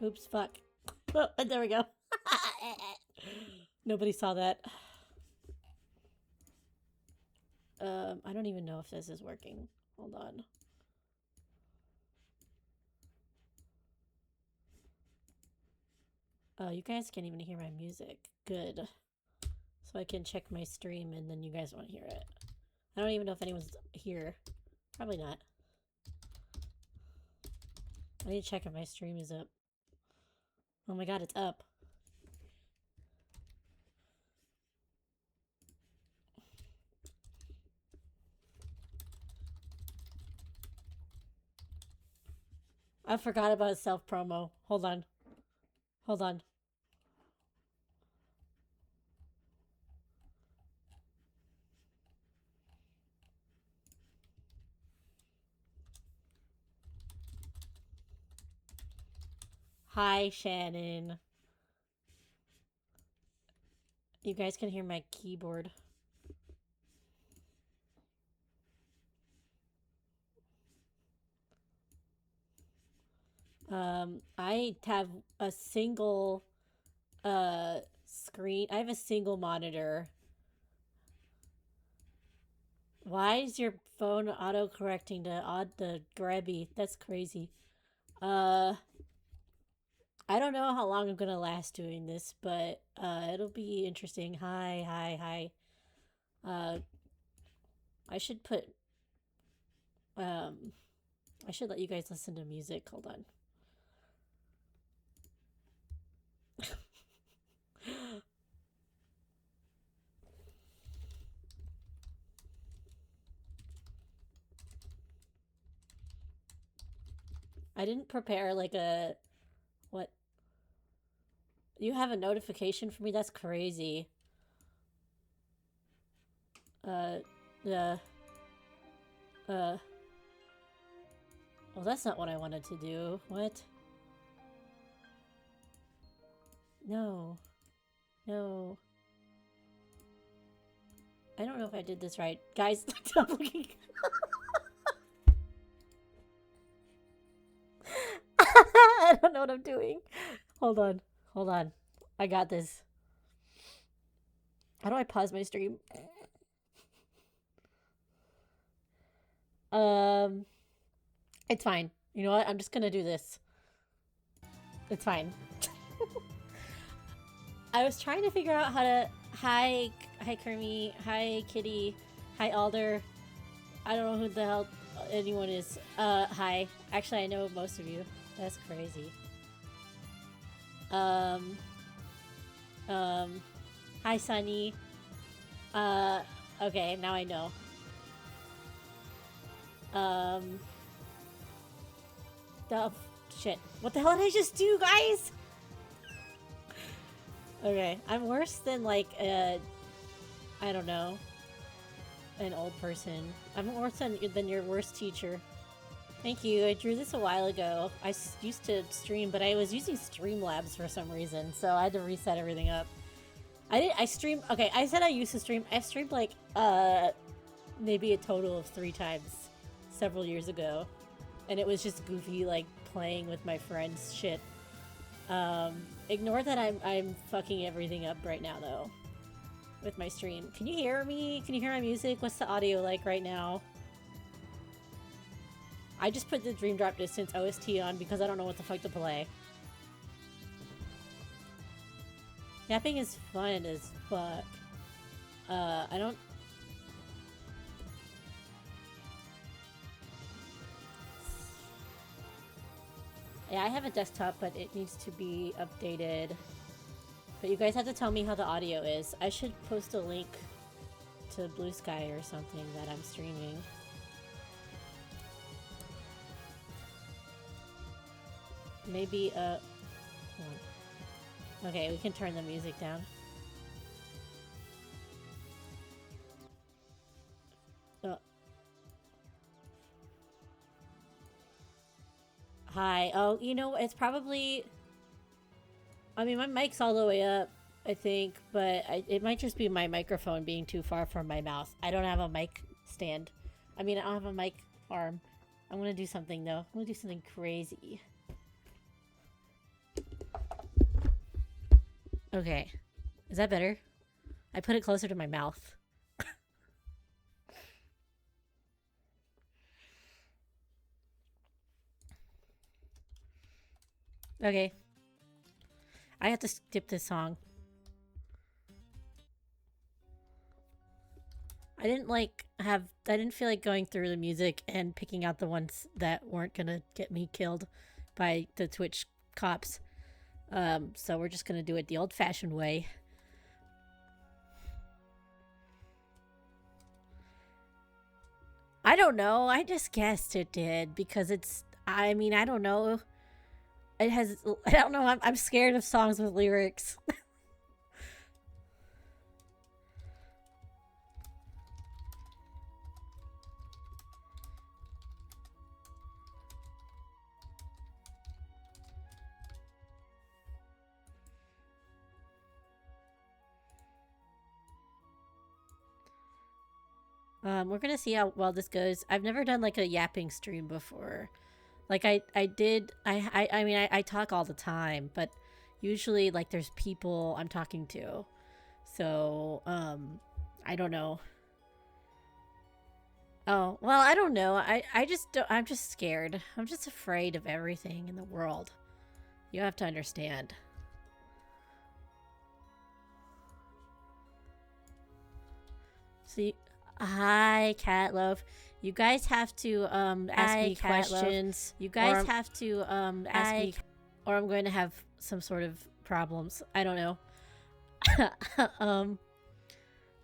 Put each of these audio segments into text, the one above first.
Oops, fuck. Oh, there we go. Nobody saw that. I don't even know if this is working. Hold on. Oh, you guys can't even hear my music. Good. So I can check my stream and then you guys won't hear it. I don't even know if anyone's here. Probably not. I need to check if my stream is up. Oh my god, it's up. I forgot about self-promo. Hold on. Hold on. Hi, Shannon. You guys can hear my keyboard. I have a single screen. I have a single monitor. Why is your phone auto-correcting to the grabby? That's crazy. Uh, I don't know how long I'm gonna last doing this, but it'll be interesting. Hi, hi, hi. I should put um, I should let you guys listen to music. Hold on. I didn't prepare like a what? You have a notification for me? That's crazy. Uh, uh, well, that's not what I wanted to do. What? No. No. I don't know if I did this right. Guys, stop looking. I don't know what I'm doing. Hold on. Hold on. I got this. How do I pause my stream? It's fine. You know what? I'm just gonna do this. It's fine. I was trying to figure out how to. Hi, Kermie. Hi, Kitty. Hi, Alder. I don't know who the hell anyone is. Hi. Actually, I know most of you. That's crazy. Hi, Sunny. Okay, now I know. The shit. What the hell did I just do, guys? Okay, I'm worse than like I don't know, an old person. I'm worse than your worst teacher. Thank you. I drew this a while ago. I used to stream, but I was using Streamlabs for some reason, so I had to reset everything up. I streamed. Okay, I said I used to stream. I streamed like maybe a total of 3 times several years ago, and it was just goofy, like playing with my friends shit. Ignore that I'm fucking everything up right now though with my stream. Can you hear me? Can you hear my music? What's the audio like right now? I just put the Dream Drop Distance OST on because I don't know what the fuck to play. Yapping is fun as fuck. I don't... Yeah, I have a desktop, but it needs to be updated. But you guys have to tell me how the audio is. I should post a link to Blue Sky or something that I'm streaming. Maybe, hold on. Okay, we can turn the music down. Hi. Oh, you know, it's probably... I mean, my mic's all the way up, I think, but it might just be my microphone being too far from my mouth. I don't have a mic stand. I mean, I don't have a mic arm. I'm gonna do something, though. I'm gonna do something crazy. Okay. Is that better? I put it closer to my mouth. Okay. I have to skip this song. I didn't feel like going through the music and picking out the ones that weren't gonna get me killed by the Twitch cops. So we're just gonna do it the old-fashioned way. I don't know. I just guessed it did because it's. I mean, I don't know. It has. I don't know. I'm scared of songs with lyrics. We're gonna see how well this goes. I've never done like a yapping stream before. Like I did. I mean, I talk all the time, but usually like there's people I'm talking to. So I don't know. Oh well, I don't know. I just don't, I'm just scared. I'm just afraid of everything in the world. You have to understand. See, hi, Catloaf. You guys have to ask me questions. You guys have to ask me, or I'm going to have some sort of problems. I don't know.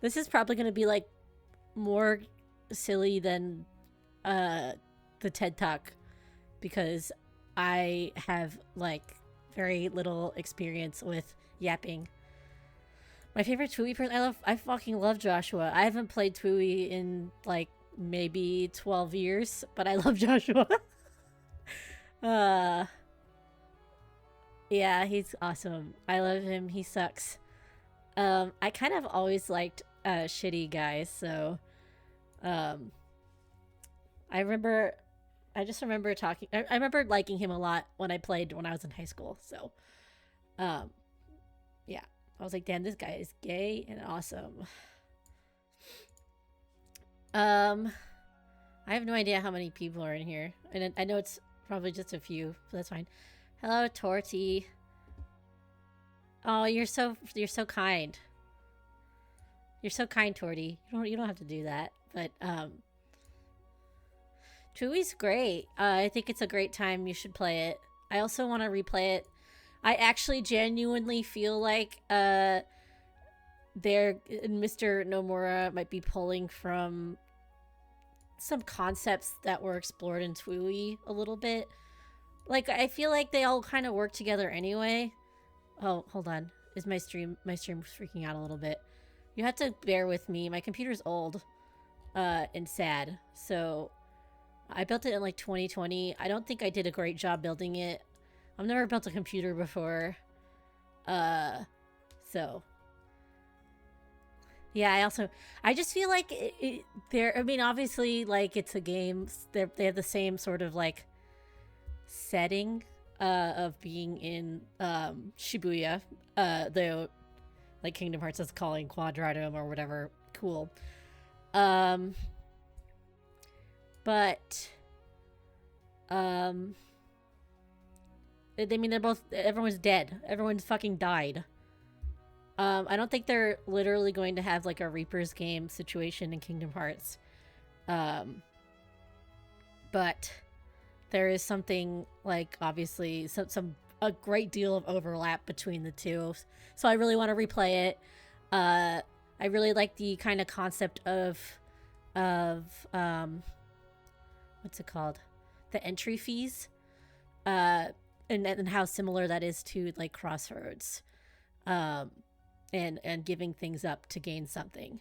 This is probably going to be like more silly than the TED Talk because I have like very little experience with yapping. My favorite Twooey person, I fucking love Joshua. I haven't played Twooey in like maybe 12 years, but I love Joshua. Yeah, he's awesome. I love him. He sucks. I kind of always liked shitty guys, so I just remember talking. I remember liking him a lot when I played when I was in high school. So, yeah, I was like, damn, this guy is gay and awesome. I have no idea how many people are in here, and I know it's probably just a few, but that's fine. Hello, Torty. Oh, you're so kind. You're so kind, Torty. You don't have to do that, but Chewy's great. I think it's a great time. You should play it. I also want to replay it. I actually genuinely feel like Mr. Nomura might be pulling from some concepts that were explored in Twooey a little bit. Like, I feel like they all kind of work together anyway. Oh, hold on. Is my stream freaking out a little bit? You have to bear with me. My computer's old and sad. So I built it in like 2020. I don't think I did a great job building it. I've never built a computer before. So yeah, I just feel like I mean, obviously, like, it's a game. They have the same sort of, like, setting of being in Shibuya. Though, like, Kingdom Hearts is calling Quadratum or whatever. Cool. But, I mean, everyone's dead. Everyone's fucking died. I don't think they're literally going to have like a Reaper's game situation in Kingdom Hearts. But there is something like obviously a great deal of overlap between the two. So I really want to replay it. I really like the kind of concept of what's it called? The entry fees. And how similar that is to like Crossroads. And giving things up to gain something.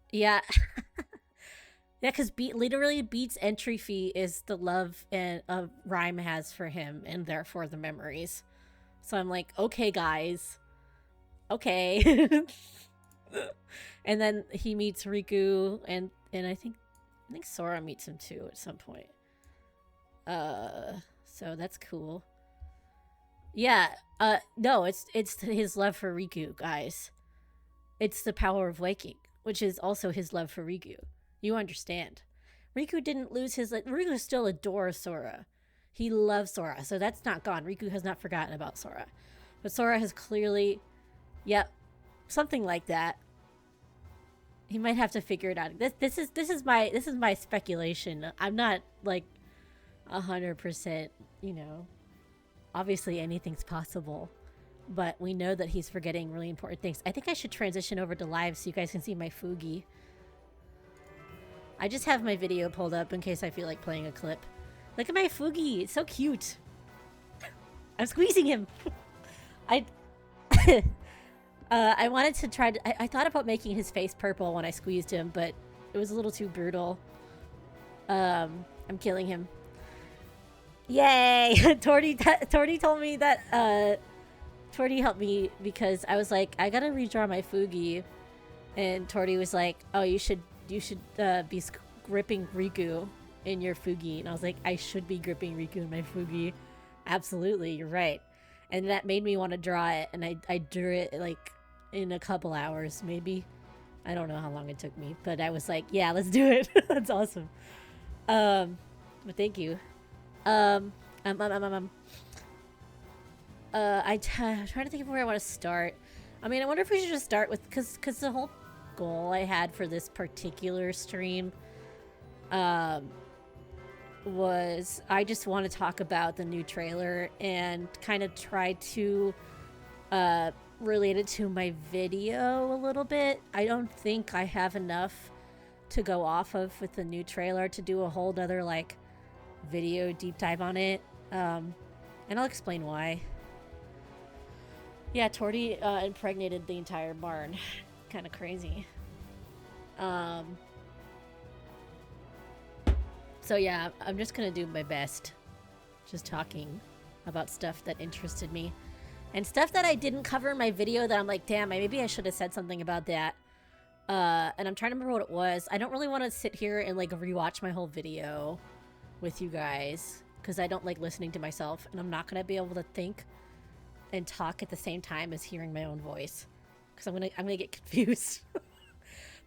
Yeah. Yeah, because literally Beat's entry fee is the love and Rhyme has for him, and therefore the memories. So I'm like, okay, guys. Okay. And then he meets Riku, and I think Sora meets him too at some point. So that's cool. Yeah. No, it's his love for Riku, guys. It's the power of waking, which is also his love for Riku. You understand. Riku didn't lose his. Riku still adores Sora. He loves Sora, so that's not gone. Riku has not forgotten about Sora. But Sora has clearly. Yep. Something like that. He might have to figure it out. This is my speculation. I'm not like 100%, you know. Obviously anything's possible. But we know that he's forgetting really important things. I think I should transition over to live so you guys can see my Fugi. I just have my video pulled up in case I feel like playing a clip. Look at my Fugi. It's so cute. I'm squeezing him. I I wanted to try to... I thought about making his face purple when I squeezed him, but it was a little too brutal. I'm killing him. Yay! Torty told me that... Torty helped me because I was like, I gotta redraw my Fugi. And Torty was like, oh, you should be gripping Riku in your Fugi. And I was like, I should be gripping Riku in my Fugi. Absolutely, you're right. And that made me want to draw it. And I drew it like in a couple hours, maybe. I don't know how long it took me. But I was like, yeah, let's do it. That's awesome. But thank you. I'm trying to think of where I want to start. I mean, I wonder if we should just start with... Because the whole goal I had for this particular stream was I just want to talk about the new trailer and kind of try to relate it to my video a little bit. I don't think I have enough to go off of with the new trailer to do a whole nother like video deep dive on it. And I'll explain why. Yeah, Torty impregnated the entire barn. Kind of crazy. So yeah, I'm just gonna do my best. Just talking about stuff that interested me. And stuff that I didn't cover in my video that I'm like, damn, maybe I should have said something about that. And I'm trying to remember what it was. I don't really want to sit here and like rewatch my whole video with you guys. Because I don't like listening to myself. And I'm not gonna be able to think and talk at the same time as hearing my own voice, because I'm gonna get confused.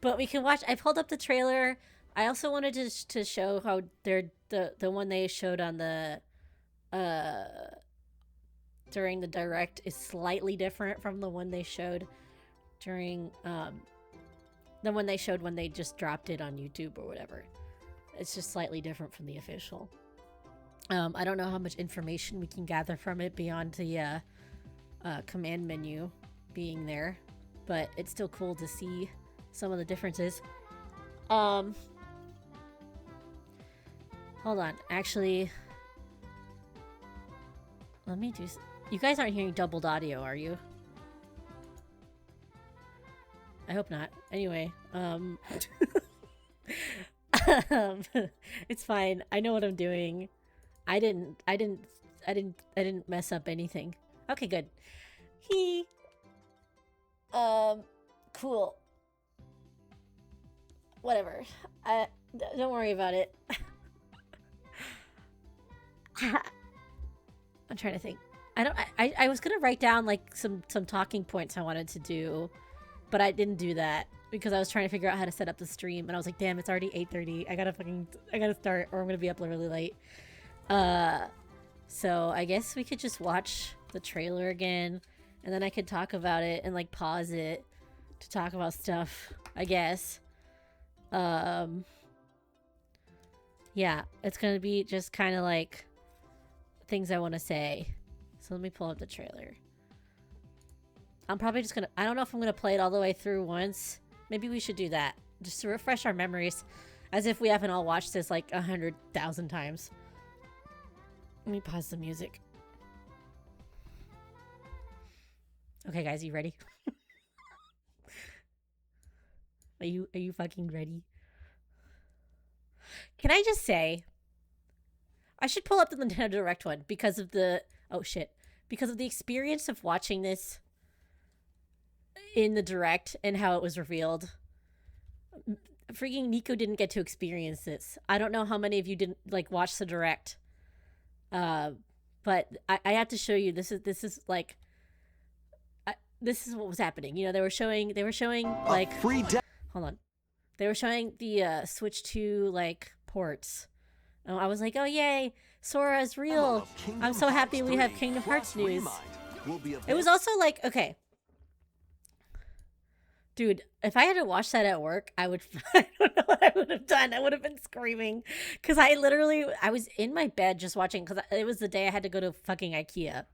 But we can watch. I pulled up the trailer. I also wanted to show how they're the one they showed on the during the direct is slightly different from the one they showed during the one they showed when they just dropped it on YouTube or whatever. It's just slightly different from the official. I don't know how much information we can gather from it beyond the command menu being there, but it's still cool to see some of the differences. Hold on, actually, let me do. You guys aren't hearing doubled audio, are you? I hope not. Anyway, it's fine. I know what I'm doing. I didn't mess up anything. Okay, good. Cool. Whatever. Don't worry about it. I'm trying to think. I was gonna write down like some talking points I wanted to do, but I didn't do that because I was trying to figure out how to set up the stream, and I was like, damn, it's already 8:30. I gotta start, or I'm gonna be up really late. So I guess we could just watch the trailer again, and then I could talk about it and like pause it to talk about stuff, I guess. Yeah, it's gonna be just kind of like things I want to say. So let me pull up the trailer. I'm probably just gonna... I don't know if I'm gonna play it all the way through once. Maybe we should do that. Just to refresh our memories. As if we haven't all watched this like 100,000 times. Let me pause the music. Okay, guys, you ready? Are you fucking ready? Can I just say... I should pull up the Nintendo Direct one because of the... Oh, shit. Because of the experience of watching this in the Direct and how it was revealed. Freaking Nico didn't get to experience this. I don't know how many of you didn't, like, watch the Direct. but I have to show you. This is like this is what was happening. You know, they were showing like hold on, they were showing the Switch 2 like ports. And I was like, oh yay, Sora's real. I'm so happy we have Kingdom Hearts news. It was also like, okay, dude, if I had to watch that at work, I would, I don't know what I would have done. I would have been screaming. Because I was in my bed just watching, because it was the day I had to go to fucking IKEA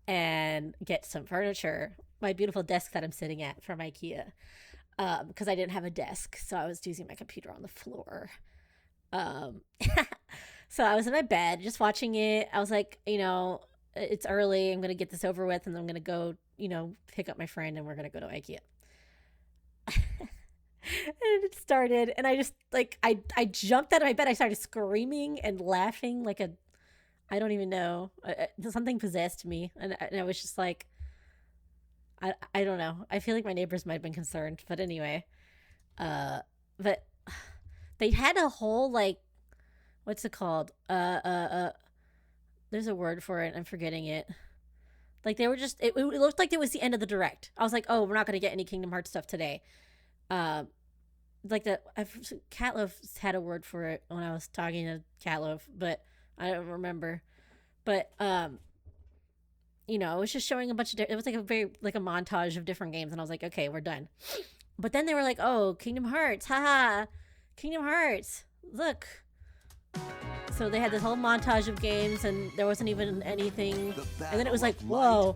and get some furniture. My beautiful desk that I'm sitting at from IKEA. Because I didn't have a desk, so I was using my computer on the floor. So I was in my bed just watching it. I was like, you know, it's early. I'm going to get this over with, and I'm going to go, you know, pick up my friend, and we're going to go to IKEA. And it started, and I just like I jumped out of my bed. I started screaming and laughing like I don't even know, something possessed me, and I was just like, I don't know. I feel like my neighbors might have been concerned, but anyway, but they had a whole like, what's it called? There's a word for it. I'm forgetting it. Like they were just, it looked like it was the end of the direct. I was like, oh, we're not gonna get any Kingdom Hearts stuff today. Like Catloaf had a word for it when I was talking to Catloaf, but I don't remember. But you know, it was just showing a bunch of. It was like a montage of different games, and I was like, okay, we're done. But then they were like, oh, Kingdom Hearts, haha, Kingdom Hearts, look. So they had this whole montage of games, and there wasn't even anything. And then it was like, whoa,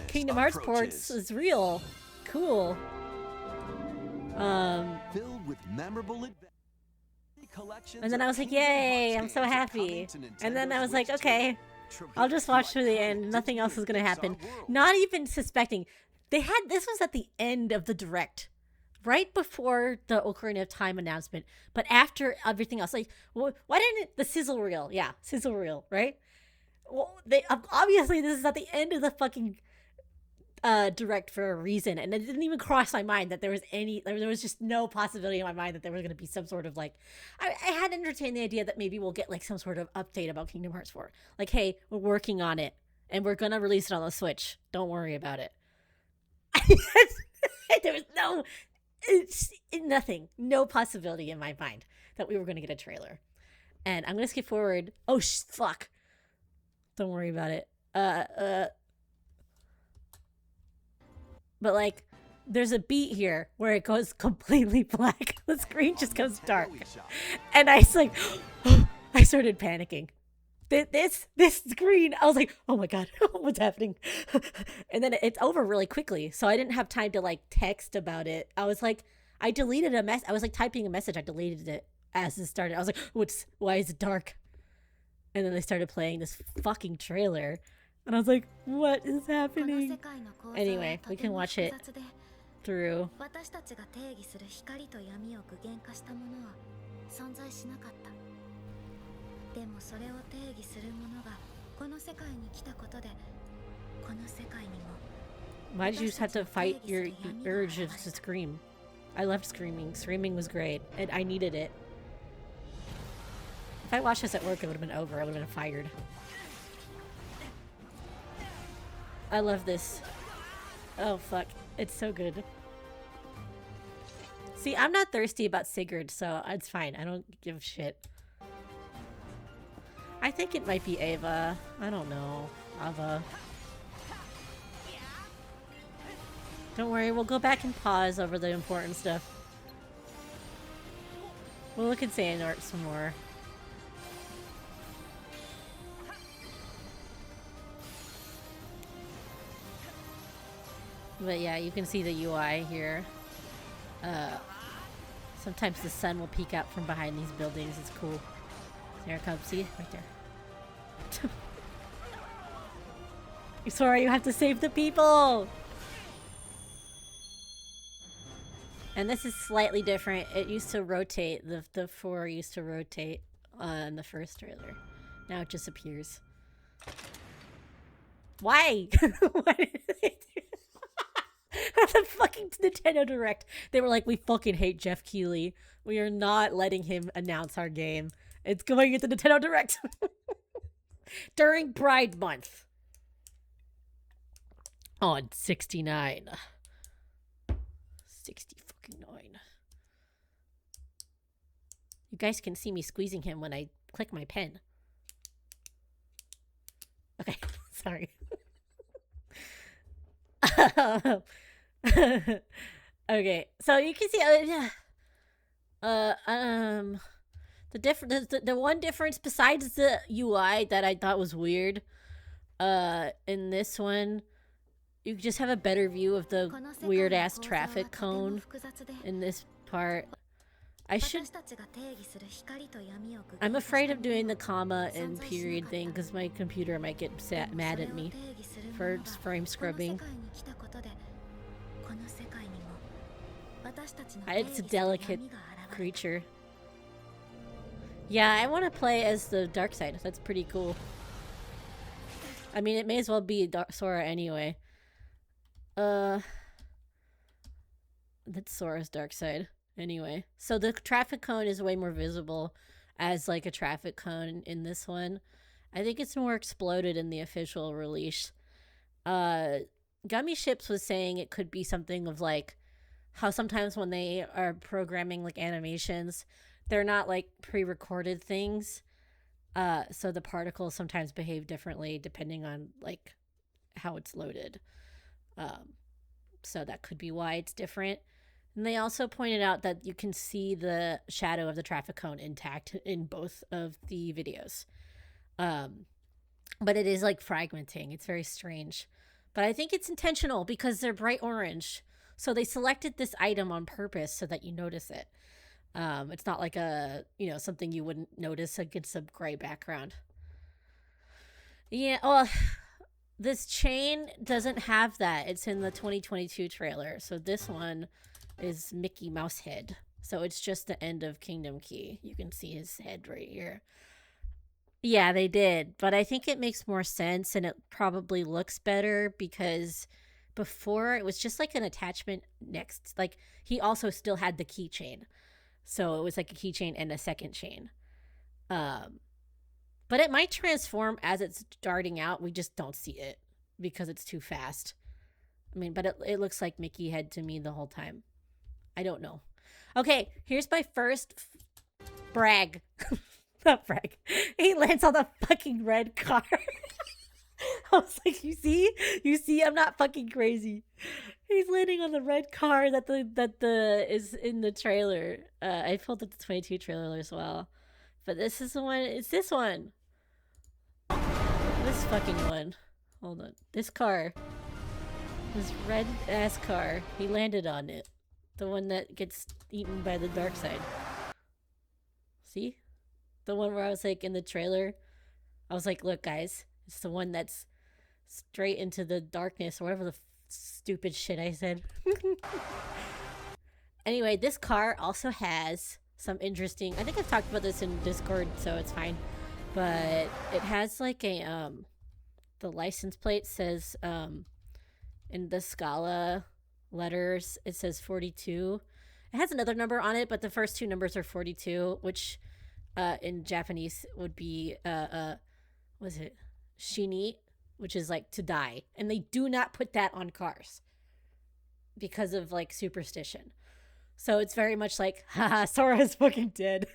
Kingdom Hearts ports is real, cool. Filled with memorable and then I was like, yay, I'm so happy. And then I was like, okay, I'll just watch through the end. Nothing else is gonna happen. Not even suspecting. This was at the end of the direct, right before the Ocarina of Time announcement, but after everything else. Like, why didn't the sizzle reel? Yeah, sizzle reel, right? Well, they obviously this is at the end of the fucking direct for a reason, and it didn't even cross my mind that there was just no possibility in my mind that there was going to be some sort of like, I had entertained the idea that maybe we'll get like some sort of update about Kingdom Hearts 4, like, hey, we're working on it and we're gonna release it on the Switch, don't worry about it. There was nothing, no possibility in my mind that we were going to get a trailer. And I'm gonna skip forward. Oh fuck, don't worry about it. But like, there's a beat here where it goes completely black. The screen just goes dark, and I was like, I started panicking. This screen, I was like, oh my god, what's happening? And then it's over really quickly, so I didn't have time to like text about it. I was like, I deleted a mess. I was like typing a message. I deleted it as it started. I was like, why is it dark? And then they started playing this fucking trailer. And I was like, what is happening? Anyway, we can watch it through. Why did you just have to fight your urge to scream? I loved screaming. Screaming was great, and I needed it. If I watched this at work, it would have been over. I would have been fired. I love this. Oh fuck, it's so good. See, I'm not thirsty about Sigurd, so it's fine. I don't give a shit. I think it might be Ava. I don't know. Ava. Don't worry, we'll go back and pause over the important stuff. We'll look at Xehanort some more. But yeah, you can see the UI here. Sometimes the sun will peek out from behind these buildings. It's cool. There it comes. See? Right there. Sora, you have to save the people! And this is slightly different. It used to rotate. The 4 used to rotate in the first trailer. Now it just appears. Why? Why did they do the fucking Nintendo Direct? They were like, we fucking hate Jeff Keighley. We are not letting him announce our game. It's going into Nintendo Direct. During Pride Month. On 69. 60 fucking 9. You guys can see me squeezing him when I click my pen. Okay, sorry. Okay, so you can see, the one difference besides the UI that I thought was weird, in this one, you just have a better view of the weird ass traffic cone in this part. I'm afraid of doing the comma and period thing because my computer might get mad at me for frame scrubbing. It's a delicate creature. Yeah, I want to play as the dark side. That's pretty cool. I mean, it may as well be Sora anyway. That's Sora's dark side. Anyway, so the traffic cone is way more visible as like a traffic cone in this one. I think it's more exploded in the official release. Gummy Ships was saying it could be something of like how sometimes when they are programming like animations, they're not like pre-recorded things. So the particles sometimes behave differently depending on like how it's loaded. So that could be why it's different. And they also pointed out that you can see the shadow of the traffic cone intact in both of the videos. But it is like fragmenting. It's very strange. But I think it's intentional because they're bright orange. So they selected this item on purpose so that you notice it. It's not like something you wouldn't notice against a gray background. Yeah, well, this chain doesn't have that. It's in the 2022 trailer. So this one is Mickey Mouse head. So it's just the end of Kingdom Key. You can see his head right here. Yeah, they did. But I think it makes more sense and it probably looks better because before it was just like an attachment next. Like he also still had the keychain. So it was like a keychain and a second chain. But it might transform as it's darting out. We just don't see it because it's too fast. I mean, but it looks like Mickey head to me the whole time. I don't know. Okay, here's my first brag. Not brag. He lands on the fucking red car. I was like, you see, I'm not fucking crazy. He's landing on the red car that is in the trailer. I pulled up the 22 trailer as well, but this is the one. It's this one. This fucking one. Hold on. This car. This red ass car. He landed on it. The one that gets eaten by the dark side. See? The one where I was like in the trailer. I was like, look guys, it's the one that's straight into the darkness or whatever the stupid shit I said. Anyway, this car also has some interesting, I think I've talked about this in Discord, so it's fine. But it has like a, the license plate says, in the Scala letters, it says 42. It has another number on it, but the first two numbers are 42, which in Japanese would be, was it Shini, which is like to die. And they do not put that on cars because of like superstition. So it's very much like, haha, Sora's fucking dead.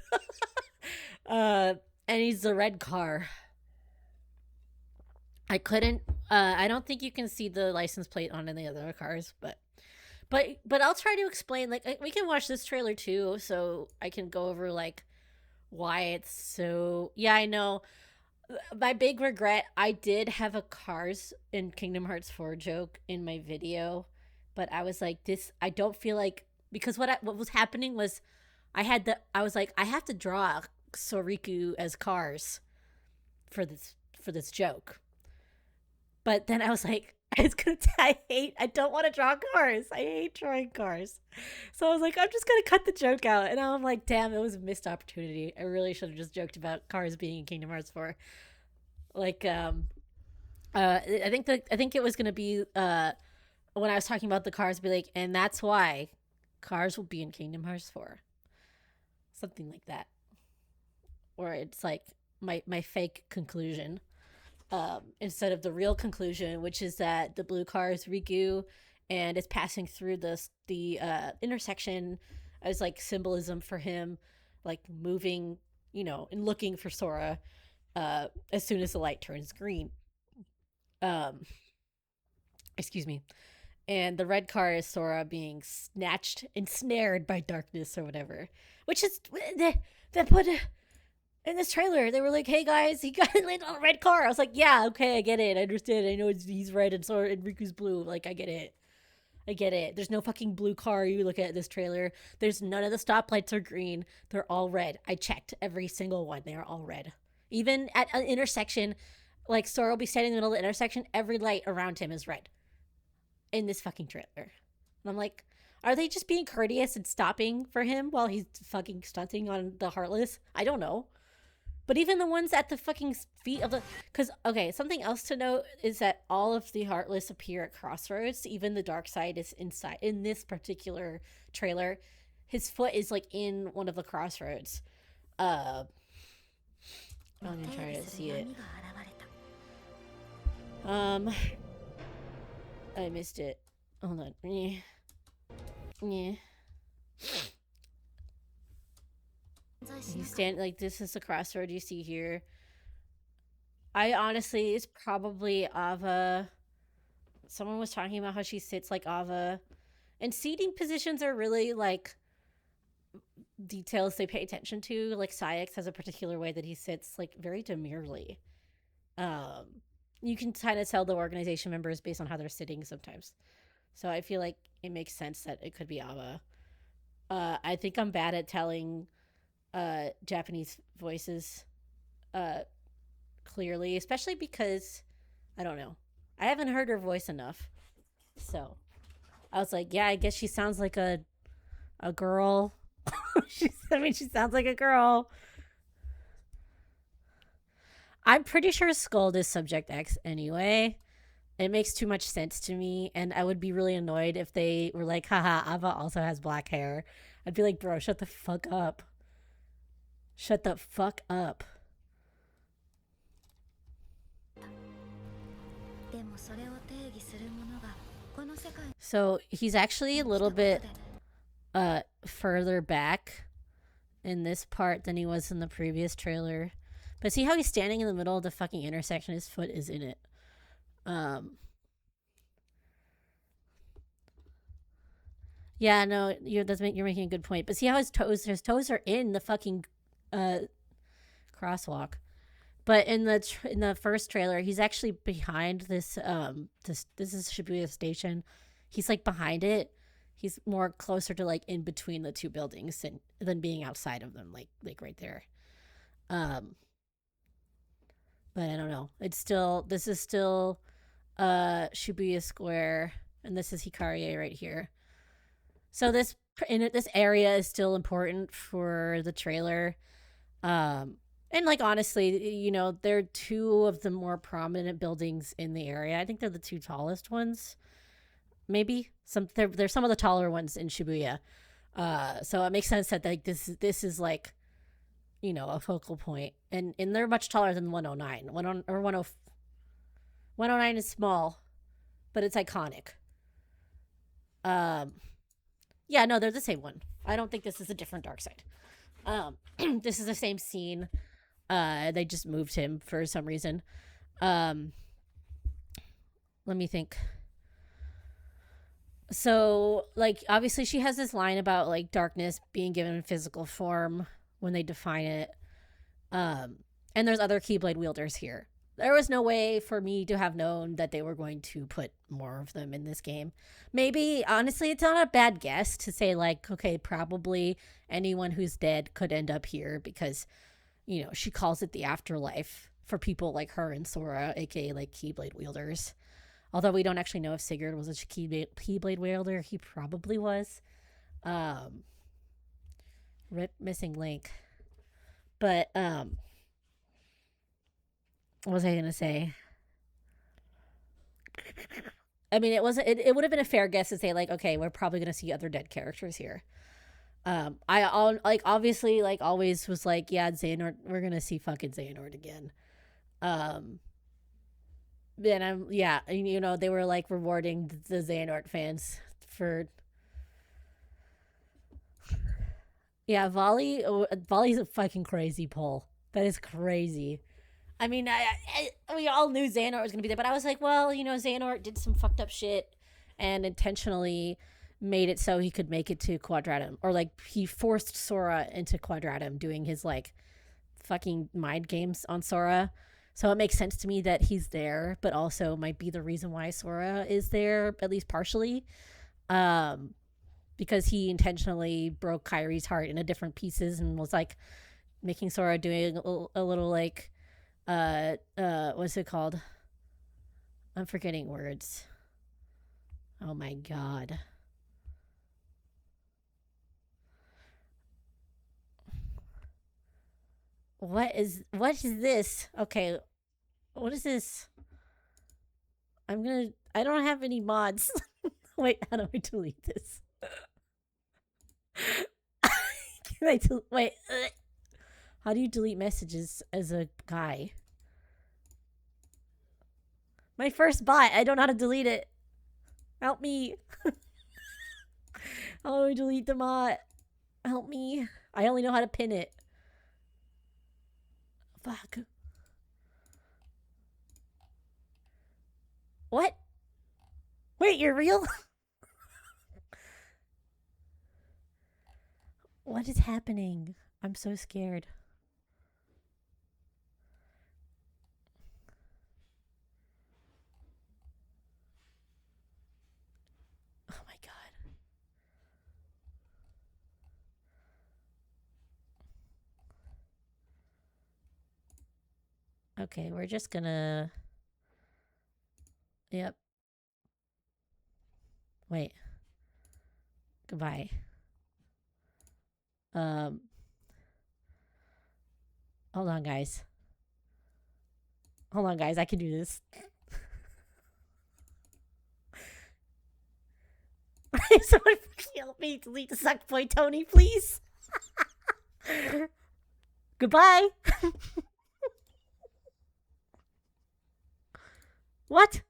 And he's the red car. I don't think you can see the license plate on any other cars, but I'll try to explain, like, we can watch this trailer too, so I can go over like why it's so, yeah, I know. My big regret, I did have a Cars in Kingdom Hearts 4 joke in my video, but I was like, I don't feel like, because what was happening was I was like, I have to draw Soriku as Cars for this joke. But then I was like, I don't want to draw cars. I hate drawing cars. So I was like, I'm just going to cut the joke out. And I'm like, damn, it was a missed opportunity. I really should have just joked about cars being in Kingdom Hearts 4. Like, I think it was going to be, when I was talking about the cars, be like, and that's why cars will be in Kingdom Hearts 4. Something like that. Or it's like my fake conclusion. instead of the real conclusion, which is that the blue car is Riku and it's passing through the intersection as like symbolism for him, like moving, and looking for Sora as soon as the light turns green. Um, excuse me. And the red car is Sora being snatched, ensnared by darkness or whatever, which is that put in this trailer. They were like, "Hey guys, he got landed on a red car." I was like, "Yeah, okay, I get it, I understand. I know he's red and Sora and Riku's blue. Like, I get it." I get it. There's no fucking blue car. You look at this trailer. There's none of the stoplights are green. They're all red. I checked every single one. They are all red. Even at an intersection, like Sora will be standing in the middle of the intersection. Every light around him is red in this fucking trailer. And I'm like, are they just being courteous and stopping for him while he's fucking stunting on the Heartless? I don't know. But even the ones at the fucking feet of the... Because, okay, something else to note is that all of the Heartless appear at crossroads. Even the dark side is inside. In this particular trailer, his foot is, like, in one of the crossroads. Let me try to see it. I missed it. Hold on. Yeah. He's standing, like, this is the crossroad you see here. I honestly, it's probably Ava. Someone was talking about how she sits like Ava. And seating positions are really, like, details they pay attention to. Like, Sayx has a particular way that he sits, like, very demurely. You can kind of tell the organization members based on how they're sitting sometimes. So I feel like it makes sense that it could be Ava. I think I'm bad at telling Japanese voices clearly, especially because I don't know, I haven't heard her voice enough. So I was like, yeah, I guess she sounds like a girl. she sounds like a girl. I'm pretty sure Scold is Subject X anyway. It makes too much sense to me, and I would be really annoyed if they were like, haha, Ava also has black hair. I'd be like, bro, shut the fuck up. Shut the fuck up. So he's actually a little bit further back in this part than he was in the previous trailer. But see how he's standing in the middle of the fucking intersection? His foot is in it. Yeah, no, you're making a good point. But see how his toes are in the fucking crosswalk. But in the first trailer, he's actually behind this this is Shibuya Station. He's like behind it. He's more closer to like in between the two buildings than being outside of them, like right there. But I don't know. This is still Shibuya Square, and this is Hikarie right here. So this area is still important for the trailer. And like honestly, they're two of the more prominent buildings in the area. I think they're the two tallest ones. Maybe they're some of the taller ones in Shibuya. So it makes sense that like this is like, a focal point, and they're much taller than 109. 109 is small, but it's iconic. Yeah, no, they're the same one. I don't think this is a different dark side. This is the same scene. They just moved him for some reason. Let me think. So, like, obviously she has this line about, like, darkness being given physical form when they define it. And there's other Keyblade wielders here. There was no way for me to have known that they were going to put more of them in this game. Maybe, honestly, it's not a bad guess to say, like, okay, probably anyone who's dead could end up here because, she calls it the afterlife for people like her and Sora, aka, like, Keyblade wielders. Although we don't actually know if Sigurd was a Keyblade wielder. He probably was. Rip missing link. But, what was I gonna say? I mean, it wasn't. It would have been a fair guess to say, like, okay, we're probably gonna see other dead characters here. Obviously, like, always was like, yeah, Xehanort, we're gonna see fucking Xehanort again. And yeah, you know, they were like rewarding the Xehanort fans for. Yeah, Volley's a fucking crazy poll. That is crazy. I mean, we all knew Xehanort was gonna be there, but I was like, well, you know, Xehanort did some fucked up shit and intentionally made it so he could make it to Quadratum, or like he forced Sora into Quadratum, doing his like fucking mind games on Sora. So it makes sense to me that he's there, but also might be the reason why Sora is there, at least partially. Um, because he intentionally broke Kyrie's heart into different pieces and was like making Sora doing a little like what's it called? I'm forgetting words. Oh my god. What is this? Okay, what is this? I don't have any mods. Wait, how do I delete this? Can I wait? How do you delete messages as a guy? My first bot. I don't know how to delete it. Help me. How do I delete the mod? Help me. I only know how to pin it. Fuck. What? Wait, you're real? What is happening? I'm so scared. Oh my god. Okay, we're just gonna... Yep. Wait. Goodbye. Um... Hold on, guys. Hold on, guys. I can do this. Someone help me delete the suck boy Tony, please. Goodbye. What?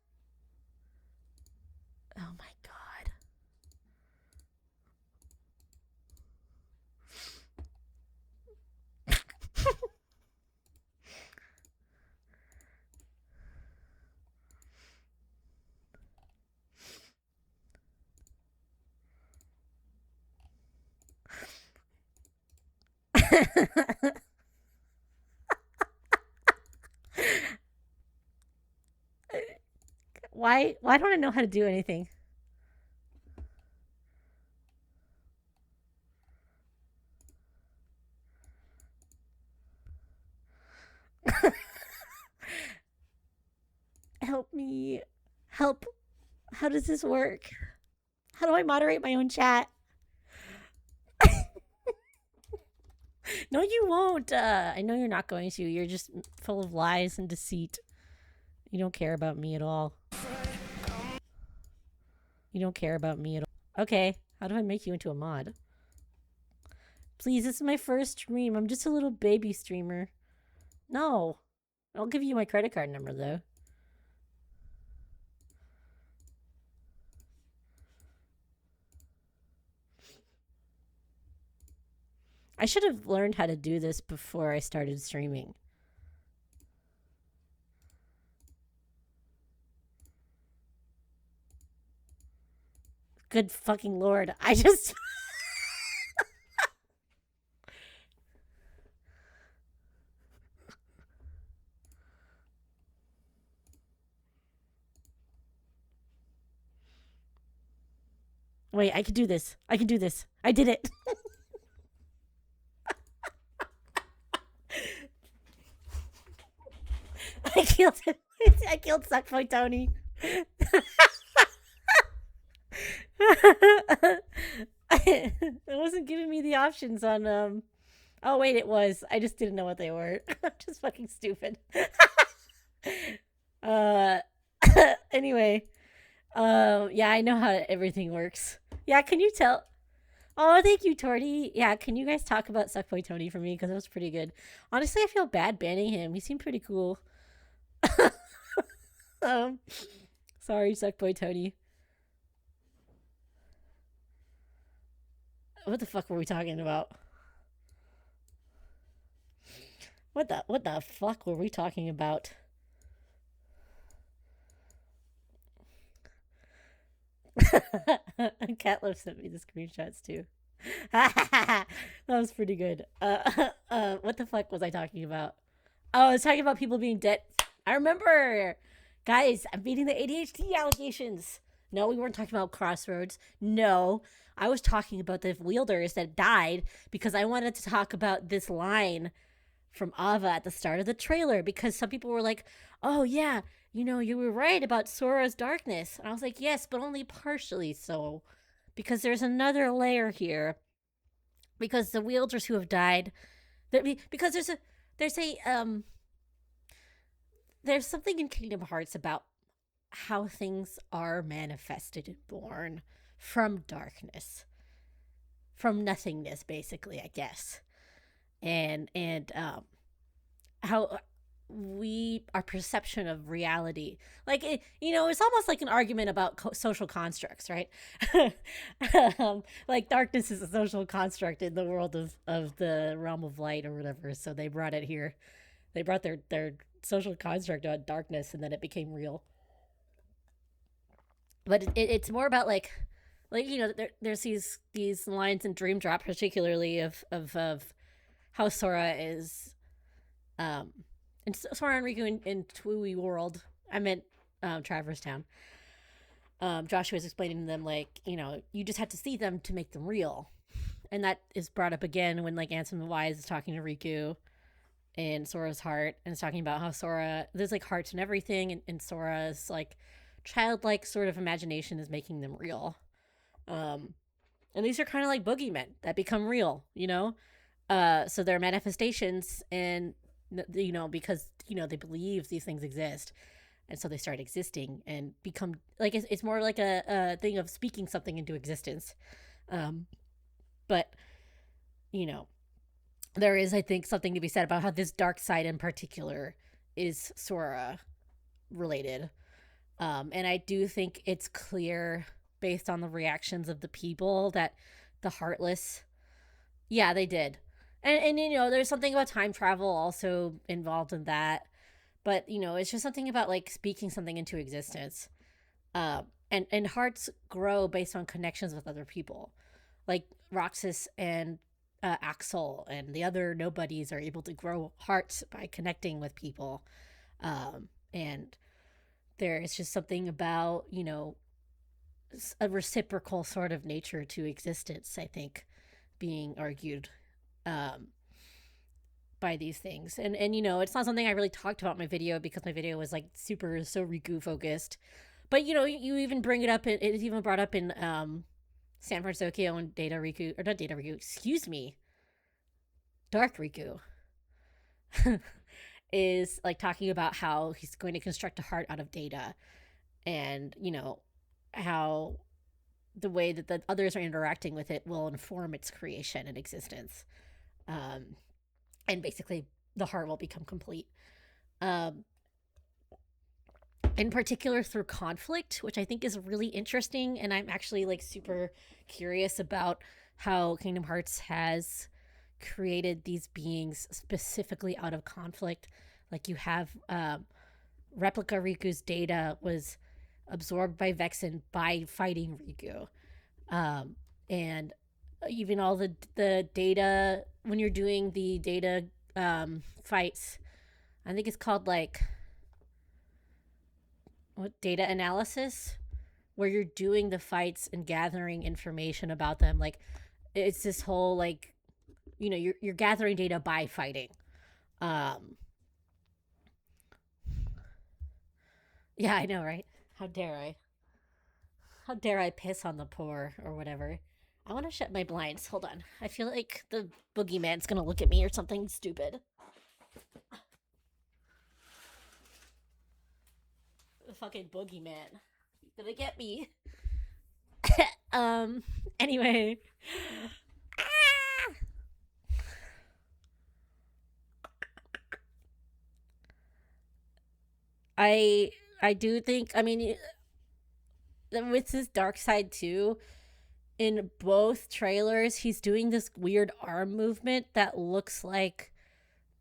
Oh my god. Why don't I know how to do anything? Help me. Help. How does this work? How do I moderate my own chat? No, you won't. I know you're not going to. You're just full of lies and deceit. You don't care about me at all. You don't care about me at all. Okay, how do I make you into a mod? Please, this is my first stream. I'm just a little baby streamer. No. I'll give you my credit card number, though. I should have learned how to do this before I started streaming. Good fucking lord. I just... Wait, I can do this. I can do this. I did it. I killed him. I killed Suckboy Tony. It wasn't giving me the options on oh wait, it was. I just didn't know what they were. I'm just fucking stupid. uh anyway. Yeah, I know how everything works. Yeah, can you tell? Oh, thank you, Torty. Yeah, can you guys talk about Suckboy Tony for me? Because it was pretty good. Honestly, I feel bad banning him. He seemed pretty cool. um, sorry, Suckboy Tony. What the fuck were we talking about? What the fuck were we talking about? Catlip sent me the screenshots too. That was pretty good. What the fuck was I talking about? Oh, I was talking about people being dead. I remember. Guys, I'm beating the ADHD allegations. No, we weren't talking about Crossroads. No, I was talking about the wielders that died because I wanted to talk about this line from Ava at the start of the trailer because some people were like, oh, yeah, you know, you were right about Sora's darkness. And I was like, yes, but only partially so. Because there's another layer here. Because the wielders who have died, because there's something in Kingdom Hearts about how things are manifested and born from darkness, from nothingness, basically, I guess, and how our perception of reality, like it's almost like an argument about social constructs, right? Like darkness is a social construct in the world of the realm of light or whatever, so they brought it here. They brought their social construct on darkness, and then it became real. But it's more about like there's these lines in Dream Drop, particularly of how Sora is and Sora and Riku in Tui World. I meant Traverse Town. Joshua was explaining to them, like, you just have to see them to make them real. And that is brought up again when, like, Ansem the Wise is talking to Riku in Sora's heart and is talking about how Sora, there's, like, hearts and everything, and Sora's, like, childlike sort of imagination is making them real. And these are kind of like boogeymen that become real, so they're manifestations, and because they believe these things exist, and so they start existing and become like it's more like a thing of speaking something into existence. But there is, I think, something to be said about how this dark side in particular is Sora related. And I do think it's clear based on the reactions of the people that the Heartless, yeah, they did. And there's something about time travel also involved in that. But, it's just something about, like, speaking something into existence. And hearts grow based on connections with other people. Like, Roxas and Axel and the other nobodies are able to grow hearts by connecting with people. And there is just something about, a reciprocal sort of nature to existence, I think, being argued by these things. And it's not something I really talked about in my video because my video was like super so Riku focused. But you even bring it up, it's even brought up in San Francisco and Data Riku, or not Data Riku, excuse me, Dark Riku is like talking about how he's going to construct a heart out of data, and how the way that the others are interacting with it will inform its creation and existence. And basically the heart will become complete. In particular through conflict, which I think is really interesting, and I'm actually like super curious about how Kingdom Hearts has created these beings specifically out of conflict. Like you have Replica Riku's data was absorbed by Vexen by fighting Riku. And even all the data, when you're doing the data fights, I think it's called like data analysis, where you're doing the fights and gathering information about them. Like it's this whole like you're gathering data by fighting. Yeah, I know, right? How dare I? How dare I piss on the poor or whatever? I want to shut my blinds. Hold on. I feel like the boogeyman's gonna look at me or something stupid. The fucking boogeyman. Gonna get me. Anyway. I do think, I mean, with his dark side too, in both trailers, he's doing this weird arm movement that looks like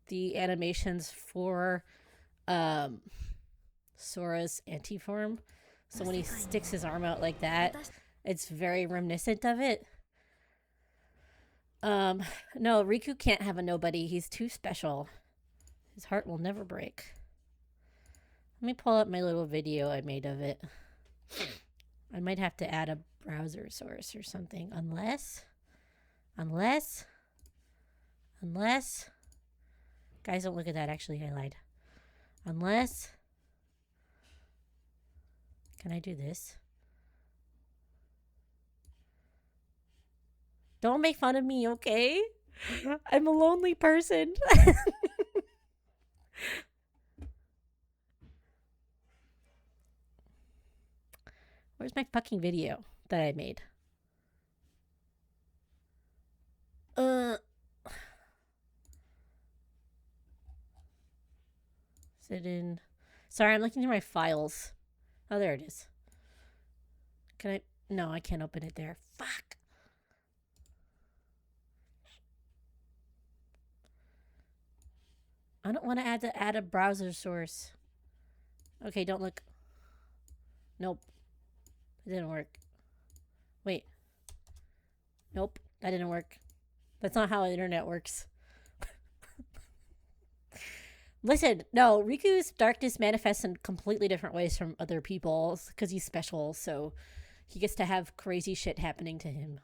the animations for um, Sora's anti-form. So when he sticks his arm out like that, it's very reminiscent of it. No, Riku can't have a nobody. He's too special. His heart will never break. Let me pull up my little video I made of it. I might have to add a browser source or something. Unless. Guys, don't look at that. Actually, I lied. Unless. Can I do this? Don't make fun of me, okay? I'm a lonely person. Where's my fucking video that I made? Is it in? Sorry, I'm looking through my files. Oh, there it is. Can I? No, I can't open it there. Fuck. I don't want to add a browser source. Okay, don't look. Nope. It didn't work. Wait. Nope, that didn't work. That's not how the internet works. Listen, no, Riku's darkness manifests in completely different ways from other people's because he's special, so he gets to have crazy shit happening to him.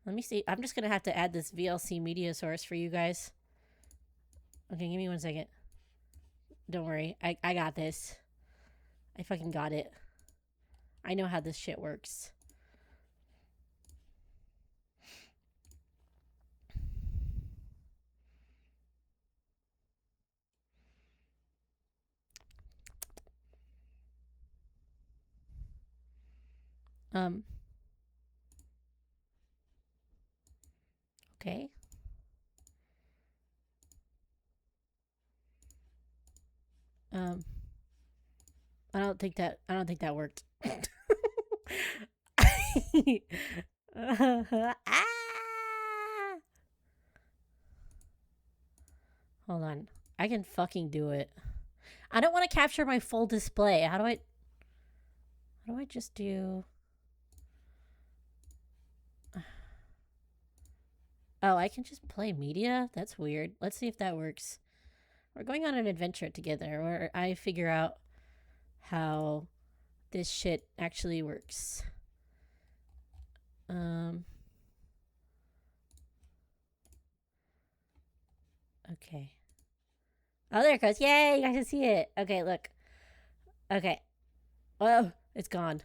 Let me see. I'm just going to have to add this VLC media source for you guys. Okay, give me 1 second. Don't worry. I got this. I fucking got it. I know how this shit works. Okay. I don't think that worked. Hold on. I can fucking do it. I don't want to capture my full display. How do I just do... Oh, I can just play media? That's weird. Let's see if that works. We're going on an adventure together where I figure out how this shit actually works. Okay. Oh, there it goes. Yay, you guys can see it. Okay, look. Okay. Oh, it's gone.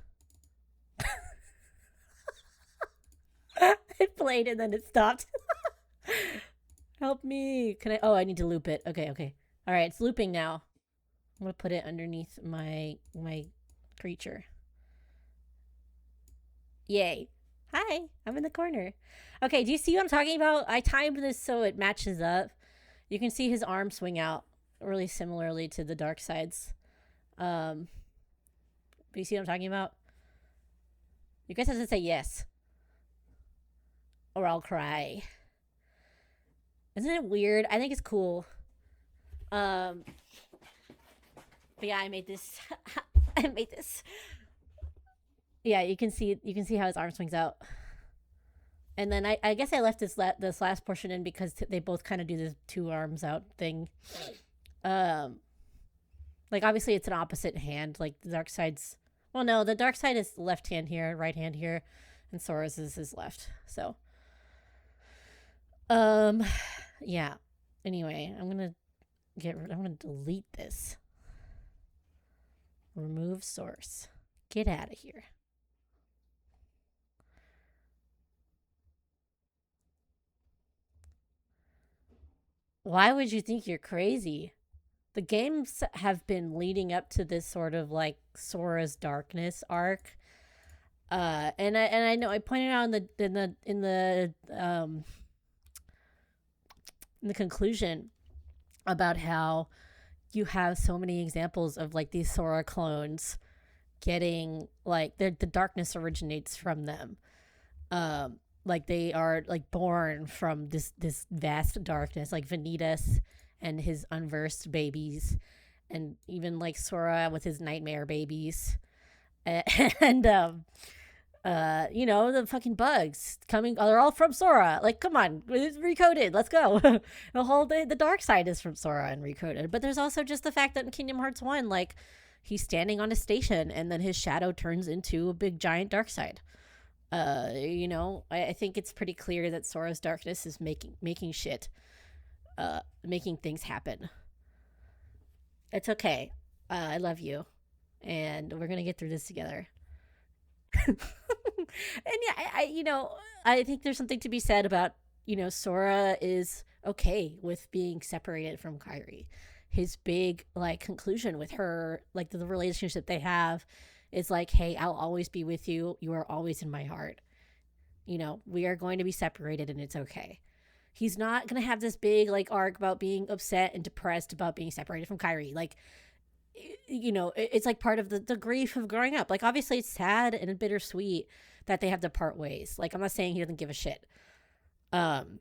It played and then it stopped. Help me. Can I? Oh, I need to loop it. Okay, okay. All right, it's looping now. I'm gonna put it underneath my creature. Yay. Hi, I'm in the corner. Okay, do you see what I'm talking about? I timed this so it matches up. You can see his arm swing out really similarly to the dark sides. But you see what I'm talking about? You guys have to say yes. Or I'll cry. Isn't it weird? I think it's cool. But yeah, I made this. I made this. Yeah, you can see how his arm swings out. And then I guess I left this last portion in because they both kind of do this two arms out thing. Like obviously it's an opposite hand. Like the dark side's, well, no, the dark side is left hand here, right hand here, and Sora's is his left. So, yeah. Anyway, I'm gonna delete this. Remove source. Get out of here. Why would you think you're crazy? The games have been leading up to this sort of like Sora's darkness arc. And I know I pointed out in the conclusion about how you have so many examples of like these Sora clones getting like the darkness originates from them. Like they are like born from this vast darkness, like Vanitas and his unversed babies, and even like Sora with his nightmare babies, and you know, the fucking bugs coming, they're all from Sora. Like, come on, it's recoded. Let's go. The dark side is from Sora and recoded. But there's also just the fact that in Kingdom Hearts 1, like, he's standing on a station and then his shadow turns into a big giant dark side. You know, I think it's pretty clear that Sora's darkness is making shit, making things happen. It's okay. I love you, and we're gonna get through this together. And yeah, you know, I think there's something to be said about, you know, Sora is okay with being separated from Kairi. His big like conclusion with her, like the relationship they have, is like, hey, I'll always be with you. You are always in my heart. You know, we are going to be separated, and it's okay. He's not gonna have this big like arc about being upset and depressed about being separated from Kyrie. Like, you know, it's like part of the grief of growing up. Like, obviously, it's sad and bittersweet that they have to part ways. Like, I'm not saying he doesn't give a shit. Um,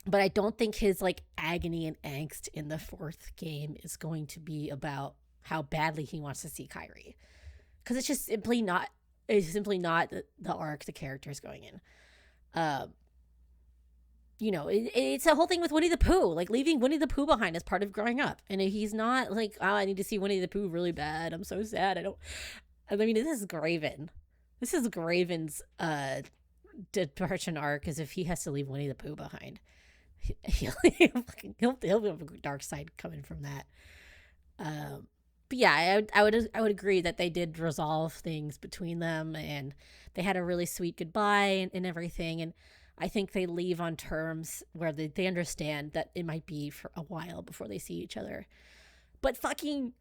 but I don't think his like agony and angst in the fourth game is going to be about how badly he wants to see Kyrie, because it's just simply not. It's simply not the arc the character is going in. Um, you know, it's a whole thing with Winnie the Pooh, like leaving Winnie the Pooh behind as part of growing up. And he's not like, oh, I need to see Winnie the Pooh really bad. I'm so sad. I don't. I mean, this is Graven. This is Graven's depression arc, as if he has to leave Winnie the Pooh behind. He'll have a dark side coming from that. But yeah, I would agree that they did resolve things between them, and they had a really sweet goodbye and everything. And I think they leave on terms where they understand that it might be for a while before they see each other. But fucking,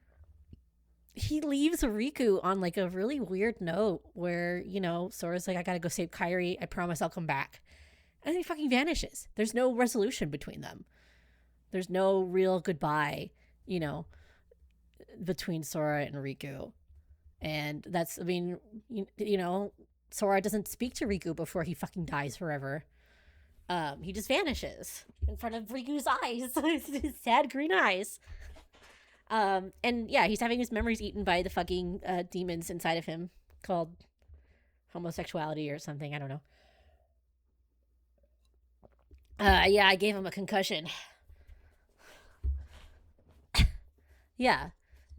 he leaves Riku on like a really weird note where, you know, Sora's like, I gotta go save Kairi. I promise I'll come back. And then he fucking vanishes. There's no resolution between them. There's no real goodbye, you know, between Sora and Riku. And that's, I mean, you know, Sora doesn't speak to Riku before he fucking dies forever. He just vanishes in front of Riku's eyes, his sad green eyes. And yeah, he's having his memories eaten by the fucking demons inside of him, called homosexuality or something. I don't know. Yeah, I gave him a concussion. Yeah,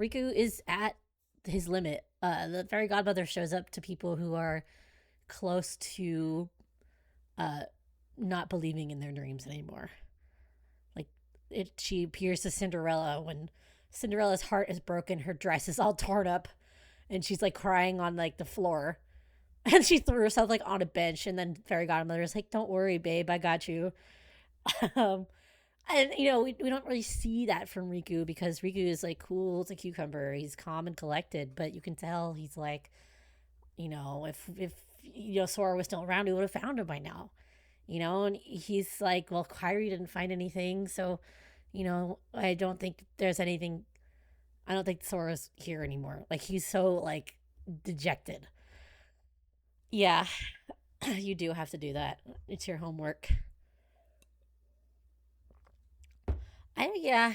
Riku is at his limit. The fairy godmother shows up to people who are close to not believing in their dreams anymore. Like, she appears to Cinderella when Cinderella's heart is broken, her dress is all torn up, and she's like crying on like the floor. And she threw herself like on a bench, and then fairy godmother is like, "Don't worry, babe, I got you." um, and you know, we don't really see that from Riku, because Riku is like cool as a cucumber. He's calm and collected, but you can tell he's like, you know, if you know, Sora was still around, we would have found him by now. You know, and he's like, well, Kyrie didn't find anything, so you know, I don't think there's anything. I don't think Sora's here anymore. Like, he's so like dejected. Yeah, you do have to do that. It's your homework. Yeah,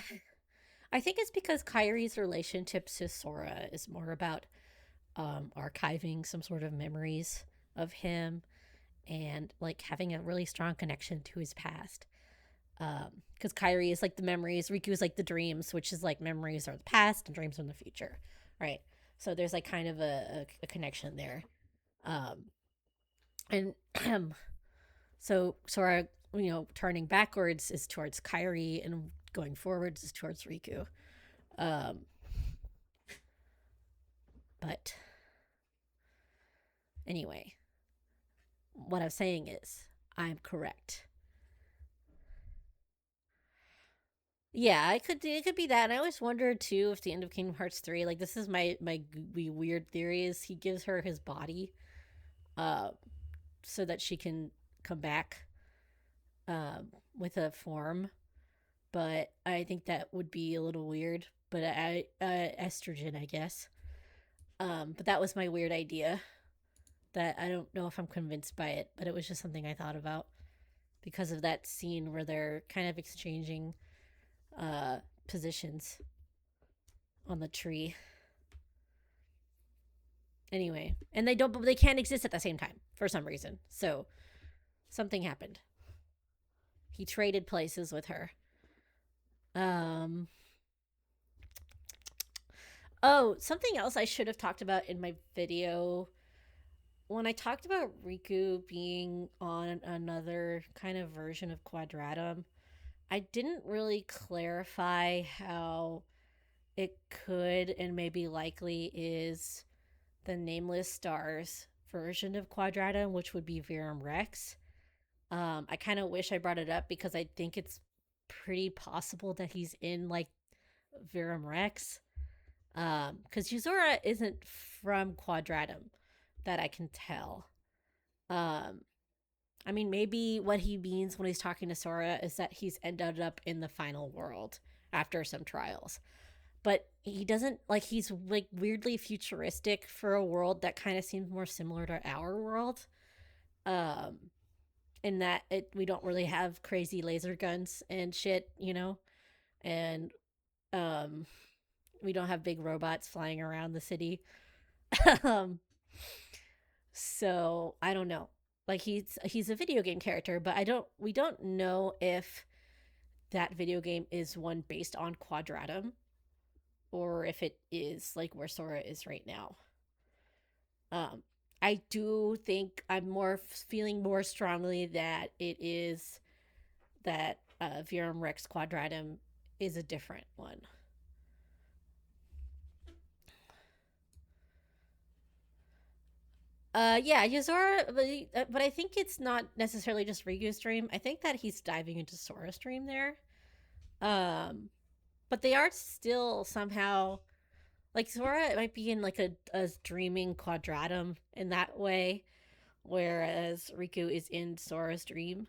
I think it's because Kyrie's relationship to Sora is more about archiving some sort of memories of him, and like having a really strong connection to his past. Because Kyrie is like the memories, Riku is like the dreams, which is like memories are the past and dreams are the future, right? So there's like kind of a connection there. Um, and so Sora, you know, turning backwards is towards Kyrie, and going forwards is towards Riku. Um, but anyway, what I'm saying is, I'm correct. Yeah, it could be that. And I always wondered too if the end of Kingdom Hearts 3, like, this is my weird theory, is he gives her his body uh so that she can come back with a form, but I think that would be a little weird. But estrogen, I guess. But that was my weird idea. That I don't know if I'm convinced by it, but it was just something I thought about because of that scene where they're kind of exchanging positions on the tree. Anyway, and they can't exist at the same time for some reason. So something happened. He traded places with her. Oh, something else I should have talked about in my video. When I talked about Riku being on another kind of version of Quadratum, I didn't really clarify how it could and maybe likely is the Nameless Stars version of Quadratum, which would be Verum Rex. I kind of wish I brought it up because I think it's pretty possible that he's in like Verum Rex. Because Yuzora isn't from Quadratum that I can tell. I mean, maybe what he means when he's talking to Sora is that he's ended up in the final world after some trials. But he doesn't, like, he's like weirdly futuristic for a world that kind of seems more similar to our world. In that we don't really have crazy laser guns and shit, you know? And we don't have big robots flying around the city. So I don't know. Like he's a video game character, but we don't know if that video game is one based on Quadratum or if it is like where Sora is right now. I do think I'm feeling more strongly that it is that Verum Rex Quadratum is a different one. Yeah, Yuzora, but I think it's not necessarily just Riku's dream. I think that he's diving into Sora's dream there. But they are still somehow like Sora might be in like a dreaming Quadratum in that way, whereas Riku is in Sora's dream,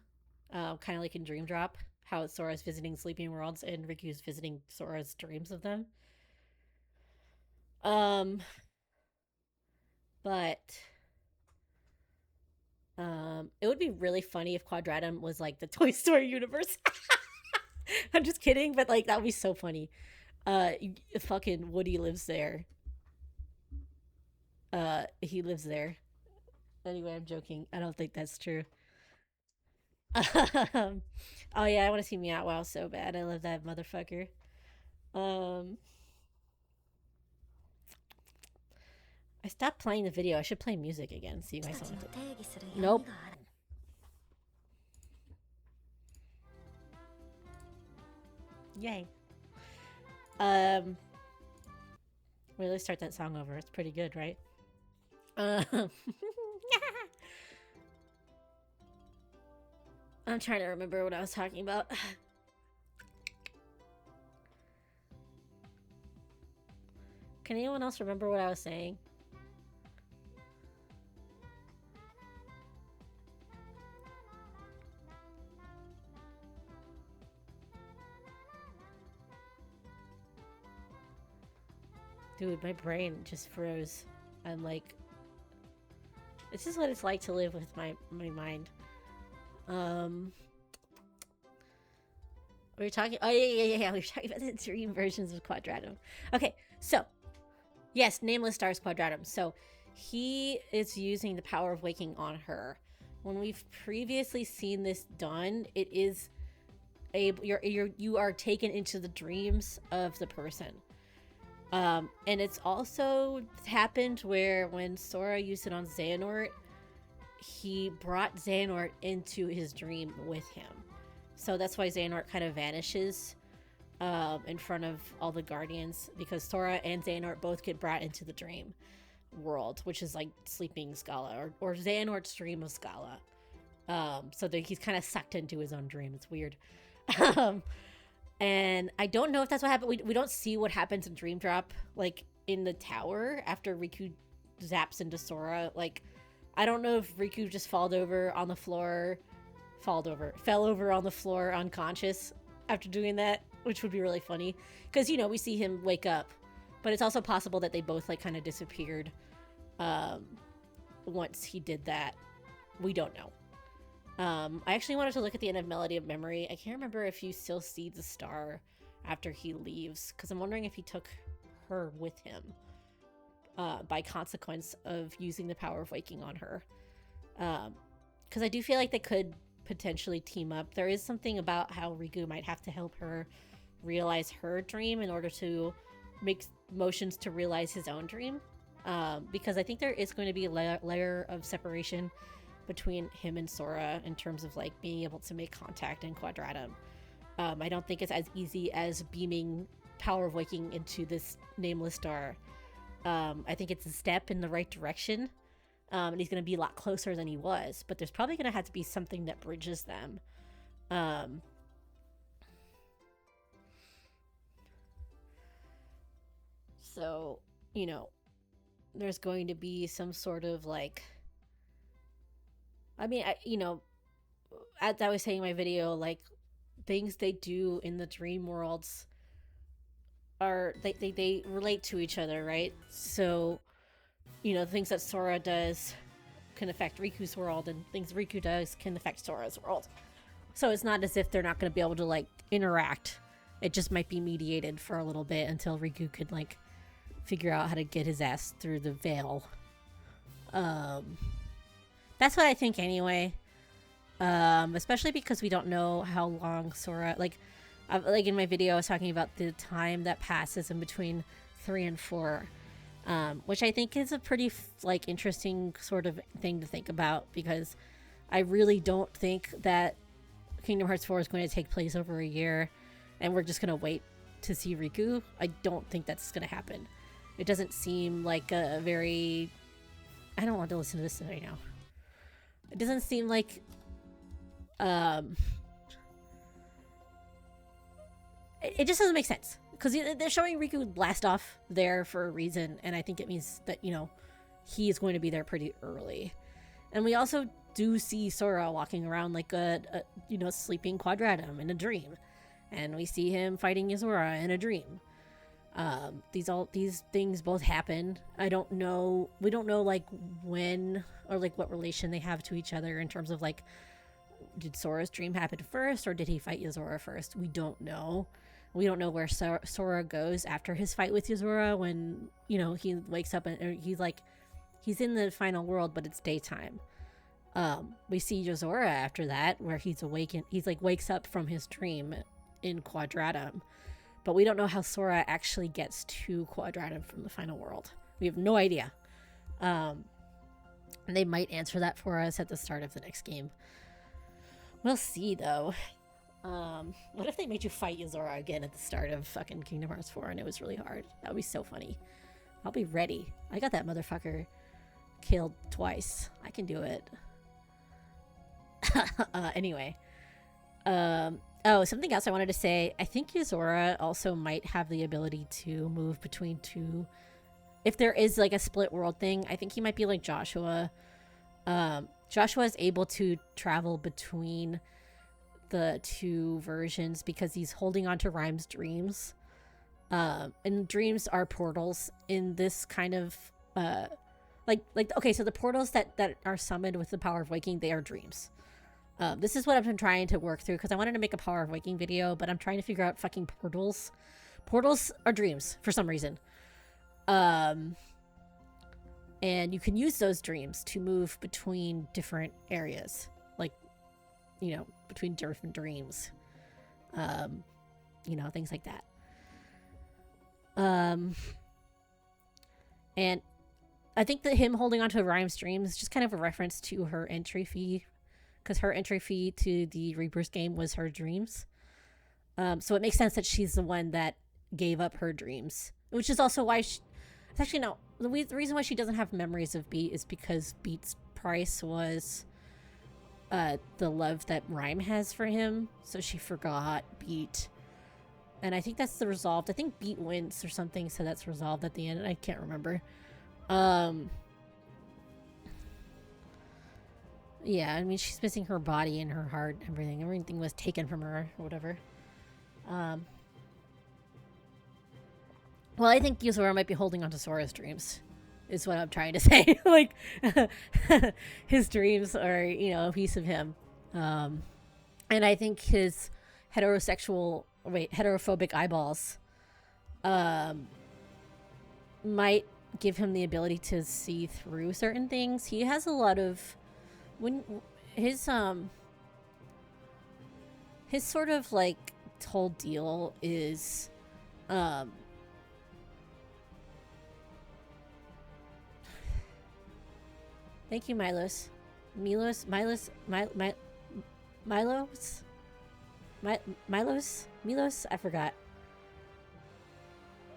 kind of like in Dream Drop, how Sora's visiting sleeping worlds and Riku's visiting Sora's dreams of them. But it would be really funny if Quadratum was like the Toy Story universe. I'm just kidding, but like that would be so funny. Fucking Woody lives there. He lives there. Anyway, I'm joking. I don't think that's true. Oh yeah, I want to see Meow Wow so bad. I love that motherfucker. Um, I stopped playing the video. I should play music again. So you guys don't have to. Nope. Yay. Really start that song over. It's pretty good, right? I'm trying to remember what I was talking about. Can anyone else remember what I was saying? Dude, my brain just froze. I'm like, this is what it's like to live with my mind. We were talking. Oh yeah. We were talking about the dream versions of Quadratum. Okay, so yes, Nameless Stars Quadratum. So he is using the power of waking on her. When we've previously seen this done, it is you are taken into the dreams of the person. And it's also happened where when Sora used it on Xehanort, he brought Xehanort into his dream with him. So that's why Xehanort kind of vanishes in front of all the Guardians, because Sora and Xehanort both get brought into the dream world, which is like sleeping Scala, or Xehanort's dream of Scala. So that he's kind of sucked into his own dream. It's weird. And I don't know if that's what happened. We don't see what happens in Dream Drop, like in the tower after Riku zaps into Sora. Like, I don't know if Riku just fell over on the floor unconscious after doing that, which would be really funny. Because, you know, we see him wake up, but it's also possible that they both, like, kind of disappeared once he did that. We don't know. I actually wanted to look at the end of Melody of Memory. I can't remember if you still see the star after he leaves, because I'm wondering if he took her with him by consequence of using the power of waking on her. Because I do feel like they could potentially team up. There is something about how Riku might have to help her realize her dream in order to make motions to realize his own dream. Because I think there is going to be a layer of separation between him and Sora in terms of like being able to make contact in Quadratum. I don't think it's as easy as beaming power of waking into this nameless star. I think it's a step in the right direction, and he's going to be a lot closer than he was, but there's probably going to have to be something that bridges them. So, you know, there's going to be some sort of like, I mean, as I was saying in my video, like, things they do in the dream worlds are, they relate to each other, right? So, you know, things that Sora does can affect Riku's world, and things Riku does can affect Sora's world. So it's not as if they're not going to be able to, like, interact. It just might be mediated for a little bit until Riku could, like, figure out how to get his ass through the veil. That's what I think anyway. Especially because we don't know how long Sora, like in my video I was talking about the time that passes in between 3 and 4, which I think is a pretty like interesting sort of thing to think about, because I really don't think that Kingdom Hearts 4 is going to take place over a year and we're just going to wait to see Riku. I don't think that's going to happen. It doesn't seem like a very... I don't want to listen to this right now. It doesn't seem like it just doesn't make sense, because they're showing Riku blast off there for a reason, and I think it means that, you know, he is going to be there pretty early. And we also do see Sora walking around like a you know, sleeping Quadratum in a dream, and we see him fighting Yozora in a dream. These things both happen. I don't know. We don't know like when or like what relation they have to each other in terms of like, did Sora's dream happen first or did he fight Yozora first? We don't know. We don't know where Sora goes after his fight with Yozora, when, you know, he wakes up and he's in the final world, but it's daytime. We see Yozora after that, where he's awakened. He's like wakes up from his dream in Quadratum. But we don't know how Sora actually gets to Quadratum from the final world. We have no idea. And they might answer that for us at the start of the next game. We'll see, though. What if they made you fight Yozora again at the start of fucking Kingdom Hearts 4 and it was really hard? That would be so funny. I'll be ready. I got that motherfucker killed twice. I can do it. Anyway. Oh, something else I wanted to say. I think Yozora also might have the ability to move between two. If there is like a split world thing, I think he might be like Joshua. Joshua is able to travel between the two versions because he's holding on to Rhyme's dreams. And dreams are portals in this kind of okay, so the portals that are summoned with the power of waking, they are dreams. This is what I've been trying to work through, because I wanted to make a power of waking video, but I'm trying to figure out fucking portals. Portals are dreams for some reason. And you can use those dreams to move between different areas, like, you know, between different dreams. You know, things like that. And I think that him holding onto Rhyme's dreams is just kind of a reference to her entry fee, because her entry fee to the Rebirth game was her dreams. So it makes sense that she's the one that gave up her dreams, which is also why it's actually no. The reason why she doesn't have memories of Beat is because Beat's price was the love that Rhyme has for him, so she forgot Beat. And I think that's the resolved. I think Beat wins or something, so that's resolved at the end. I can't remember. Yeah, I mean, she's missing her body and her heart and everything. Everything was taken from her or whatever. Um, well, I think Yuzora might be holding on to Sora's dreams, is what I'm trying to say. Like, his dreams are, you know, a piece of him. And I think his heterophobic eyeballs might give him the ability to see through certain things. He has a lot of his sort of like whole deal is thank you, Milos. Milos? I forgot.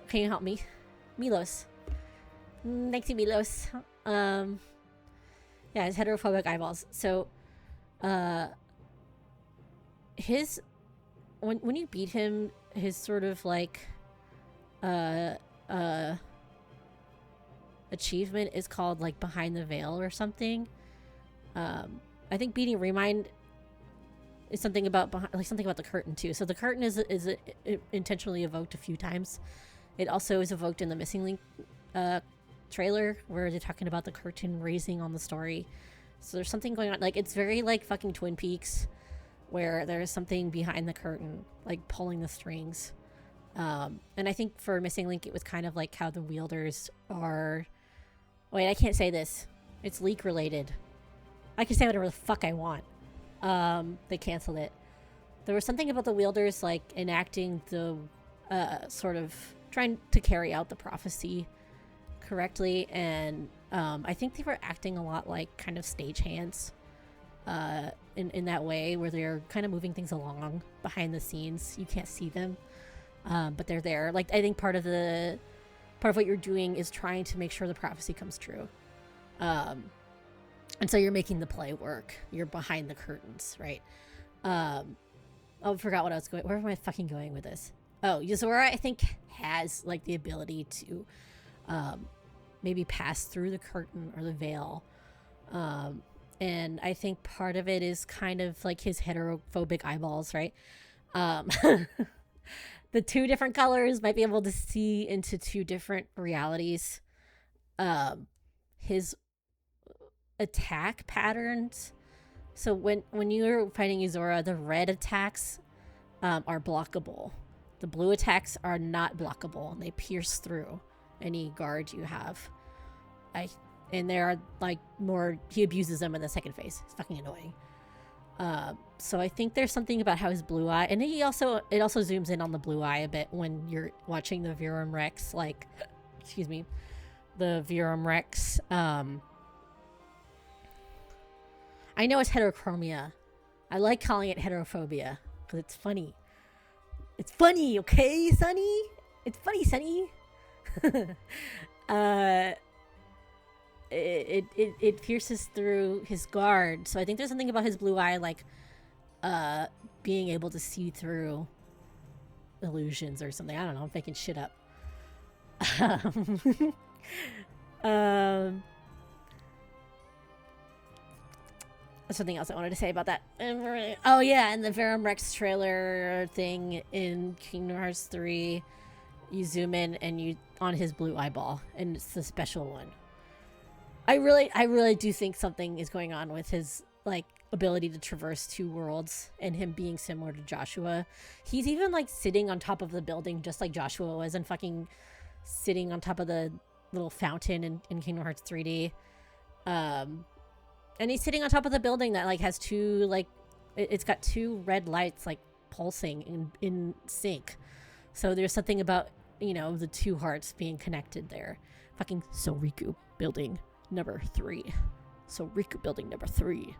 Can you help me? Milos. Thank you, Milos. Yeah, his heterophobic eyeballs. So, his when you beat him, his sort of like achievement is called like Behind the Veil or something. I think beating Remind is something about something about the curtain too. So the curtain is intentionally evoked a few times. It also is evoked in the Missing Link trailer where they're talking about the curtain raising on the story. So there's something going on. Like, it's very like fucking Twin Peaks, where there's something behind the curtain, like pulling the strings. And I think for Missing Link, it was kind of like how the wielders are. Wait, I can't say this. It's leak related. I can say whatever the fuck I want. They canceled it. There was something about the wielders like enacting the sort of trying to carry out the prophecy correctly, and I think they were acting a lot like kind of stagehands in that way, where they're kind of moving things along behind the scenes. You can't see them, but they're there. Like, I think part of what you're doing is trying to make sure the prophecy comes true. And so you're making the play work. You're behind the curtains, right? I forgot what I was going. Where am I fucking going with this? Oh, Yuzora, I think, has like the ability to maybe pass through the curtain or the veil. And I think part of it is kind of like his heterophobic eyeballs, right? The two different colors might be able to see into two different realities. His attack patterns. So when you're fighting Yuzora, the red attacks are blockable. The blue attacks are not blockable, and they pierce through any guard you have. And they are like more, he abuses them in the second phase. It's fucking annoying. So I think there's something about how his blue eye, and it also zooms in on the blue eye a bit when you're watching the Virum Rex, like, excuse me, the Virum Rex. I know it's heterochromia. I like calling it heterophobia because it's funny. It's funny, okay, Sonny? It's funny, Sonny. It pierces through his guard. So I think there's something about his blue eye, like, being able to see through illusions or something. I don't know. I'm making shit up. Something else I wanted to say about that. Oh yeah, and the Verum Rex trailer thing in Kingdom Hearts 3, you zoom in and you on his blue eyeball, and it's the special one. I really do think something is going on with his like ability to traverse two worlds and him being similar to Joshua. He's even like sitting on top of the building just like Joshua was, and fucking sitting on top of the little fountain in Kingdom Hearts 3D. And he's sitting on top of the building that like has two, like, it's got two red lights like pulsing in sync. So there's something about, you know, the two hearts being connected there. Fucking Soriku building number 3. Soriku building number 3.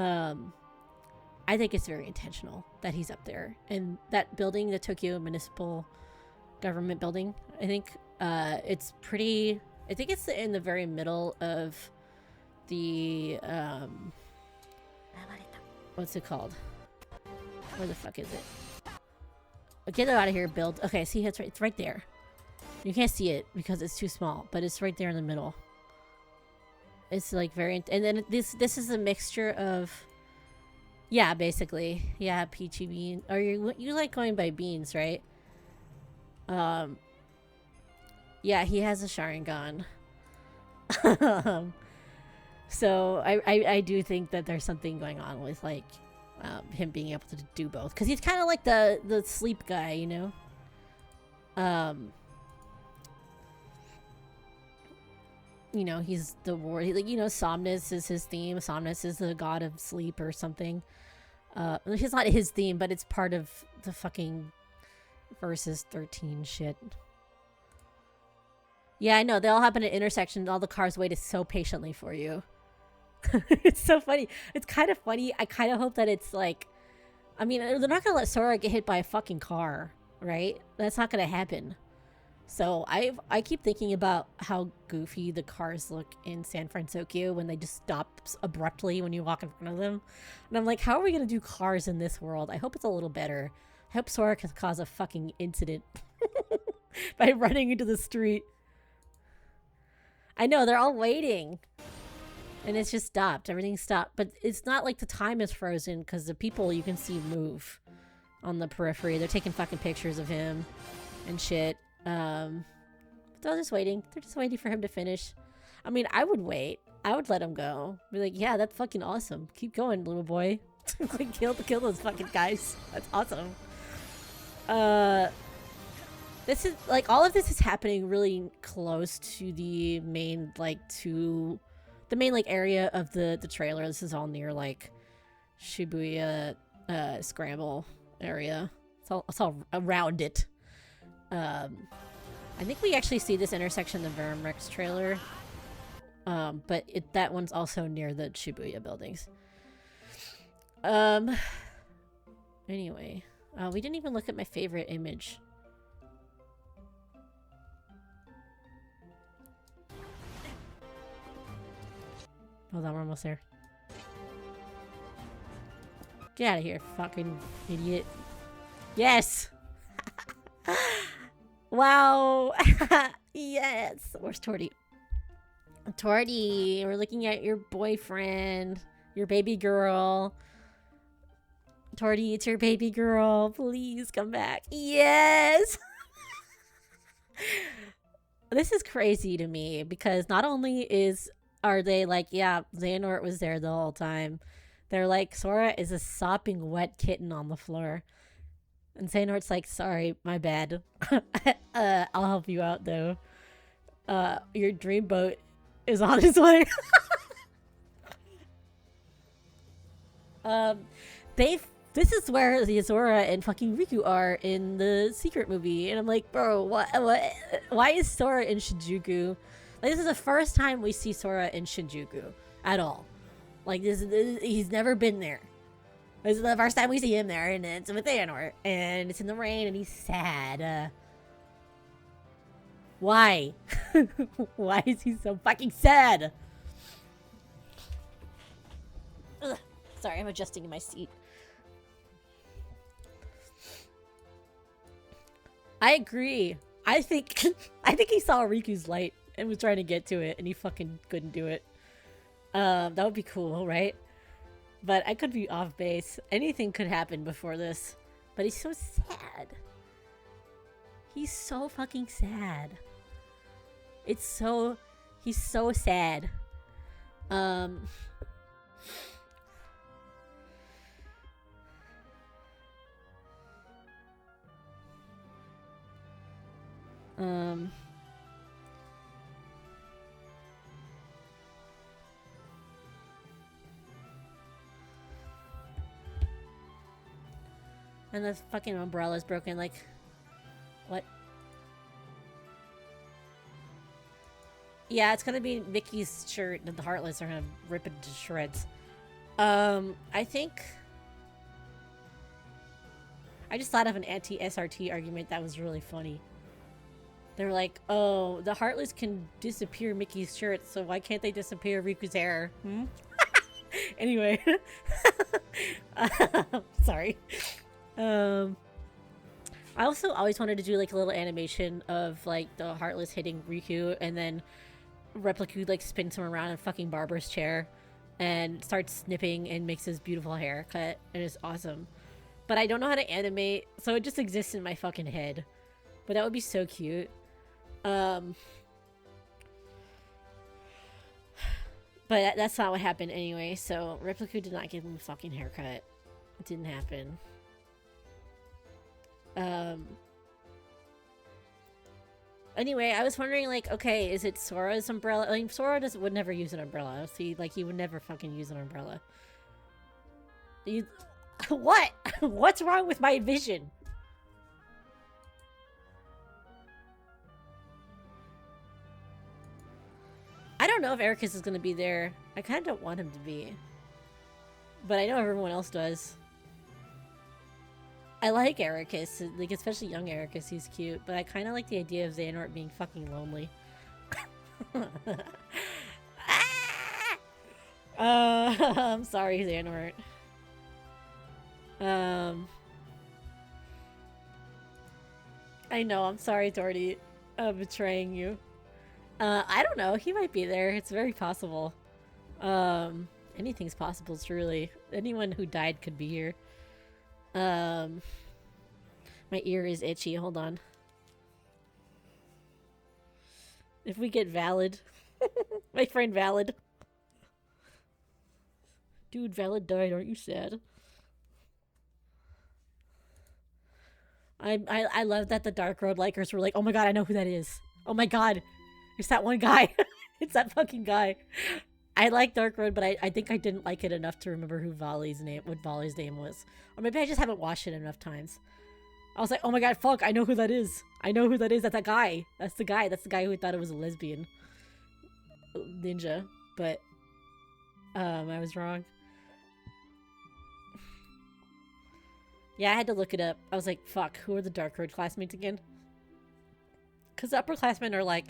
I think it's very intentional that he's up there. And that building, the Tokyo Municipal Government building, I think it's pretty... I think it's in the very middle of the, what's it called? Where the fuck is it? Get it out of here, build. Okay, see, it's right there. You can't see it because it's too small, but it's right there in the middle. It's like very, and then this is a mixture of Yeah, basically. Yeah, Peachy Bean. Or you like going by Beans, right? Yeah, he has a Sharingan. So I do think that there's something going on with like him being able to do both, because he's kind of like the sleep guy, you know. You know, he's the war. Like, you know, Somnus is his theme. Somnus is the god of sleep or something. It's not his theme, but it's part of the fucking Versus 13 shit. Yeah, I know. They all happen at intersections. All the cars waited so patiently for you. It's so funny. It's kind of funny. I kind of hope that it's like... I mean, they're not going to let Sora get hit by a fucking car, right? That's not going to happen. So I keep thinking about how goofy the cars look in San Francisco when they just stop abruptly when you walk in front of them. And I'm like, how are we going to do cars in this world? I hope it's a little better. I hope Sora can cause a fucking incident by running into the street. I know, they're all waiting. And it's just stopped. Everything stopped. But it's not like the time is frozen, because the people you can see move on the periphery. They're taking fucking pictures of him and shit. But they're just waiting. They're just waiting for him to finish. I mean, I would wait. I would let him go. Be like, yeah, that's fucking awesome. Keep going, little boy. Like, kill those fucking guys. That's awesome. This is like, all of this is happening really close to the main like area of the trailer. This is all near like Shibuya Scramble area. It's all around it. I think we actually see this intersection in the Verum-Rex trailer. But that one's also near the Shibuya buildings. Anyway, we didn't even look at my favorite image. Hold on, we're almost there. Get out of here, fucking idiot. Yes! Wow! Yes! Where's Torty? Torty, we're looking at your boyfriend. Your baby girl. Torty, it's your baby girl. Please come back. Yes! This is crazy to me, because not only are they like, yeah, Xehanort was there the whole time. They're like, Sora is a sopping wet kitten on the floor. And Xehanort's like, sorry, my bad. I'll help you out, though. Your dreamboat is on its way. This is where the Zora and fucking Riku are in the Secret movie. And I'm like, bro, what? Why is Sora in Shinjuku? Like, this is the first time we see Sora in Shinjuku at all. Like, he's never been there. This is the first time we see him there, and it's with Xehanort. And it's in the rain, and he's sad. Why? Why is he so fucking sad? Ugh. Sorry, I'm adjusting in my seat. I agree. I think he saw Riku's light and was trying to get to it, and he fucking couldn't do it. That would be cool, right? But I could be off base. Anything could happen before this. But he's so sad. He's so fucking sad. He's so sad. And the fucking umbrella's broken, like... What? Yeah, it's gonna be Mickey's shirt and the Heartless are gonna rip it to shreds. I think... I just thought of an anti-SRT argument that was really funny. They're like, oh, the Heartless can disappear Mickey's shirt, so why can't they disappear Riku's hair? Hmm? Anyway. Sorry. I also always wanted to do like a little animation of like the Heartless hitting Riku and then Repliku like spins him around in fucking Barber's chair and starts snipping and makes his beautiful haircut, and it's awesome. But I don't know how to animate, so it just exists in my fucking head. But that would be so cute. But that's not what happened anyway, so Replica did not give him a fucking haircut. It didn't happen. Anyway, I was wondering, like, okay, is it Sora's umbrella? I mean, Sora would never use an umbrella. See, like, he would never fucking use an umbrella. What? What's wrong with my vision? I don't know if Ericus is gonna be there. I kind of don't want him to be. But I know everyone else does. I like Ericus, like, especially young Ericus, he's cute. But I kind of like the idea of Xehanort being fucking lonely. I'm sorry, Xehanort. I know, I'm sorry, Dorty. I'm betraying you. I don't know, he might be there. It's very possible. Anything's possible, truly. Anyone who died could be here. My ear is itchy, hold on. If we get Valid. My friend Valid. Dude, Valid died, aren't you sad? I love that the Dark Road likers were like, oh my god, I know who that is. Oh my god. It's that one guy. It's that fucking guy. I like Dark Road, but I think I didn't like it enough to remember what Volley's name was. Or maybe I just haven't watched it enough times. I was like, oh my god, fuck, I know who that is. I know who that is. That's that guy. That's the guy. That's the guy who thought it was a lesbian ninja. But, I was wrong. Yeah, I had to look it up. I was like, fuck, who are the Dark Road classmates again? Because the upperclassmen are like,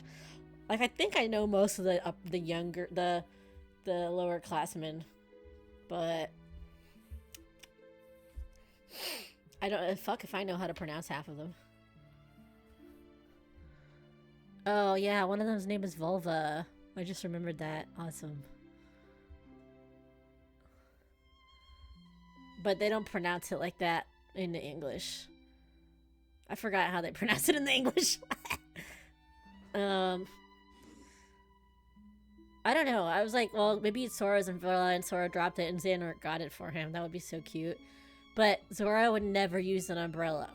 I think I know most of the lower classmen, but I don't, fuck if I know how to pronounce half of them. Oh yeah, one of them's name is Vulva. I just remembered that. Awesome. But they don't pronounce it like that in the English. I forgot how they pronounce it in the English. I don't know. I was like, well, maybe it's Sora's umbrella and Sora dropped it and Xehanort got it for him. That would be so cute. But Zora would never use an umbrella.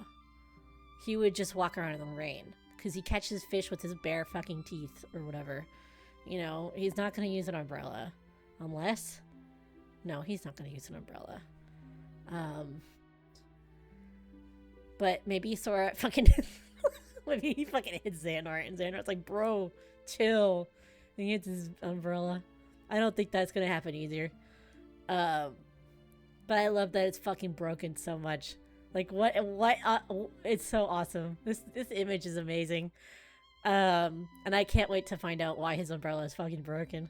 He would just walk around in the rain. Because he catches fish with his bare fucking teeth or whatever. You know, he's not going to use an umbrella. Unless... No, he's not going to use an umbrella. But maybe Sora fucking... maybe he fucking hits Xehanort and Xehanort's like, bro, chill. And he hits his umbrella. I don't think that's gonna happen either. But I love that it's fucking broken so much. Like, what, it's so awesome. This image is amazing. And I can't wait to find out why his umbrella is fucking broken.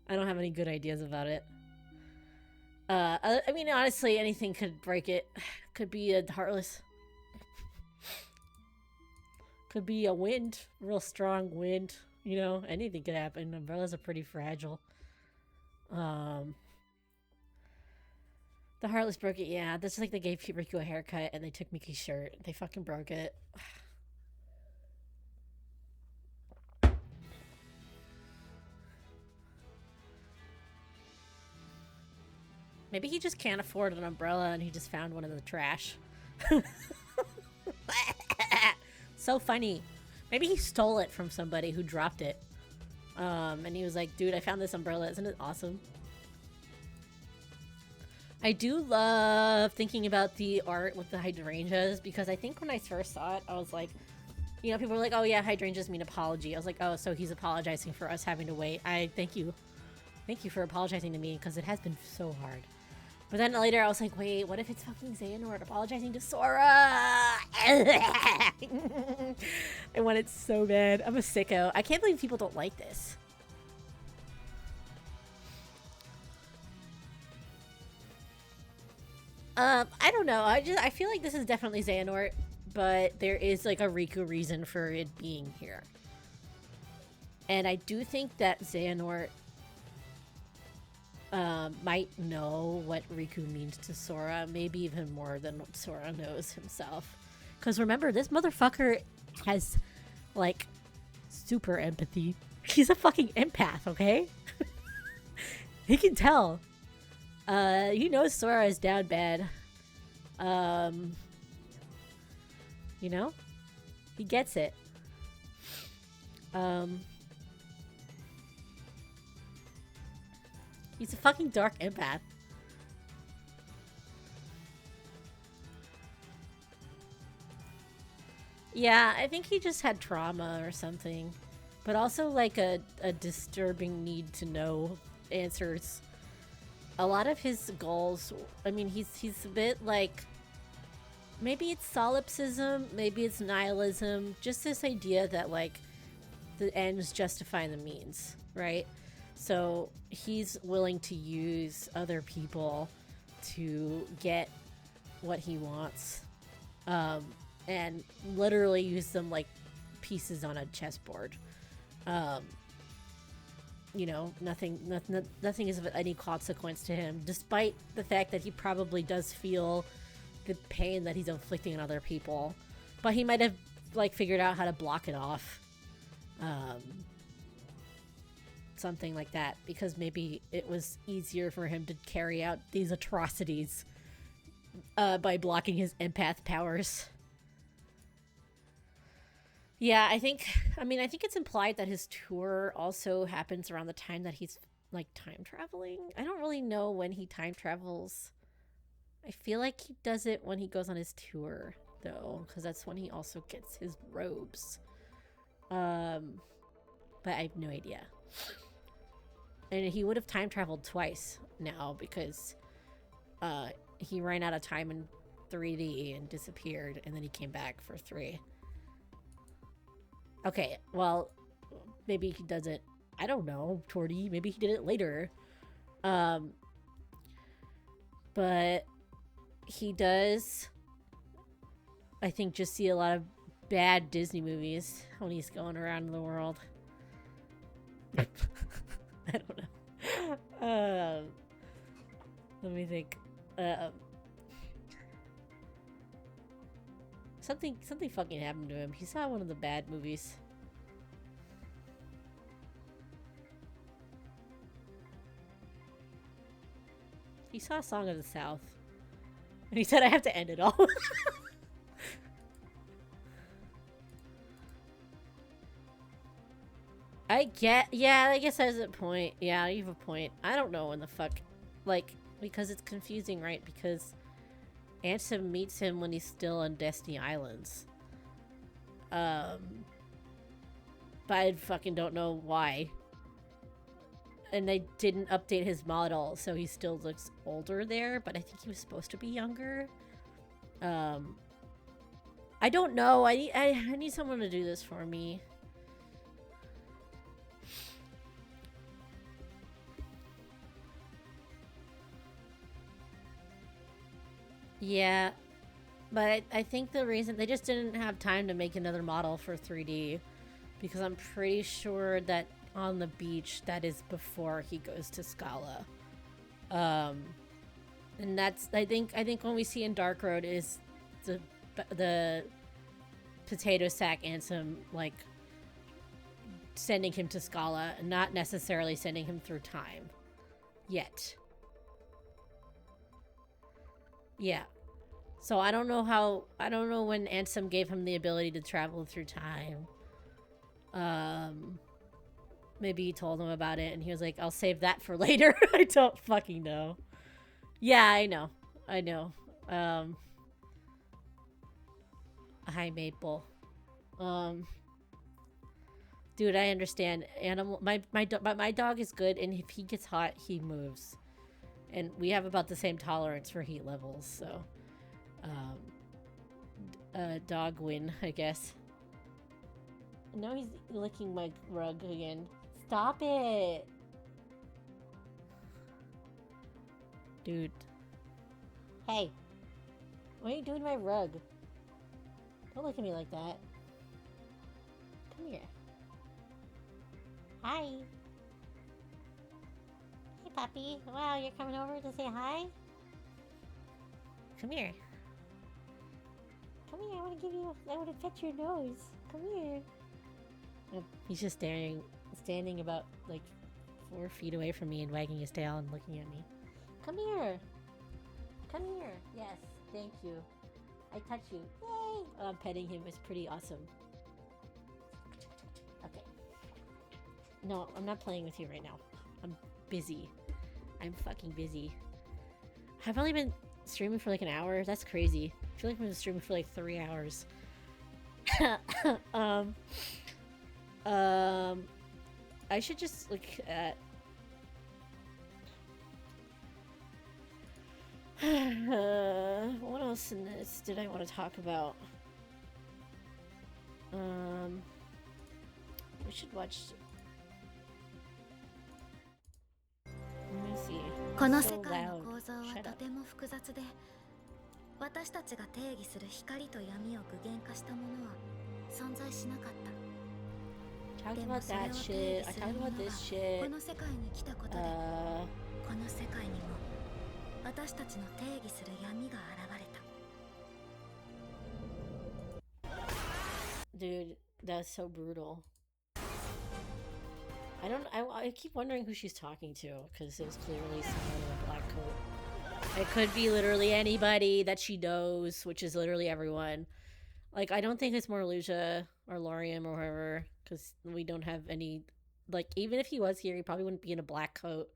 I don't have any good ideas about it. I mean, honestly, anything could break it. Could be a Heartless. Could be a wind. Real strong wind. You know, anything could happen. Umbrellas are pretty fragile. The Heartless broke it, yeah. That's like they gave Riku a haircut and they took Mickey's shirt. They fucking broke it. Maybe he just can't afford an umbrella and he just found one in the trash. So funny. Maybe he stole it from somebody who dropped it. And he was like, dude, I found this umbrella. Isn't it awesome? I do love thinking about the art with the hydrangeas because I think when I first saw it, I was like, you know, people were like, oh yeah, hydrangeas mean apology. I was like, oh, so he's apologizing for us having to wait. Thank you. Thank you for apologizing to me because it has been so hard. But then later I was like, wait, what if it's fucking Xehanort apologizing to Sora? I want it so bad. I'm a sicko. I can't believe people don't like this. I don't know. I feel like this is definitely Xehanort, but there is like a Riku reason for it being here. And I do think that Xehanort might know what Riku means to Sora, maybe even more than what Sora knows himself. Because remember, this motherfucker has, like, super empathy. He's a fucking empath, okay? He can tell. He knows Sora is down bad. You know? He gets it. He's a fucking dark empath. Yeah, I think he just had trauma or something. But also like a disturbing need to know answers. A lot of his goals, I mean, he's a bit like, maybe it's solipsism, maybe it's nihilism, just this idea that like the ends justify the means, right? So he's willing to use other people to get what he wants, and literally use them like pieces on a chessboard. You know, nothing is of any consequence to him, despite the fact that he probably does feel the pain that he's inflicting on other people. But he might have like figured out how to block it off. Something like that, because maybe it was easier for him to carry out these atrocities by blocking his empath powers. Yeah, I think it's implied that his tour also happens around the time that he's like time traveling. I don't really know when he time travels. I feel like he does it when he goes on his tour, though, because that's when he also gets his robes. But I have no idea. And he would have time traveled twice now because he ran out of time in 3D and disappeared, and then he came back for 3. Okay, well, maybe he does it. I don't know, Torty. Maybe he did it later. But he does, I think, just see a lot of bad Disney movies when he's going around the world. I don't know. Let me think. Something fucking happened to him. He saw one of the bad movies. He saw a Song of the South. And he said, I have to end it all. I guess that's a point. Yeah, you have a point. I don't know when the fuck, like, because it's confusing, right? Because Ansem meets him when he's still on Destiny Islands. But I fucking don't know why. And they didn't update his model, so he still looks older there, but I think he was supposed to be younger. I don't know. I need someone to do this for me. Yeah, but I think the reason they just didn't have time to make another model for 3D, because I'm pretty sure that on the beach that is before he goes to Scala, and that's I think when we see in Dark Road is the potato sack Ansem like sending him to Scala and not necessarily sending him through time yet. Yeah. So I don't know when Ansem gave him the ability to travel through time. Maybe he told him about it and he was like, I'll save that for later. I don't fucking know. Yeah, I know. Hi, Maple. Dude, I understand. Animal, my dog is good, and if he gets hot, he moves. And we have about the same tolerance for heat levels, so dog win, I guess. Now he's licking my rug again. Stop it! Dude. Hey. What are you doing to my rug? Don't look at me like that. Come here. Hi. Hi, puppy. Wow, you're coming over to say hi? Come here. Come here, I want to give you... I want to pet your nose. Come here. Oh, he's just standing about, like, 4 feet away from me and wagging his tail and looking at me. Come here. Come here. Yes, thank you. I touch you. Yay! Petting him is pretty awesome. Okay. No, I'm not playing with you right now. I'm busy. I'm fucking busy. I've only been streaming for like an hour. That's crazy. I feel like I've been streaming for like 3 hours. I should just look at... what else in this did I want to talk about? We should watch... Let me see. この So 世界の loud. 構造は Shut と up. ても複雑で、私たちが定義する光と闇を具現化したものは存在しなかった。 Talked でも about それを that 定 shit. 義 I する talked もの about が this shit. この世界に来たことで、この世界にも私たちの定義する闇が現れた。 Dude, that's so brutal. I keep wondering who she's talking to, because it was clearly someone in a black coat. It could be literally anybody that she knows, which is literally everyone. Like, I don't think it's Morluja or Lorium or whoever, because we don't have any... Like, even if he was here, he probably wouldn't be in a black coat.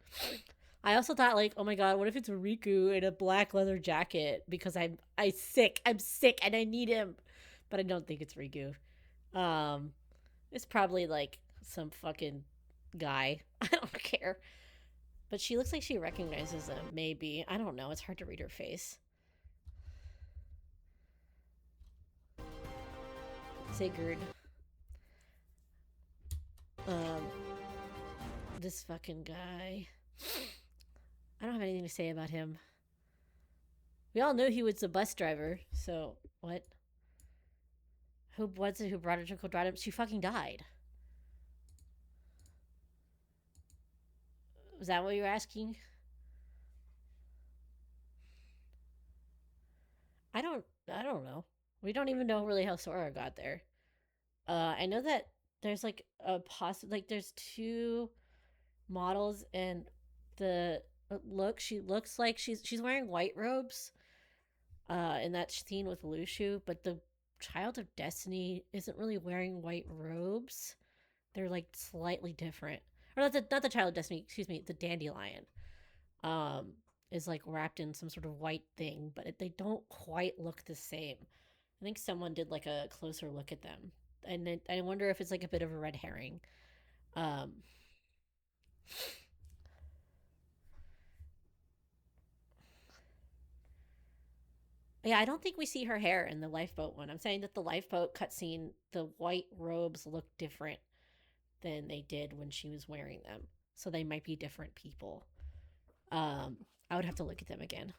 I also thought, like, oh my god, what if it's Riku in a black leather jacket? Because I'm sick, and I need him. But I don't think it's Riku. It's probably, like, some fucking guy. I don't care. But she looks like she recognizes him, maybe. I don't know, it's hard to read her face. Sigurd. This fucking guy. I don't have anything to say about him. We all knew he was a bus driver, so what? Who was it who brought her to Quadratum? She fucking died. Was that what you were asking? I don't know. We don't even know really how Sora got there. I know that there's like a there's 2 models, and the look, she looks like she's wearing white robes in that scene with Lushu, but the Child of Destiny isn't really wearing white robes. They're like slightly different. Or not the Child of Destiny, excuse me, the Dandelion is like wrapped in some sort of white thing, but they don't quite look the same. I think someone did like a closer look at them, and I wonder if it's like a bit of a red herring. Yeah, I don't think we see her hair in the lifeboat one. I'm saying that the lifeboat cutscene, the white robes look different than they did when she was wearing them. So they might be different people. I would have to look at them again.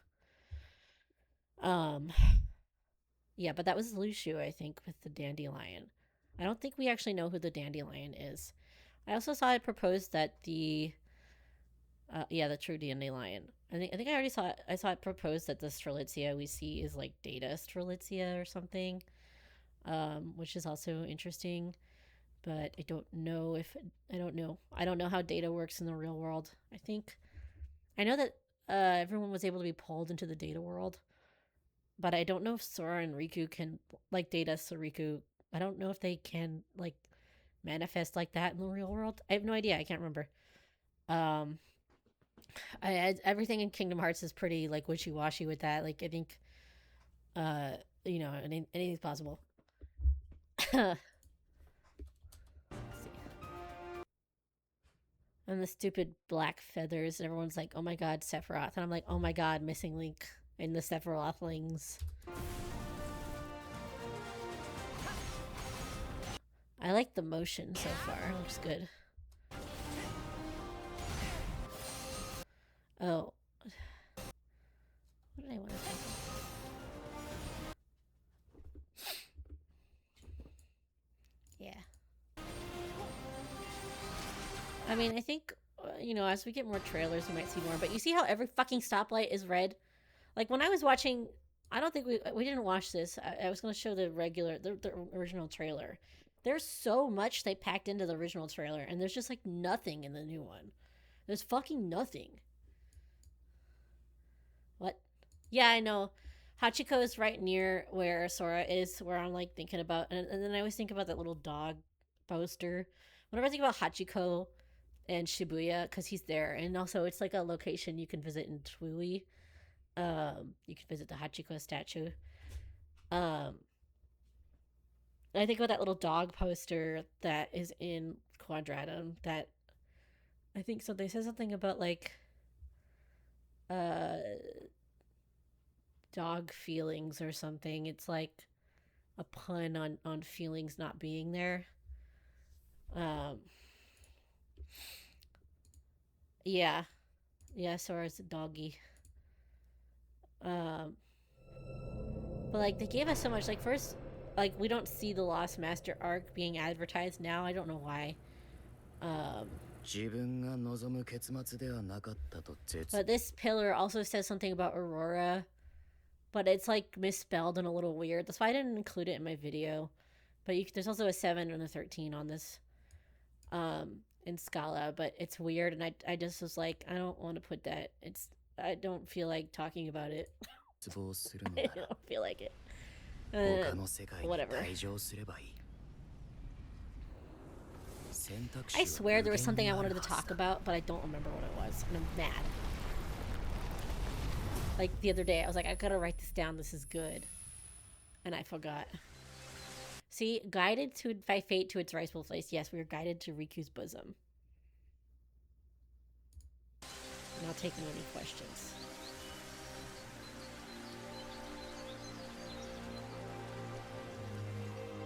Yeah, but that was Lushu, I think, with the Dandelion. I don't think we actually know who the Dandelion is. I also saw it proposed that the true Dandelion. I think I already saw it. I saw it proposed that the Strelitzia we see is like Data Strelitzia or something, which is also interesting. But I don't know. I don't know how Data works in the real world. I know that everyone was able to be pulled into the Data world, but I don't know if Sora and Riku can, like Data, so Riku, I don't know if they can like manifest like that in the real world. I have no idea. I can't remember. Everything in Kingdom Hearts is pretty like wishy-washy with that. Like I think, anything's possible. Let's see. And the stupid black feathers, and everyone's like, "Oh my god, Sephiroth," and I'm like, "Oh my god, missing link in the Sephirothlings." I like the motion so far. It looks good. Oh. What did I want to say? Yeah. I mean, I think you know, as we get more trailers, we might see more. But you see how every fucking stoplight is red? Like when I was watching, I don't think we didn't watch this. I was gonna show the original trailer. There's so much they packed into the original trailer, and there's just like nothing in the new one. There's fucking nothing. What? Yeah, I know. Hachiko is right near where Sora is, where I'm like thinking about, and then I always think about that little dog poster. Whenever I think about Hachiko and Shibuya, because he's there, and also it's like a location you can visit in Tui. You can visit the Hachiko statue. Um, I think about that little dog poster that is in Quadratum. That I think so. They said something about like uh dog feelings or something. It's like a pun on feelings not being there. Um, yeah, yeah. Sora's a doggy. Um, but like they gave us so much. Like first, like we don't see the Lost Master arc being advertised now. I don't know why. But this pillar also says something about Aurora, but it's like misspelled and a little weird. That's why I didn't include it in my video. But there's also a 7 and a 13 on this in Scala, but it's weird, and I just was like, I don't want to put that. I don't feel like talking about it. I don't feel like it. Whatever. I swear there was something I wanted to talk about, but I don't remember what it was, and I'm mad. Like the other day, I was like, I gotta write this down. This is good, and I forgot. See, guided by fate to its rightful place. Yes, we are guided to Riku's bosom. I'm not taking any questions.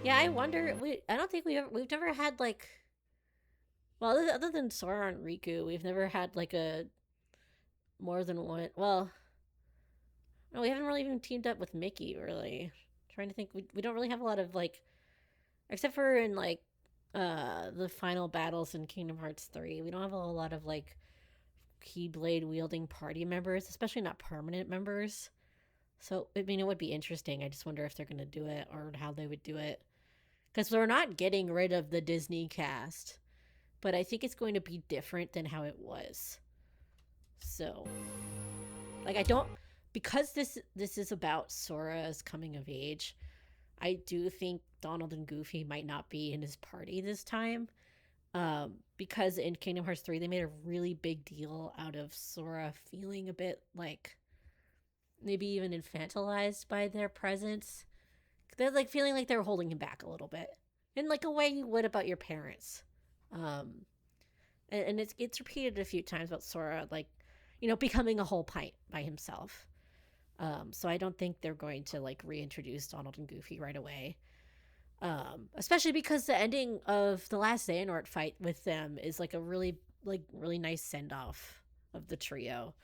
Yeah, I wonder. I don't think we've never had like. Well, other than Sora and Riku, we've never had like a more than one. Well, no, we haven't really even teamed up with Mickey. Really, trying to think. We don't really have a lot of like, except for in like the final battles in Kingdom Hearts 3. We don't have a lot of like Keyblade wielding party members, especially not permanent members. So I mean, it would be interesting. I just wonder if they're gonna do it or how they would do it, because we're not getting rid of the Disney cast. But I think it's going to be different than how it was. So, like, I don't, because this is about Sora's coming of age, I do think Donald and Goofy might not be in his party this time. Because in Kingdom Hearts 3, they made a really big deal out of Sora feeling a bit like, maybe even infantilized by their presence. They're like feeling like they're holding him back a little bit. In like a way you would about your parents. And it's repeated a few times about Sora, like, you know, becoming a whole pint by himself. So I don't think they're going to like reintroduce Donald and Goofy right away. Especially because the ending of the last Xehanort fight with them is like a really nice send off of the trio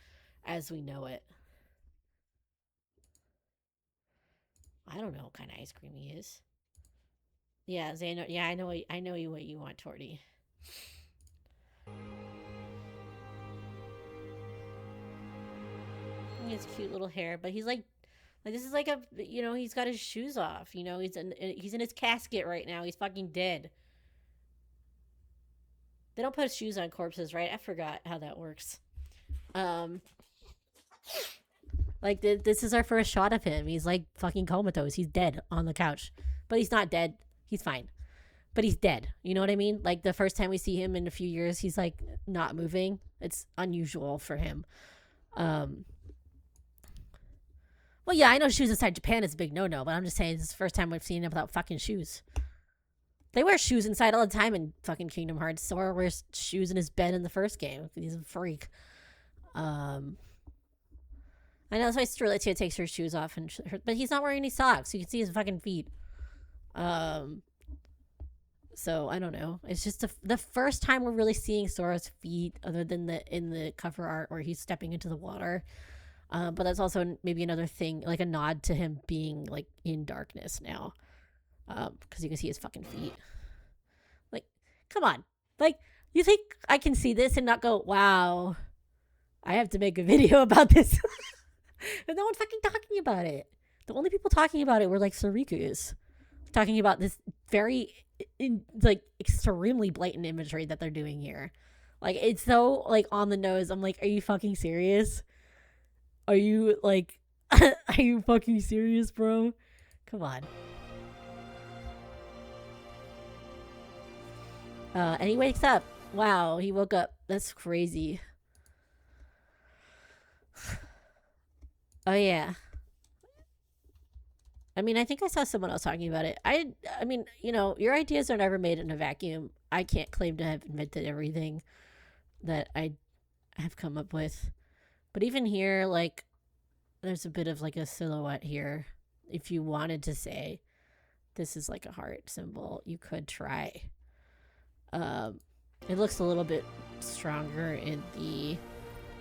as we know it. I don't know what kind of ice cream he is. Yeah, Xehanort. Yeah, I know what you want, Torty. He has cute little hair, but he's like this is like a, you know, he's got his shoes off. You know, he's in his casket right now. He's fucking dead. They don't put shoes on corpses, right? I forgot how that works. Like this is our first shot of him. He's like fucking comatose. He's dead on the couch, but he's not dead. He's fine. But he's dead. You know what I mean? Like the first time we see him in a few years, he's like not moving. It's unusual for him. Well, yeah, I know shoes inside Japan is a big no-no, but I'm just saying this is the first time we've seen him without fucking shoes. They wear shoes inside all the time in fucking Kingdom Hearts. Sora wears shoes in his bed in the first game. He's a freak. I know that's why Strelitzia takes her shoes off, but he's not wearing any socks. You can see his fucking feet. So I don't know. It's just the first time we're really seeing Sora's feet, other than in the cover art where he's stepping into the water. But that's also maybe another thing, like a nod to him being like in darkness now, because you can see his fucking feet. Like, come on, like You think I can see this and not go, wow, I have to make a video about this? And no one's fucking talking about it. The only people talking about it were like Sariku's talking about this very like extremely blatant imagery that they're doing here. Like, it's so like on the nose. I'm like, are you fucking serious? Are you like are you fucking serious, bro? Come on. And he wakes up. Wow, he woke up. That's crazy. Oh yeah. I mean, I think I saw someone else talking about it. I mean, you know, your ideas are never made in a vacuum. I can't claim to have invented everything that I have come up with. But even here, like, there's a bit of like a silhouette here. If you wanted to say this is like a heart symbol, you could try. It looks a little bit stronger in the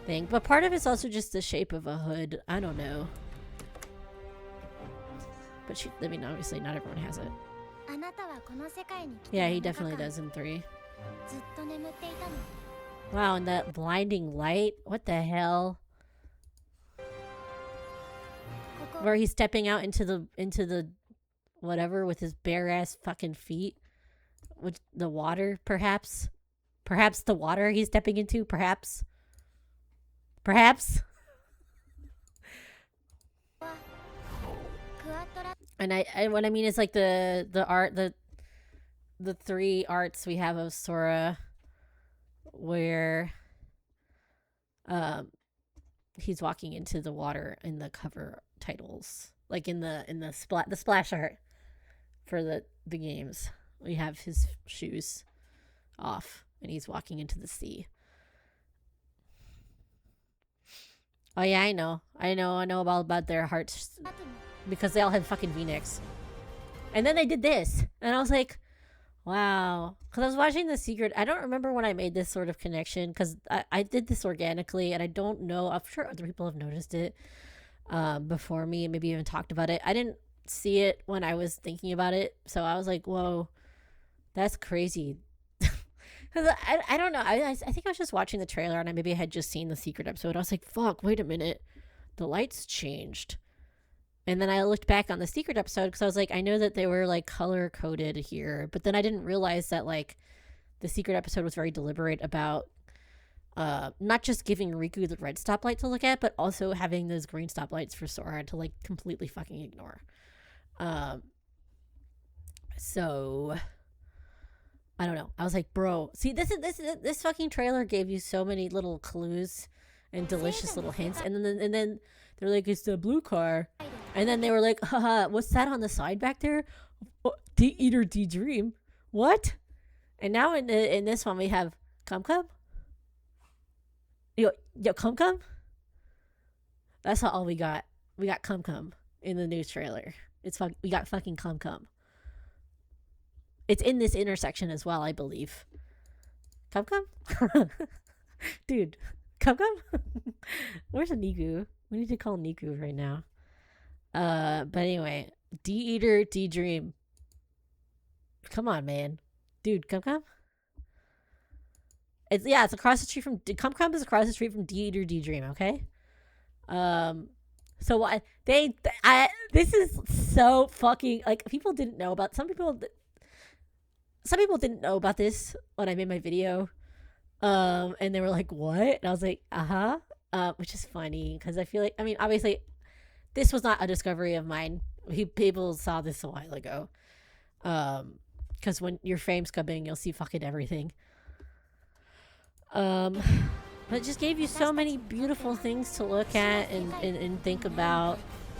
thing, but part of it's also just the shape of a hood. I don't know. But I mean, obviously not everyone has it. Yeah, he definitely does in 3. Wow, and that blinding light. What the hell? Where he's stepping out into the whatever with his bare ass fucking feet. With the water, perhaps? Perhaps the water he's stepping into, perhaps? Perhaps? And I what I mean is like the art, the 3 arts we have of Sora where he's walking into the water in the cover titles, like in the splash art for the games. We have his shoes off and he's walking into the sea. Oh yeah, I know all about their hearts because they all had fucking V-necks. And then they did this and I was like, wow. Because I was watching The Secret. I don't remember when I made this sort of connection because I did this organically and I don't know. I'm sure other people have noticed it before me and maybe even talked about it. I didn't see it when I was thinking about it. So I was like, whoa, that's crazy. Because I don't know. I think I was just watching the trailer and maybe I had just seen The Secret episode. I was like, fuck, wait a minute. The lights changed. And then I looked back on The Secret episode because I was like, I know that they were like color coded here, but then I didn't realize that like The Secret episode was very deliberate about not just giving Riku the red stoplight to look at, but also having those green stoplights for Sora to like completely fucking ignore. So I don't know. I was like, bro, see, this fucking trailer gave you so many little clues and delicious little hints, and then they're like, it's the blue car. And then they were like, haha, what's that on the side back there? Oh, D-Eater D-Dream. What? And now in this one we have Cum Cum. Yo, Cum Cum? That's not all we got. We got Cum Cum in the news trailer. We got fucking Cum Cum. It's in this intersection as well, I believe. Cum Cum? Dude, Cum Cum? Where's a Niku? We need to call Niku right now. But anyway, D-Eater D-Dream. Come on, man. Dude, Cum Cum? It's across the street from Cum Cum is across the street from D-Eater D-Dream, okay? So what this is so fucking like people didn't know about some people didn't know about this when I made my video. And they were like, what? And I was like, which is funny because I feel like, I mean, obviously this was not a discovery of mine. People saw this a while ago. Because when your fame's coming, you'll see fucking everything. But it just gave you so many beautiful things to look at and think about,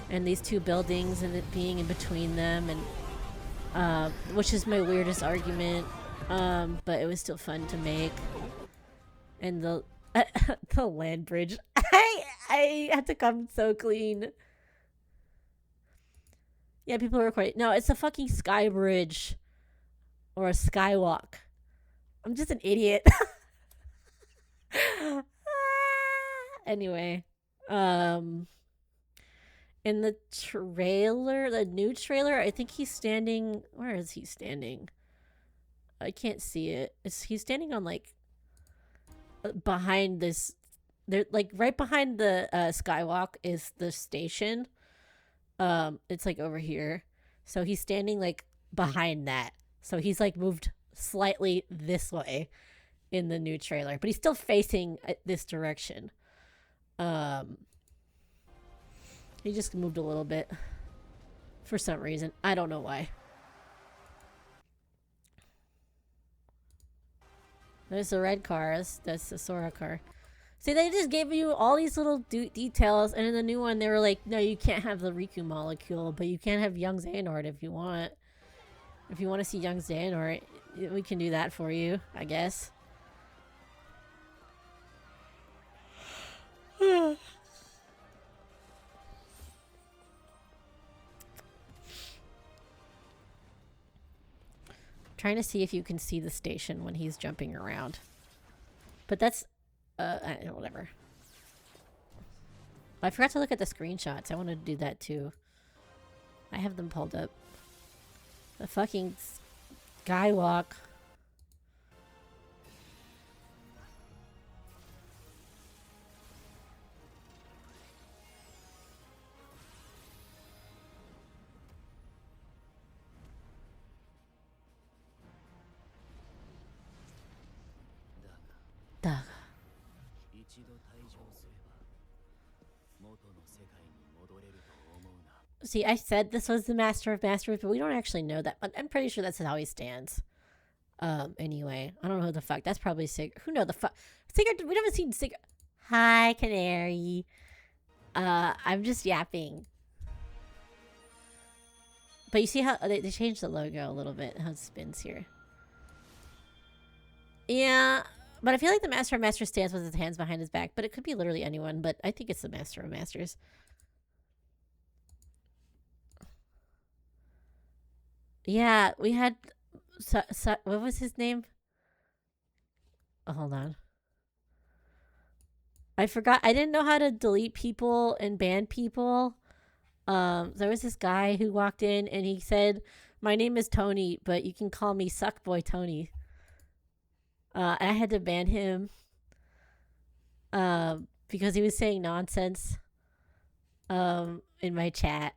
and these 2 buildings and it being in between them, and which is my weirdest argument, but it was still fun to make. And the land bridge, I had to come so clean. Yeah, people are recording. No, it's a fucking sky bridge or a skywalk. I'm just an idiot. Anyway, in the trailer, the new trailer, I think he's standing. Where is he standing? I can't see it. He's standing on like behind this. They're like right behind the skywalk is the station. It's like over here. So he's standing like behind that. So he's like moved slightly this way in the new trailer, but he's still facing this direction. Um, he just moved a little bit for some reason. I don't know why. There's the red car. That's the Sora car. See, they just gave you all these little details, and in the new one, they were like, no, you can't have the Riku molecule, but you can have young Xehanort if you want. If you want to see young Xehanort, we can do that for you, I guess. Trying to see if you can see the station when he's jumping around. But that's, whatever. I forgot to look at the screenshots. I want to do that too. I have them pulled up. The fucking skywalk. Dog. See, I said this was the Master of Masters, but we don't actually know that. But I'm pretty sure that's how he stands. Anyway, I don't know who the fuck. That's probably Sig. Who knows the fuck? Sigurd, we haven't seen Sigurd. Hi, Canary. I'm just yapping. But you see how they changed the logo a little bit, how it spins here. Yeah, but I feel like the Master of Masters stands with his hands behind his back, but it could be literally anyone, but I think it's the Master of Masters. Yeah, we had... what was his name? Oh, hold on. I forgot. I didn't know how to delete people and ban people. There was this guy who walked in and he said, "My name is Tony, but you can call me Suckboy Tony." I had to ban him because he was saying nonsense in my chat.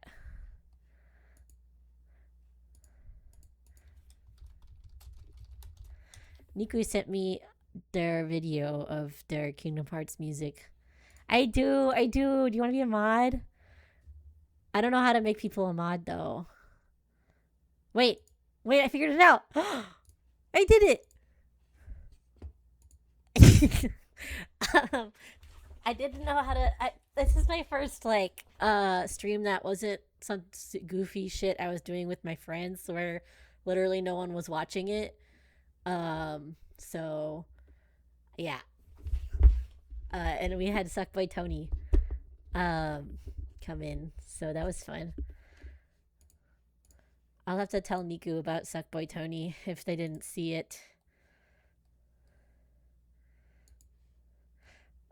Niku sent me their video of their Kingdom Hearts music. I do. Do you want to be a mod? I don't know how to make people a mod though. Wait, I figured it out. I did it. I didn't know how to. This is my first like stream that wasn't some goofy shit I was doing with my friends where literally no one was watching it. So yeah. And we had Suckboy Tony come in, so that was fun. I'll have to tell Niku about Suckboy Tony if they didn't see it.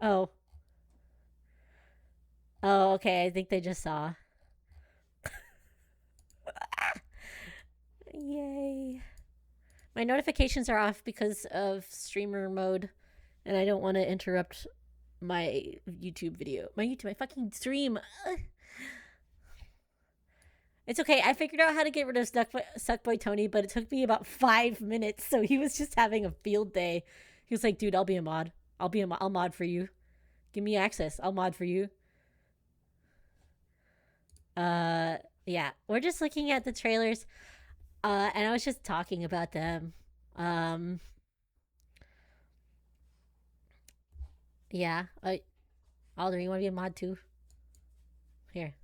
Oh. Oh, okay. I think they just saw. Yay. My notifications are off because of streamer mode, and I don't want to interrupt my YouTube video. My fucking stream. It's okay. I figured out how to get rid of Suckboy Tony, but it took me about 5 minutes, so he was just having a field day. He was like, dude, I'll be a mod. I'll mod for you. Give me access. I'll mod for you. Yeah. We're just looking at the trailers. And I was just talking about them. Yeah. Alder, you want to be a mod too? Here.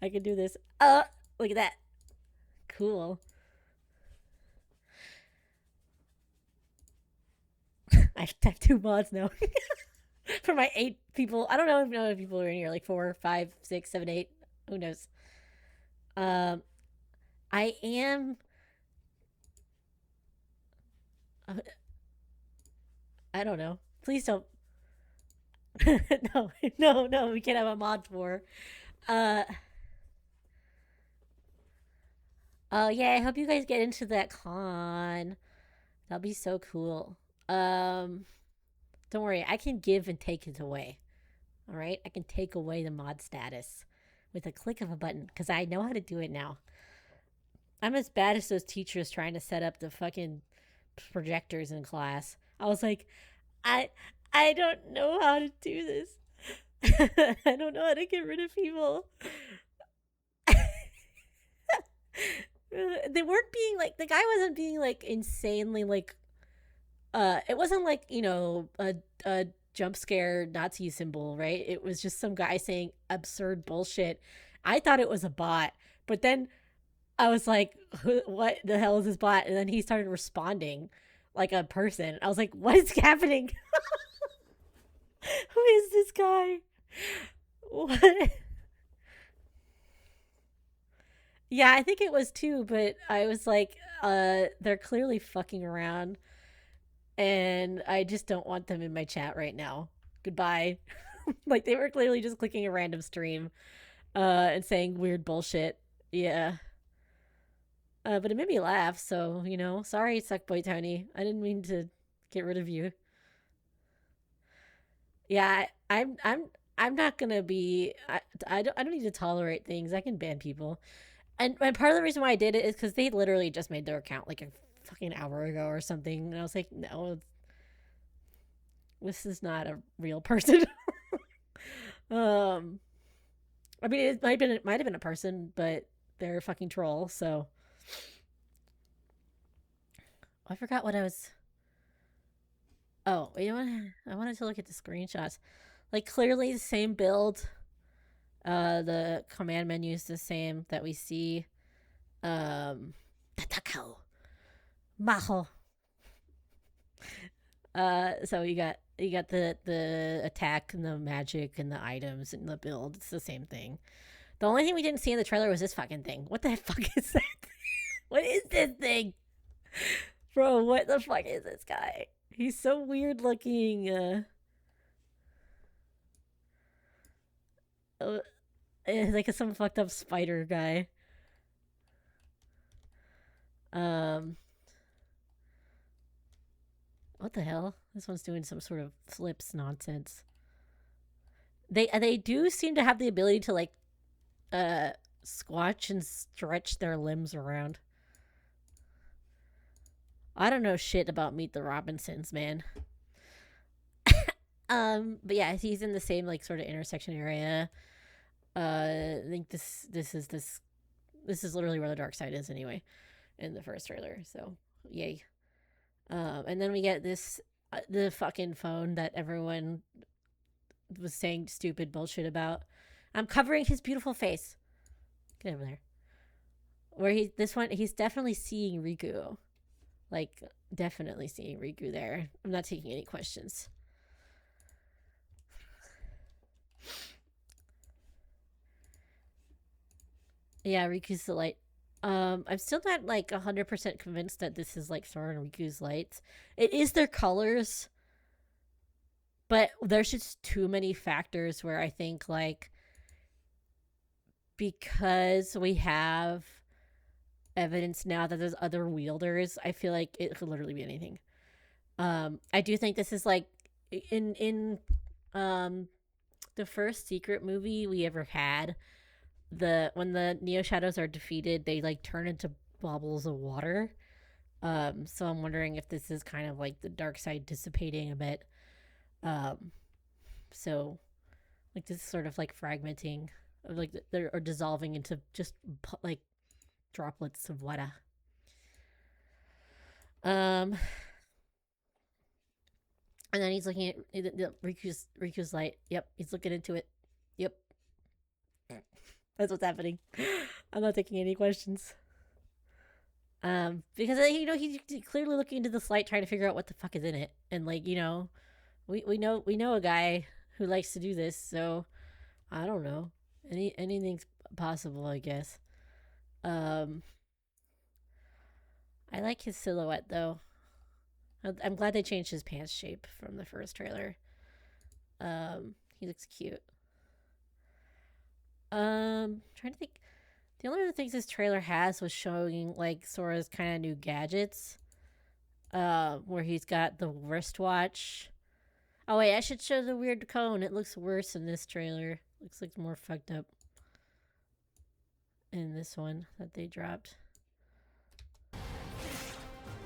I can do this. Look at that. Cool. I have 2 mods now. For my 8 people. I don't know if how many people are in here. Like 4, 5, 6, 7, 8. Who knows? I am... I don't know. Please don't... No, we can't have a mod for. Oh, yeah, I hope you guys get into that con. That'll be so cool. Don't worry, I can give and take it away. All right, I can take away the mod status with a click of a button because I know how to do it now. I'm as bad as those teachers trying to set up the fucking projectors in class. I was like, I I don't know how to do this. I don't know how to get rid of people. They weren't being like, the guy wasn't being like insanely like it wasn't like, you know, a jump scare Nazi symbol, right? It was just some guy saying absurd bullshit. I thought it was a bot, but then I was like, what the hell is this bot? And then he started responding like a person. I was like, what is happening? Who is this guy? What? Yeah, I think it was too, but I was like, they're clearly fucking around, and I just don't want them in my chat right now. Goodbye. Like, they were clearly just clicking a random stream, and saying weird bullshit. Yeah. But it made me laugh, so, you know, sorry, Suckboy Tony. I didn't mean to get rid of you. Yeah, I'm not gonna be. I don't need to tolerate things. I can ban people. And part of the reason why I did it is because they literally just made their account like a fucking hour ago or something, and I was like, no, this is not a real person. um, I mean, it might have been a person, but they're a fucking troll. So I forgot what I was. Oh, you know what? I wanted to look at the screenshots. Like, clearly the same build. The command menu is the same that we see. Tatako. Maho. So you got the attack and the magic and the items and the build. It's the same thing. The only thing we didn't see in the trailer was this fucking thing. What the fuck is that? What is this thing? Bro, what the fuck is this guy? He's so weird looking. Like some fucked up spider guy. Um, what the hell? This one's doing some sort of flips nonsense. They do seem to have the ability to like squatch and stretch their limbs around. I don't know shit about Meet the Robinsons, man. But yeah, he's in the same like sort of intersection area. I think this is literally where the dark side is anyway, in the first trailer. So yay. And then we get this the fucking phone that everyone was saying stupid bullshit about. I'm covering his beautiful face. Get over there. Where he's definitely seeing Riku. Like, definitely seeing Riku there. I'm not taking any questions. Yeah, Riku's the light. I'm still not like 100% convinced that this is like Sora and Riku's lights. It is their colors, but there's just too many factors where I think like because we have evidence now that there's other wielders, I feel like it could literally be anything. I do think this is like in the first secret movie we ever had. When the Neo Shadows are defeated, they like turn into bubbles of water. So I'm wondering if this is kind of like the dark side dissipating a bit. So like this sort of like fragmenting, of like they're dissolving into just like droplets of water. And then he's looking at Riku's light. Yep, he's looking into it. Yep, that's what's happening. I'm not taking any questions. Because you know he's clearly looking into this light, trying to figure out what the fuck is in it, and like you know, we know a guy who likes to do this, so I don't know. Anything's possible, I guess. Um, I like his silhouette though. I'm glad they changed his pants shape from the first trailer. He looks cute. Trying to think. The only other things this trailer has was showing like Sora's kind of new gadgets. where he's got the wristwatch. Oh wait, I should show the weird cone. It looks worse in this trailer. Looks like more fucked up in this one that they dropped.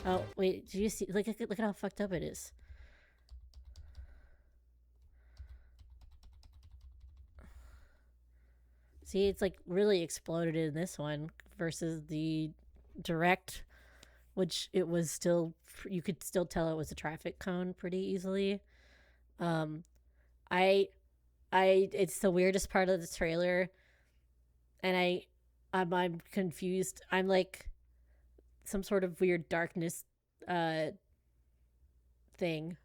Oh wait, do you see? Look at how fucked up it is. See, it's like really exploded in this one versus the direct, which it was still, you could still tell it was a traffic cone pretty easily. I it's the weirdest part of the trailer, and I'm confused. I'm like some sort of weird darkness thing.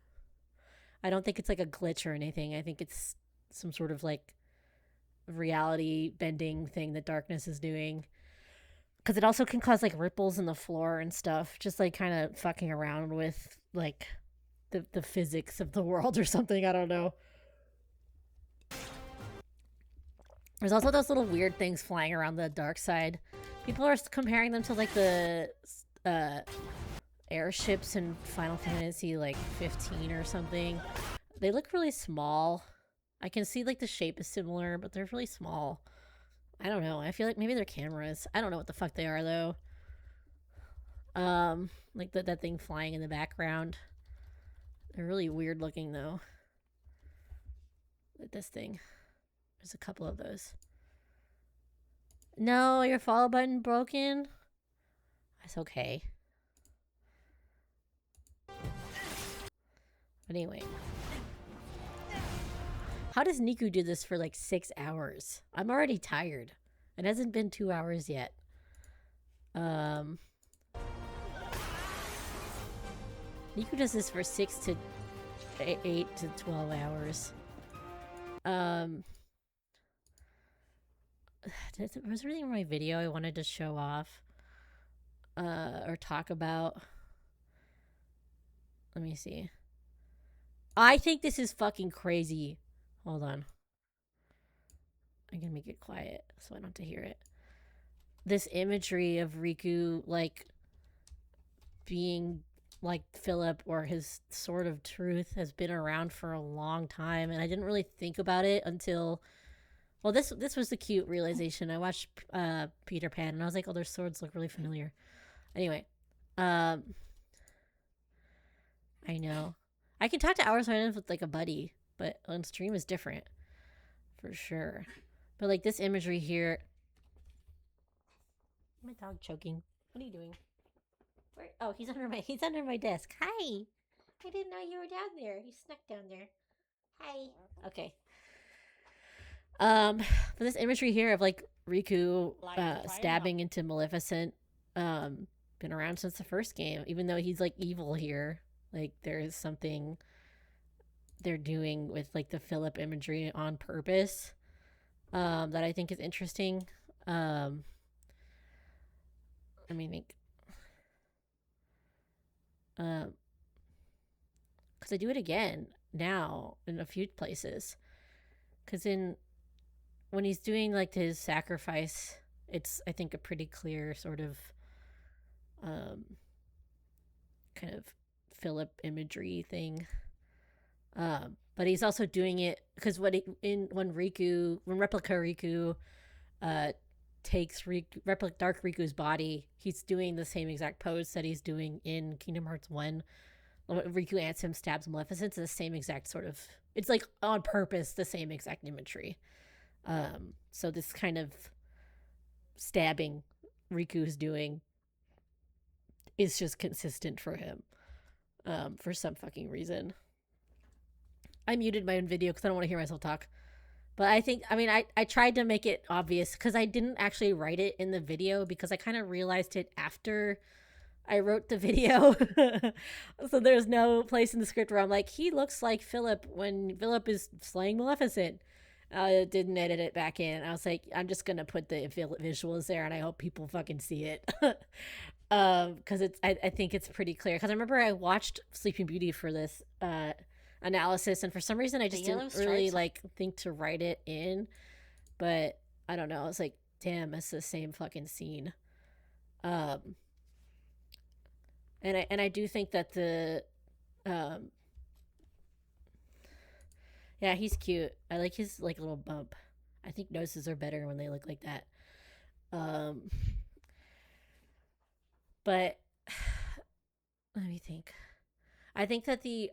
I don't think it's like a glitch or anything. I think it's some sort of like reality bending thing that darkness is doing, because it also can cause like ripples in the floor and stuff, just like kind of fucking around with like the physics of the world or something. I don't know. There's also those little weird things flying around the dark side. People are comparing them to like the airships in Final Fantasy like 15 or something. They look really small. I can see like the shape is similar, but they're really small. I don't know. I feel like maybe they're cameras. I don't know what the fuck they are though. Like that thing flying in the background. They're really weird looking though. Like this thing. There's a couple of those. No, your follow button broken? That's okay. But anyway. How does Niku do this for like 6 hours? I'm already tired. It hasn't been 2 hours yet. Niku does this for 6 to 8 to 12 hours. Was there anything in my video I wanted to show off? Or talk about? Let me see. I think this is fucking crazy. Hold on. I'm gonna make it quiet so I don't have to hear it. This imagery of Riku, like, being like Philip or his sword of truth has been around for a long time, and I didn't really think about it until, well, this was the cute realization. I watched Peter Pan and I was like, oh, their swords look really familiar. Anyway, I know I can talk to hours with like a buddy, but on stream is different for sure. But like this imagery here, my dog choking. What are you doing? Where? Oh, he's under my desk. Hi. I didn't know you were down there. You snuck down there. Hi. Okay. But this imagery here of like Riku stabbing into Maleficent, been around since the first game. Even though he's like evil here, like there's something they're doing with like the Philip imagery on purpose, that I think is interesting. I mean, like, because I do it again now in a few places. Because when he's doing like his sacrifice, it's, I think, a pretty clear sort of kind of Philip imagery thing. But he's also doing it because when Replica Riku takes Dark Riku's body, he's doing the same exact pose that he's doing in Kingdom Hearts 1. Riku Ansem stabs Maleficent. It's the same exact sort of, it's like on purpose the same exact imagery. So this kind of stabbing Riku's doing is just consistent for him, for some fucking reason. I muted my own video because I don't want to hear myself talk. But I tried to make it obvious because I didn't actually write it in the video because I kind of realized it after I wrote the video. So there's no place in the script where I'm like, he looks like Philip when Philip is slaying Maleficent. I didn't edit it back in. I was like, I'm just going to put the visuals there and I hope people fucking see it. Because I think it's pretty clear. Because I remember I watched Sleeping Beauty for this analysis, and for some reason I just didn't really like think to write it in, but I don't know, I was like, damn, it's the same fucking scene. And I do think that the um yeah, he's cute. I like his like little bump. I think noses are better when they look like that. Um but let me think. I think that the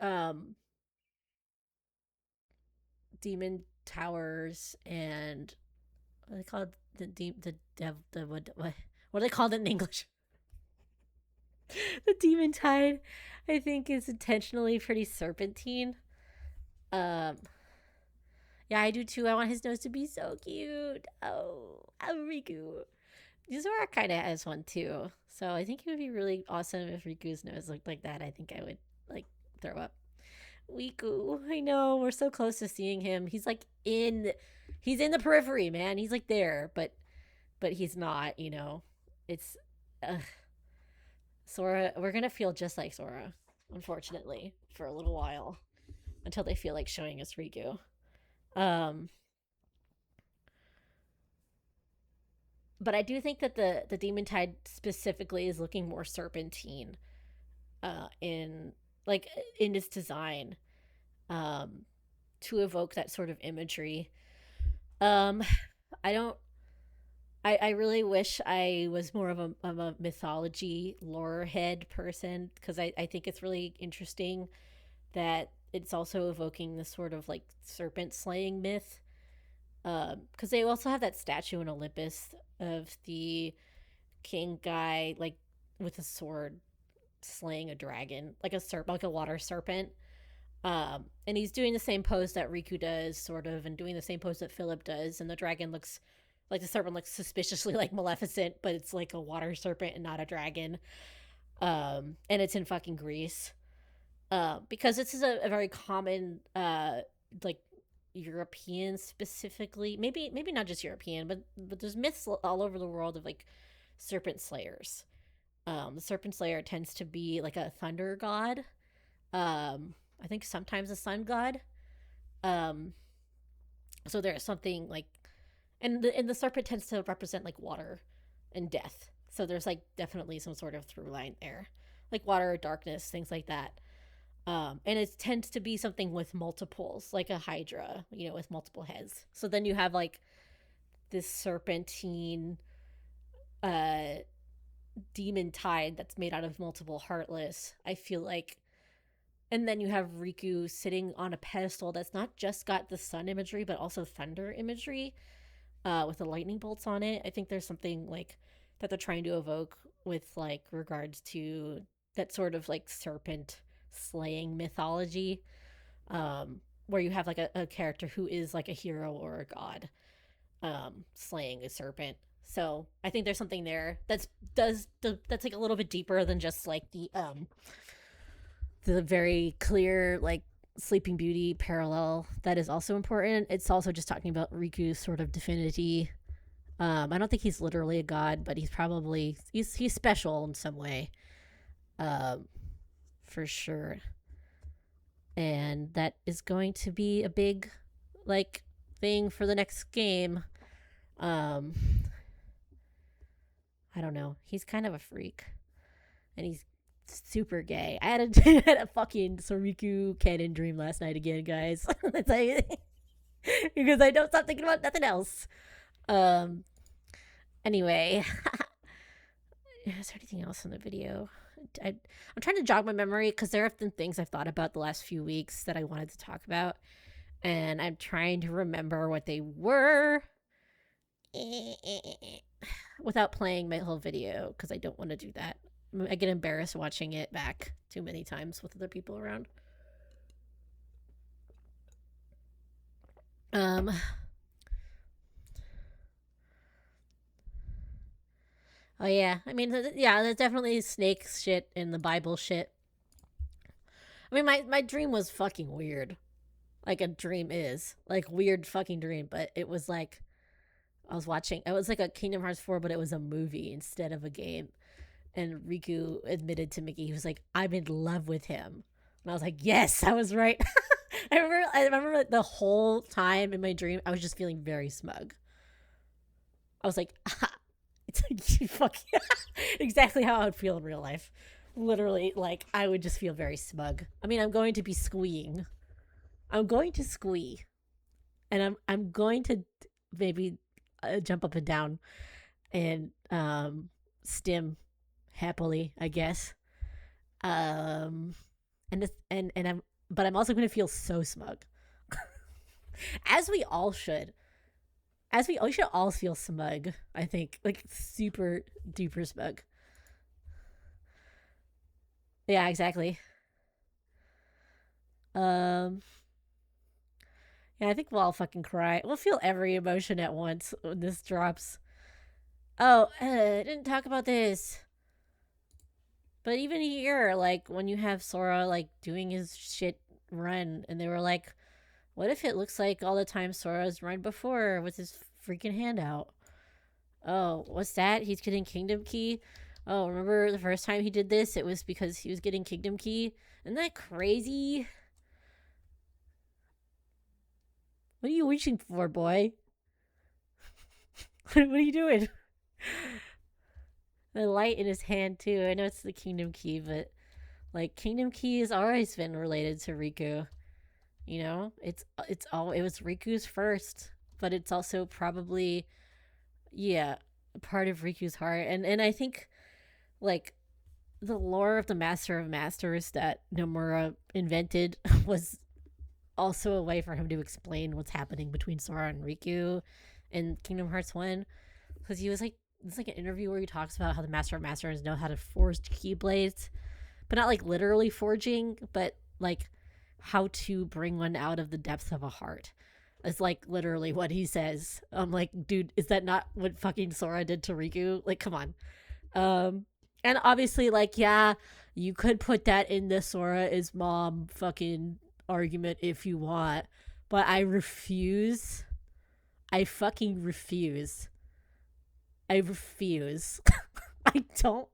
demon towers and what are they called, the dev the what are they called in English? The demon tide, I think, is intentionally pretty serpentine. Um, yeah, I do too. I want his nose to be so cute. Oh, Riku. Zora kind of has one too, so I think it would be really awesome if Riku's nose looked like that. I think I would like throw up. Riku, I know we're so close to seeing him. He's in the periphery, man. He's like there, but he's not. It's Sora. We're gonna feel just like Sora, unfortunately, for a little while until they feel like showing us Riku. Um, but I do think that the Demon Tide specifically is looking more serpentine, in like in its design, um, to evoke that sort of imagery. Um, I don't. I really wish I was more of a mythology lore head person, because I think it's really interesting that it's also evoking this sort of like serpent slaying myth. Because they also have that statue in Olympus of the king guy, like with a sword slaying a dragon, like a serpent, like a water serpent. And he's doing the same pose that Riku does, sort of, and doing the same pose that Philip does, and the dragon looks like the serpent looks suspiciously like Maleficent, but it's like a water serpent and not a dragon. And it's in fucking Greece. Because this is a very common, like European specifically, maybe not just European, but there's myths all over the world of like serpent slayers. The serpent slayer tends to be like a thunder god. I think sometimes a sun god. Um, so there's something like, and the serpent tends to represent like water and death. So there's like definitely some sort of through line there, like water, darkness, things like that. And it tends to be something with multiples, like a hydra, with multiple heads. So then you have like this serpentine uh demon tide that's made out of multiple heartless, I feel like. And then you have Riku sitting on a pedestal that's not just got the sun imagery, but also thunder imagery, with the lightning bolts on it. I think there's something like that they're trying to evoke with like regards to that sort of like serpent slaying mythology, where you have like a character who is like a hero or a god, slaying a serpent. So I think there's something there that's like a little bit deeper than just like the very clear like Sleeping Beauty parallel that is also important. It's also just talking about Riku's sort of divinity. I don't think he's literally a god, but he's special in some way, um, for sure. And that is going to be a big like thing for the next game. Um, I don't know. He's kind of a freak, and he's super gay. I had a fucking Soriku canon dream last night again, guys. Because I don't stop thinking about nothing else. Um. Anyway, is there anything else in the video? I'm trying to jog my memory because there have been things I've thought about the last few weeks that I wanted to talk about, and I'm trying to remember what they were without playing my whole video because I don't want to do that. I get embarrassed watching it back too many times with other people around. Oh yeah, I mean, yeah, there's definitely snake shit in the Bible shit. I mean, my dream was fucking weird. Like a dream is like weird fucking dream, but it was like I was watching. It was like a Kingdom Hearts 4, but it was a movie instead of a game. And Riku admitted to Mickey, he was like, "I'm in love with him," and I was like, "Yes, I was right." I remember the whole time in my dream, I was just feeling very smug. I was like, it's like, fuck exactly how I would feel in real life. Literally, like, I would just feel very smug. I mean, I'm going to be squeeing. I'm going to squee. And I'm going to maybe jump up and down and stim happily, I guess. Um and I'm but I'm also going to feel so smug. As we all should. We should all feel smug, I think. Like super duper smug. Yeah, exactly. Um yeah, I think we'll all fucking cry. We'll feel every emotion at once when this drops. Oh, I didn't talk about this. But even here, like when you have Sora like doing his shit run, and they were like, "What if it looks like all the time Sora's run before with his freaking hand out?" Oh, what's that? He's getting Kingdom Key. Oh, remember the first time he did this? It was because he was getting Kingdom Key. Isn't that crazy? What are you reaching for, boy? What are you doing? The light in his hand too. I know it's the Kingdom Key, but like Kingdom Key has always been related to Riku. You know, it was Riku's first, but it's also probably yeah part of Riku's heart, and I think like the lore of the Master of Masters that Nomura invented was also a way for him to explain what's happening between Sora and Riku in Kingdom Hearts 1, because he was like it's like an interview where he talks about how the Master of Masters know how to forge keyblades, but not like literally forging, but like how to bring one out of the depths of a heart. It's like literally what he says. I'm like, dude, is that not what fucking Sora did to Riku? Like, come on. Um, and obviously, like, yeah, you could put that in the Sora is mom fucking argument if you want, but I refuse. I fucking refuse. I refuse. I don't.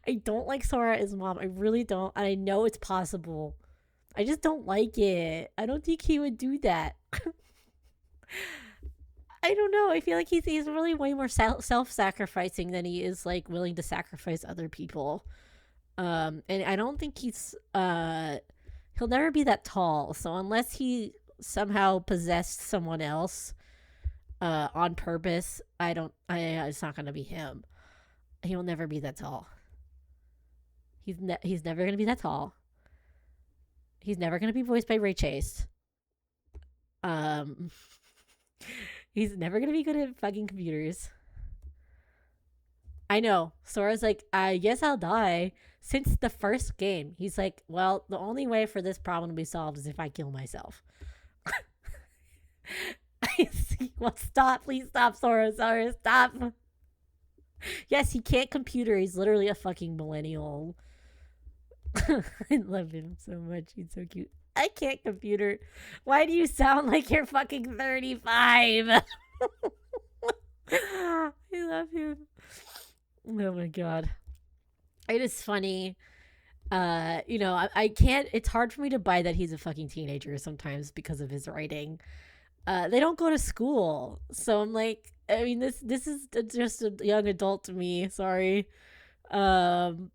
I don't like Sora as mom. I really don't. And I know it's possible. I just don't like it. I don't think he would do that. I don't know. I feel like he's really way more self-sacrificing than he is like willing to sacrifice other people. And I don't think he'll never be that tall. So unless he somehow possessed someone else on purpose, it's not going to be him. He will never be that tall. He's never going to be that tall. He's never going to be voiced by Ray Chase. Um he's never going to be good at fucking computers. I know. Sora's like, I guess I'll die. Since the first game, he's like, well, the only way for this problem to be solved is if I kill myself. Well, stop. Please stop, Sora. Sora, stop. Yes, he can't computer. He's literally a fucking millennial. I love him so much. He's so cute. I can't computer. Why do you sound like you're fucking 35? I love him. Oh my god. It is funny. You know, I can't, it's hard for me to buy that he's a fucking teenager sometimes because of his writing. They don't go to school. So I'm like, I mean, this is just a young adult to me. Sorry. Um,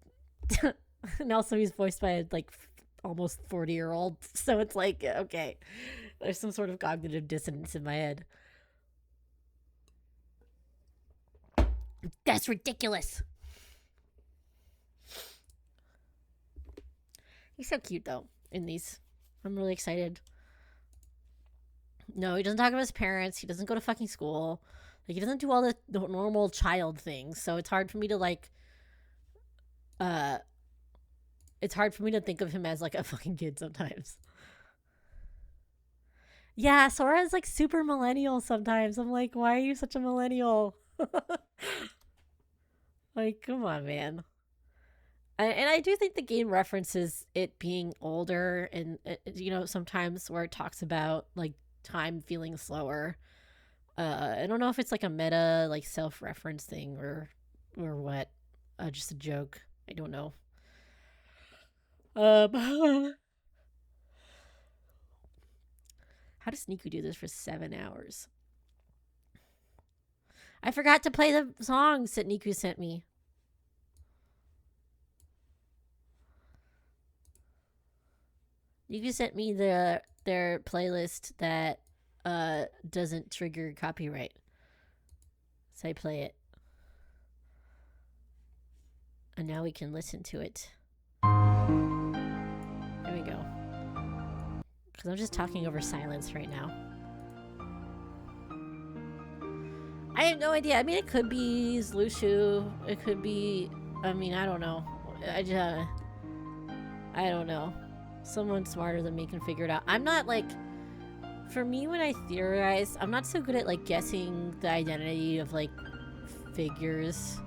and also he's voiced by a like almost 40-year-old. So it's like, okay, there's some sort of cognitive dissonance in my head. That's ridiculous. He's so cute though in these. I'm really excited. No, he doesn't talk about his parents. He doesn't go to fucking school. Like he doesn't do all the normal child things. So it's hard for me to like uh it's hard for me to think of him as like a fucking kid sometimes. Yeah, Sora is like super millennial sometimes. I'm like, why are you such a millennial? Like, come on, man. And I do think the game references it being older, and you know, sometimes where it talks about like time feeling slower. I don't know if it's like a meta like self-reference thing or what. Just a joke. I don't know. How does Niku do this for 7 hours? I forgot to play the songs that Niku sent me. You can send me their playlist that doesn't trigger copyright. So I play it. And now we can listen to it. There we go. Because I'm just talking over silence right now. I have no idea. I mean, it could be Zlushu. It could be... I mean, I don't know. I don't know. Someone smarter than me can figure it out. I'm not, like... For me, when I theorize, I'm not so good at, like, guessing the identity of, like, figures.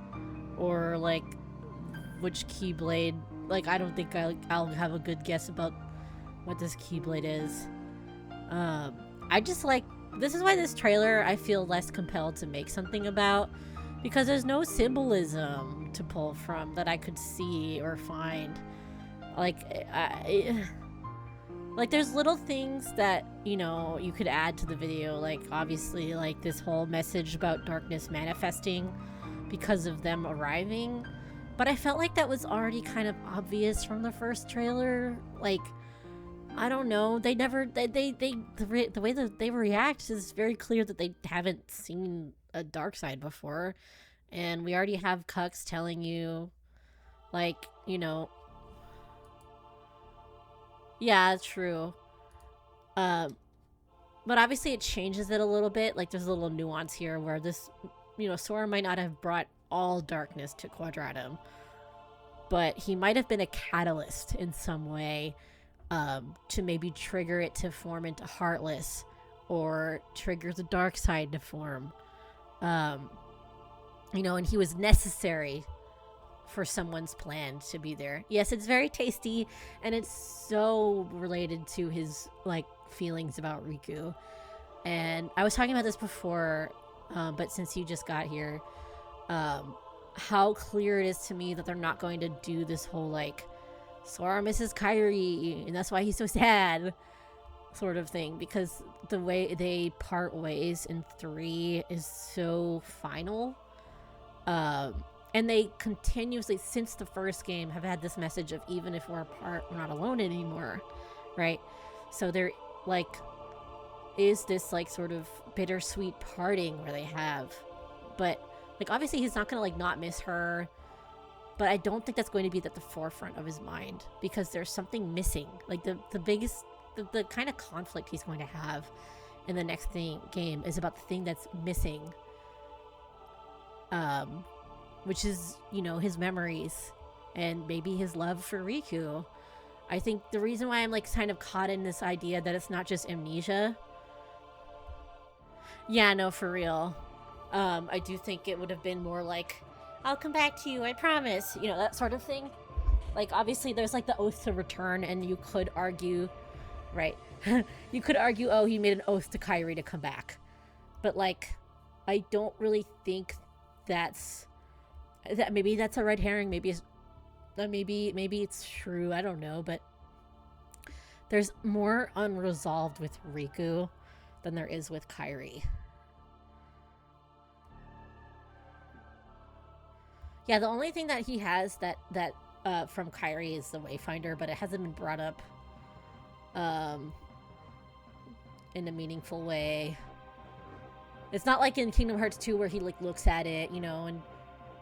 Or, like, which Keyblade... Like, I don't think I'll have a good guess about what this Keyblade is. I just, like... This is why this trailer I feel less compelled to make something about, because there's no symbolism to pull from that I could see or find. Like, like there's little things that, you know, you could add to the video, like obviously like this whole message about darkness manifesting because of them arriving, but I felt like that was already kind of obvious from the first trailer. Like, I don't know. The way that they react is very clear that they haven't seen a dark side before. And we already have Cucks telling you, like, you know... Yeah, true. But obviously it changes it a little bit. Like, there's a little nuance here where this, you know, Sora might not have brought all darkness to Quadratum, but he might have been a catalyst in some way. To maybe trigger it to form into Heartless, or trigger the dark side to form. You know, and he was necessary for someone's plan to be there. Yes, it's very tasty, and it's so related to his, like, feelings about Riku. And I was talking about this before, but since you just got here, how clear it is to me that they're not going to do this whole, like, Sora misses Kairi, and that's why he's so sad, sort of thing, because the way they part ways in 3 is so final. And they continuously, since the first game, have had this message of even if we're apart, we're not alone anymore, right? So there, like, is this, like, sort of bittersweet parting where they have, but, like, obviously he's not gonna, like, not miss her. But I don't think that's going to be at the forefront of his mind, because there's something missing. Like, the biggest, the kind of conflict he's going to have in the next game is about the thing that's missing. Which is, you know, his memories and maybe his love for Riku. I think the reason why I'm, like, kind of caught in this idea that it's not just amnesia. Yeah, no, for real. I do think it would have been more like, I'll come back to you, I promise. You know, that sort of thing. Like, obviously, there's, like, the oath to return, and you could argue, right? You could argue, oh, he made an oath to Kairi to come back. But, like, I don't really think that maybe that's a red herring, maybe it's true, I don't know, but there's more unresolved with Riku than there is with Kairi. Yeah, the only thing that he has that from Kairi is the Wayfinder, but it hasn't been brought up in a meaningful way. It's not like in Kingdom Hearts 2 where he, like, looks at it, you know, and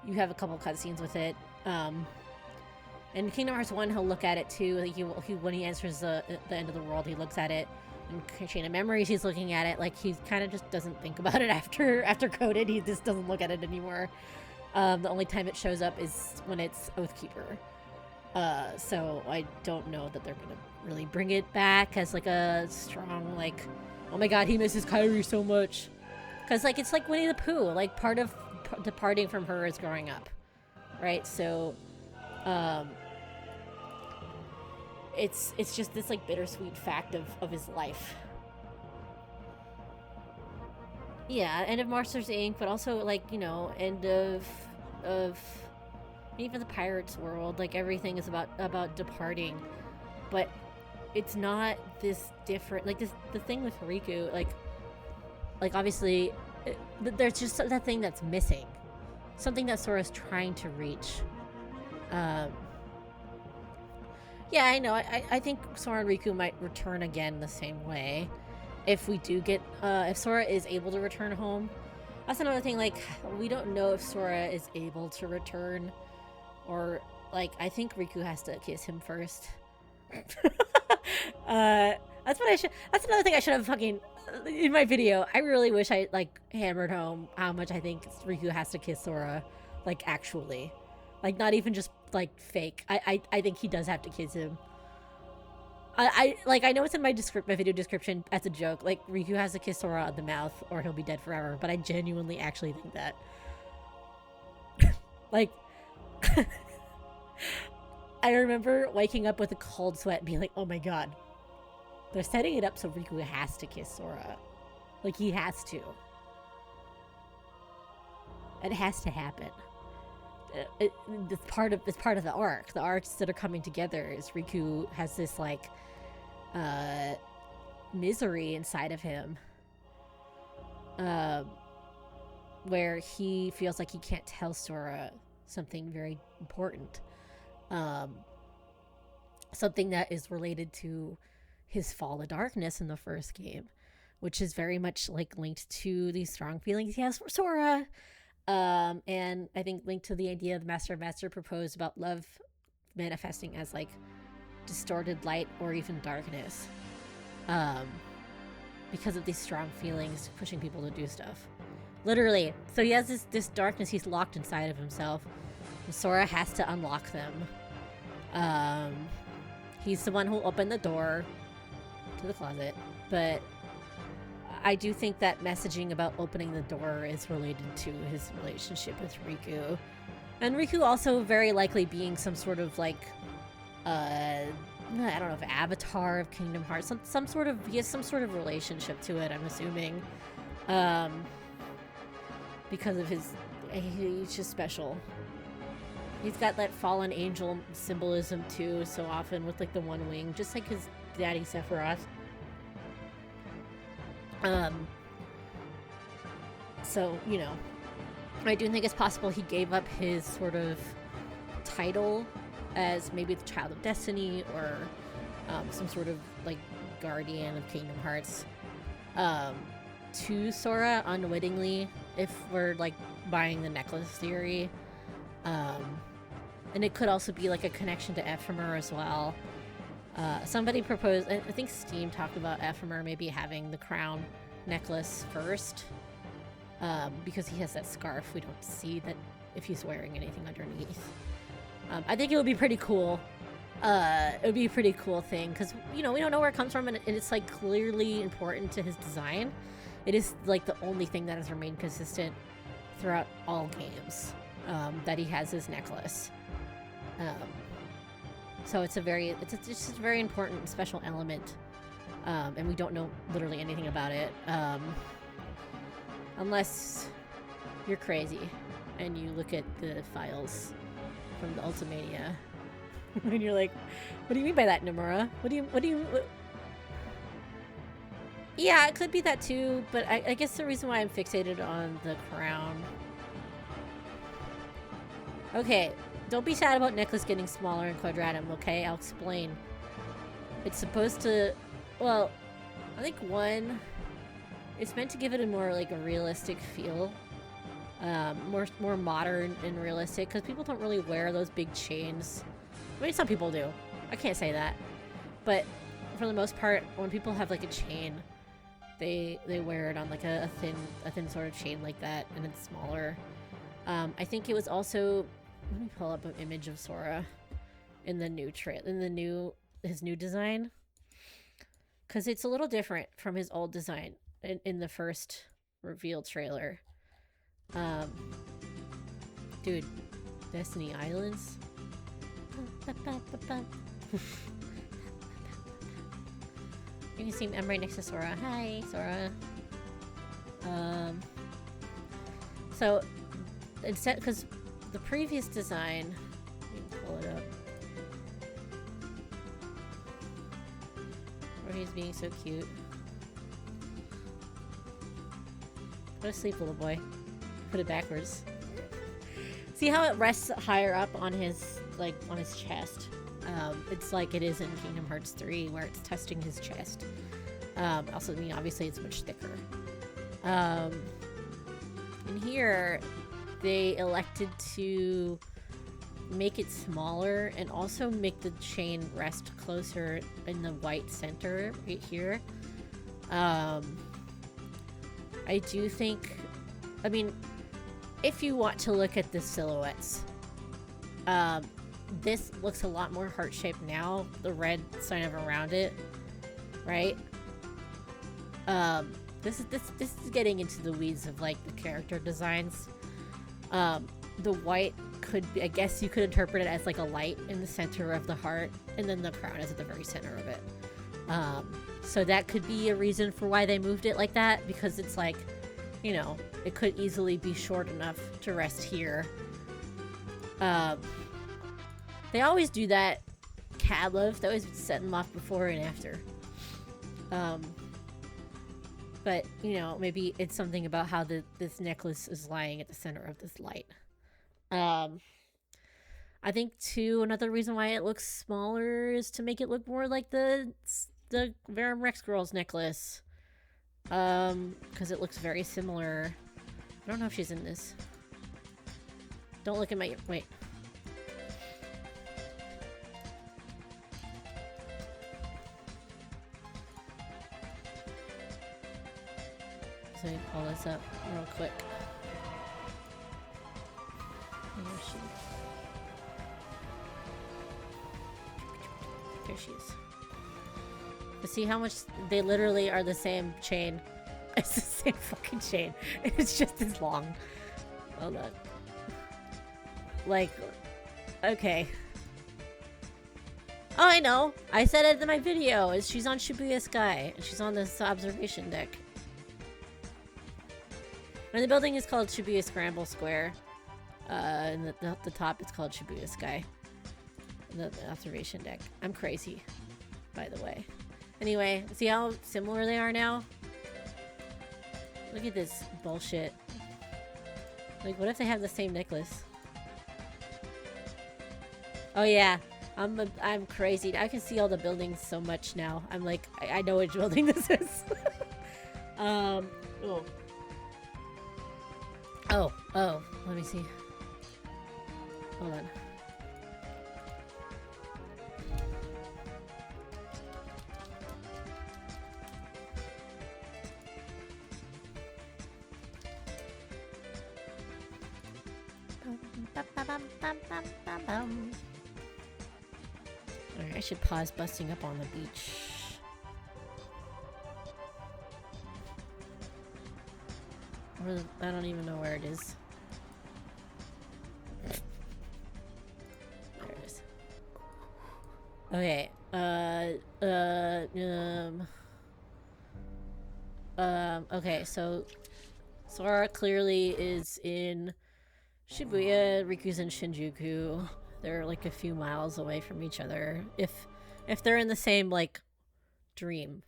you have a couple cutscenes with it. In Kingdom Hearts 1, he'll look at it too. Like, he when he enters the end of the world, he looks at it. In Chain of Memories, he's looking at it. Like, he kind of just doesn't think about it after Coded. He just doesn't look at it anymore. The only time it shows up is when it's Oathkeeper. So I don't know that they're gonna really bring it back as, like, a strong, like, oh my god, he misses Kairi so much. Because, like, it's like Winnie the Pooh. Like, part of departing from her is growing up, right? So, it's just this, like, bittersweet fact of his life. Yeah, end of Monsters Inc., but also, like, you know, end of even the Pirates world. Like, everything is about departing, but it's not this different. Like, the thing with Riku, like obviously, there's just that thing that's missing, something that Sora's trying to reach. Yeah, I know. I think Sora and Riku might return again the same way. If we do get, if Sora is able to return home. That's another thing, like, we don't know if Sora is able to return. Or, like, I think Riku has to kiss him first. That's what I should, that's another thing I should have fucking, in my video, I really wish I, like, hammered home how much I think Riku has to kiss Sora. Like, actually. Like, not even just, like, fake. I think he does have to kiss him. I know it's in my video description as a joke. Like, Riku has to kiss Sora on the mouth or he'll be dead forever. But I genuinely actually think that. Like, I remember waking up with a cold sweat and being like, oh my god. They're setting it up so Riku has to kiss Sora. Like, he has to. It has to happen. It's part of the arc. The arcs that are coming together is Riku has this, like, misery inside of him. Where he feels like he can't tell Sora something very important. Something that is related to his fall to darkness in the first game, which is very much, like, linked to these strong feelings he has for Sora. And I think linked to the idea the Master proposed about love manifesting as, like, distorted light or even darkness. Because of these strong feelings pushing people to do stuff. Literally. So he has this darkness he's locked inside of himself. And Sora has to unlock them. He's the one who opened the door to the closet. But I do think that messaging about opening the door is related to his relationship with Riku. And Riku also very likely being some sort of, like, I don't know if avatar of Kingdom Hearts. Some sort of, he has some sort of relationship to it, I'm assuming. Because of he's just special. He's got that fallen angel symbolism too, so often with, like, the one wing, just like his daddy Sephiroth. So, you know, I do think it's possible he gave up his sort of title as maybe the Child of Destiny or some sort of, like, guardian of Kingdom Hearts to Sora unwittingly, if we're, like, buying the necklace theory. And it could also be, like, a connection to Ephemer as well. Somebody proposed, I think Steam talked about Ephemer maybe having the crown necklace first. Because he has that scarf, we don't see that if he's wearing anything underneath. I think it would be pretty cool. It would be a pretty cool thing, because, you know, we don't know where it comes from, and it's, like, clearly important to his design. It is, like, the only thing that has remained consistent throughout all games, that he has his necklace. So it's just a very important special element, and we don't know literally anything about it, unless you're crazy and you look at the files from the Ultimania and you're like, what do you mean by that, Nomura? What do you Yeah, it could be that too, but I guess the reason why I'm fixated on the crown. Okay, don't be sad about necklace getting smaller in Quadratum, okay? I'll explain. It's supposed to, well, I think it's meant to give it a more, like, a realistic feel. More modern and realistic, because people don't really wear those big chains. I mean, some people do. I can't say that. But for the most part, when people have, like, a chain, they wear it on, like, a thin sort of chain like that, and it's smaller. I think it was also, let me pull up an image of Sora in the new his new design, because it's a little different from his old design in the first reveal trailer. Dude, Destiny Islands. You can see I'm right next to Sora. Hi, Sora. So instead, because the previous design, let me pull it up, where he's being so cute. Go to sleep, little boy. Put it backwards. See how it rests higher up on his, like, on his chest? It's like it is in Kingdom Hearts 3, where it's testing his chest. Also, I mean, obviously it's much thicker. In here, they elected to make it smaller and also make the chain rest closer in the white center right here. I do think, I mean, if you want to look at the silhouettes, this looks a lot more heart-shaped now, the red sign of around it, right? This is getting into the weeds of like the character designs. The white could be, I guess you could interpret it as like a light in the center of the heart, and then the crown is at the very center of it. So that could be a reason for why they moved it like that, because it's like, you know, it could easily be short enough to rest here. They always do that. Cadlov, they always set them off before and after. But, you know, maybe it's something about how this necklace is lying at the center of this light. I think, too, another reason why it looks smaller is to make it look more like the Verum Rex Girl's necklace. Because it looks very similar. I don't know if she's in this. Don't look at my... Wait. So let me pull this up real quick. Where is she? Here she is. But see how much they literally are the same chain. It's the same fucking chain. It's just as long. Hold on. Like, okay. Oh, I know. I said it in my video. She's on Shibuya Sky, and she's on this observation deck. And the building is called Shibuya Scramble Square. And the top is called Shibuya Sky. The observation deck. I'm crazy, by the way. Anyway, see how similar they are now? Look at this bullshit. Like, what if they have the same necklace? Oh yeah, I'm crazy. I can see all the buildings so much now. I'm like, I know which building this is. Oh. Oh, let me see. Hold on. Alright, I should pause busting up on the beach. I don't even know where it is. There it is. Okay. Okay, so Sora clearly is in Shibuya, Riku's in Shinjuku. They're like a few miles away from each other. If they're in the same like dream,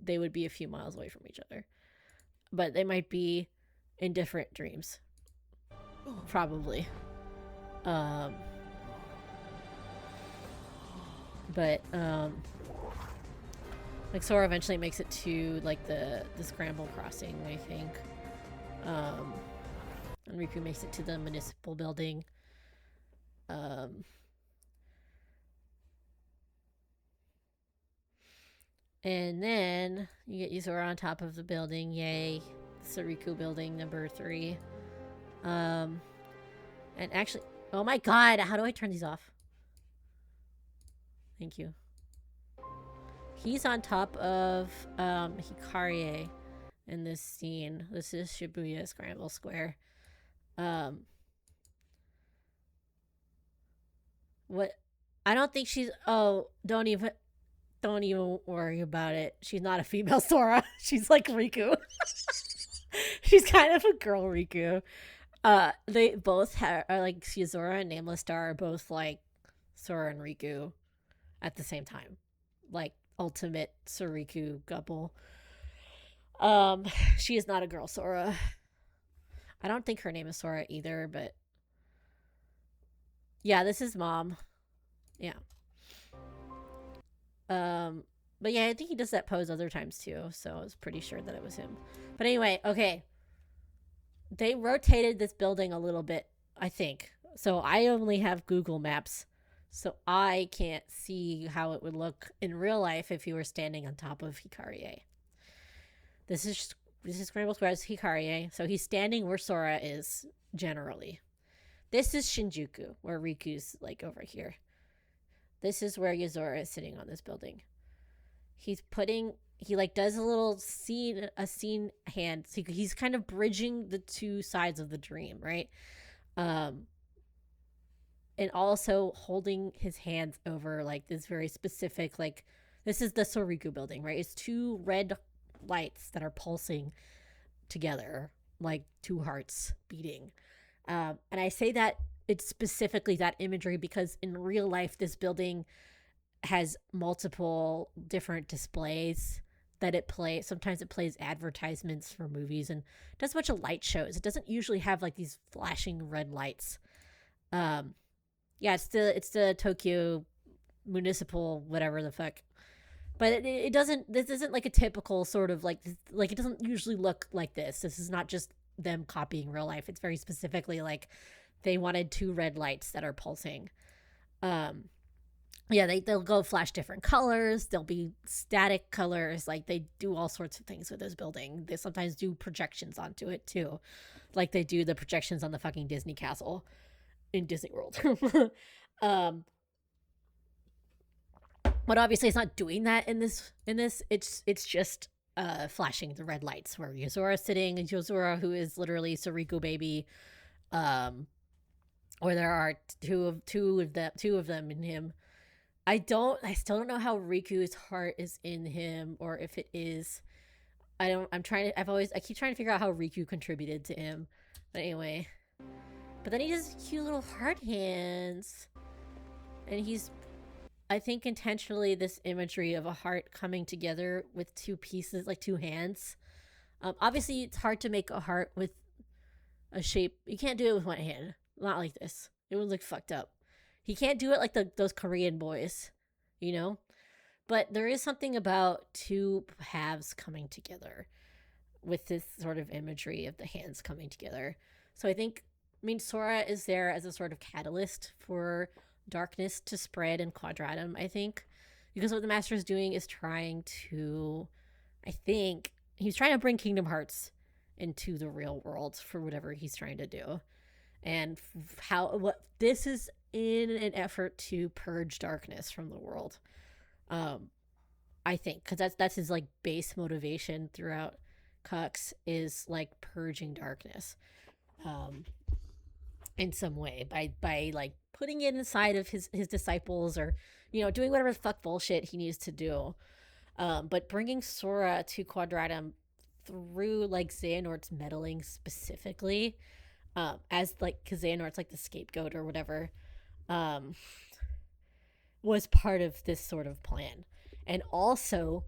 they would be a few miles away from each other. But they might be in different dreams. Probably. Like Sora eventually makes it to like the scramble crossing, I think. And Riku makes it to the municipal building. And then you get Yuzora on top of the building, yay. Sariku building number 3. And actually, oh my god, how do I turn these off? Thank you. He's on top of Hikarie in this scene. This is Shibuya Scramble Square. What? I don't think she's. Oh, don't even worry about it. She's not a female Sora. She's like Riku. She's kind of a girl Riku. They both are like Yuzora and Nameless Star are both like Sora and Riku at the same time. Like ultimate Soriku couple. She is not a girl Sora. I don't think her name is Sora either, but yeah, this is Mom. Yeah. But yeah, I think he does that pose other times too, so I was pretty sure that it was him. But anyway, okay. They rotated this building a little bit, I think. So I only have Google Maps, so I can't see how it would look in real life if you were standing on top of Hikarie. This is Scramble Square's Hikarie, so he's standing where Sora is generally. This is Shinjuku, where Riku's like over here. This is where Yozora is sitting on this building. He like does a scene hand. So he's kind of bridging the two sides of the dream, right? And also holding his hands over like this very specific, like, this is the Soriku building, right? It's two red lights that are pulsing together, like two hearts beating. And I say that it's specifically that imagery because in real life, this building has multiple different displays that it plays. Sometimes it plays advertisements for movies and does a bunch of light shows. It doesn't usually have like these flashing red lights. Yeah, it's the Tokyo municipal whatever the fuck. But it doesn't. This isn't like a typical sort of like it doesn't usually look like this. This is not just them copying real life. It's very specifically like they wanted two red lights that are pulsing. Yeah, they'll go flash different colors. There'll be static colors. Like they do all sorts of things with this building. They sometimes do projections onto it too, like they do the projections on the fucking Disney Castle in Disney World. But obviously, it's not doing that in this. It's just flashing the red lights where Yozora is sitting, and Yozora, who is literally Sariko baby, or there are two of them in him. I still don't know how Riku's heart is in him, or if it is. I keep trying to figure out how Riku contributed to him. But anyway. But then he does cute little heart hands. And he's, I think, intentionally this imagery of a heart coming together with two pieces, like two hands. Obviously, it's hard to make a heart with a shape. You can't do it with one hand. Not like this. It would look fucked up. He can't do it like those Korean boys, you know? But there is something about two halves coming together with this sort of imagery of the hands coming together. So I think, Sora is there as a sort of catalyst for darkness to spread in Quadratum, I think. Because what the Master is doing is trying to, I think, he's trying to bring Kingdom Hearts into the real world for whatever he's trying to do. And what this is in an effort to purge darkness from the world. I think, because that's his like base motivation throughout Cux is like purging darkness, in some way by like putting it inside of his disciples, or doing whatever the fuck bullshit he needs to do. But bringing Sora to Quadratum through like Xehanort's meddling specifically, as like, because Xehanort's like the scapegoat or whatever, was part of this sort of plan. And also,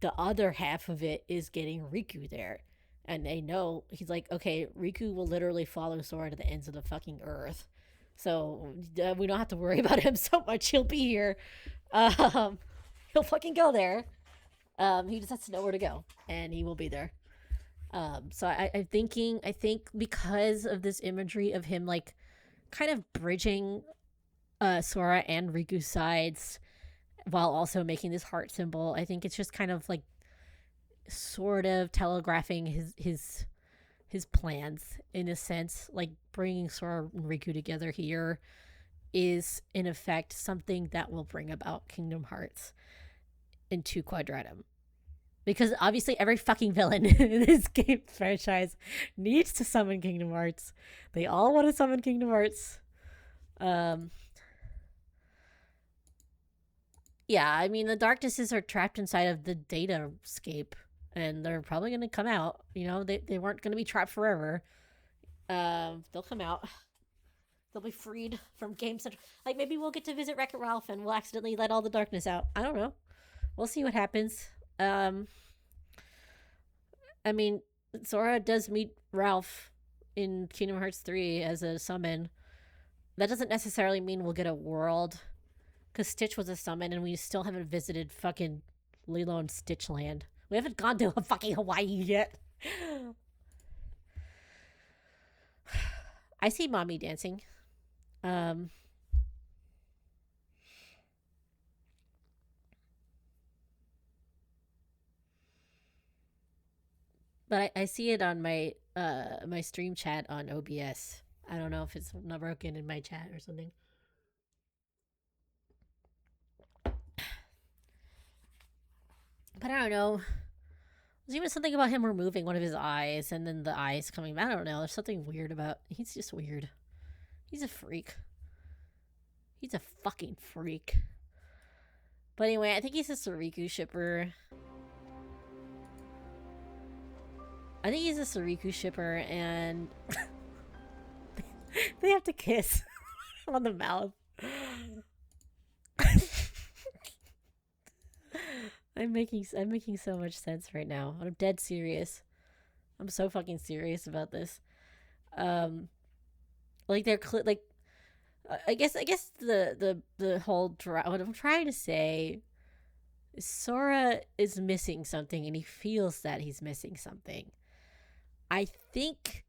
the other half of it is getting Riku there. And they know, he's like, okay, Riku will literally follow Sora to the ends of the fucking earth. So we don't have to worry about him so much. He'll be here. He'll fucking go there. He just has to know where to go. And he will be there. So I think because of this imagery of him like kind of bridging Sora and Riku's sides while also making this heart symbol, I think it's just kind of like sort of telegraphing his plans in a sense. Like bringing Sora and Riku together here is in effect something that will bring about Kingdom Hearts into Quadratum. Because obviously every fucking villain in this game franchise needs to summon Kingdom Hearts. They all want to summon Kingdom Hearts. Yeah, I mean, the darknesses are trapped inside of the datascape, and they're probably going to come out. They weren't going to be trapped forever. They'll come out. They'll be freed from games. Like, maybe we'll get to visit Wreck-It Ralph and we'll accidentally let all the darkness out. I don't know. We'll see what happens. I mean, Sora does meet Ralph in Kingdom Hearts 3 as a summon. That doesn't necessarily mean we'll get a world Because Stitch was a summon, and we still haven't visited fucking Lilo and Stitch Land. We haven't gone to fucking Hawaii yet. I see mommy dancing. But I see it on my my stream chat on OBS. I don't know if it's not broken in my chat or something. But I don't know. There's even something about him removing one of his eyes and then the eyes coming back. I don't know. There's something weird about. He's just weird. He's a freak. He's a fucking freak. But anyway, I think he's a Sariku shipper. And they have to kiss on the mouth. I'm making so much sense right now. I'm dead serious. I'm so fucking serious about this. Like they're like, I guess the whole what I'm trying to say is Sora is missing something, and he feels that he's missing something. I think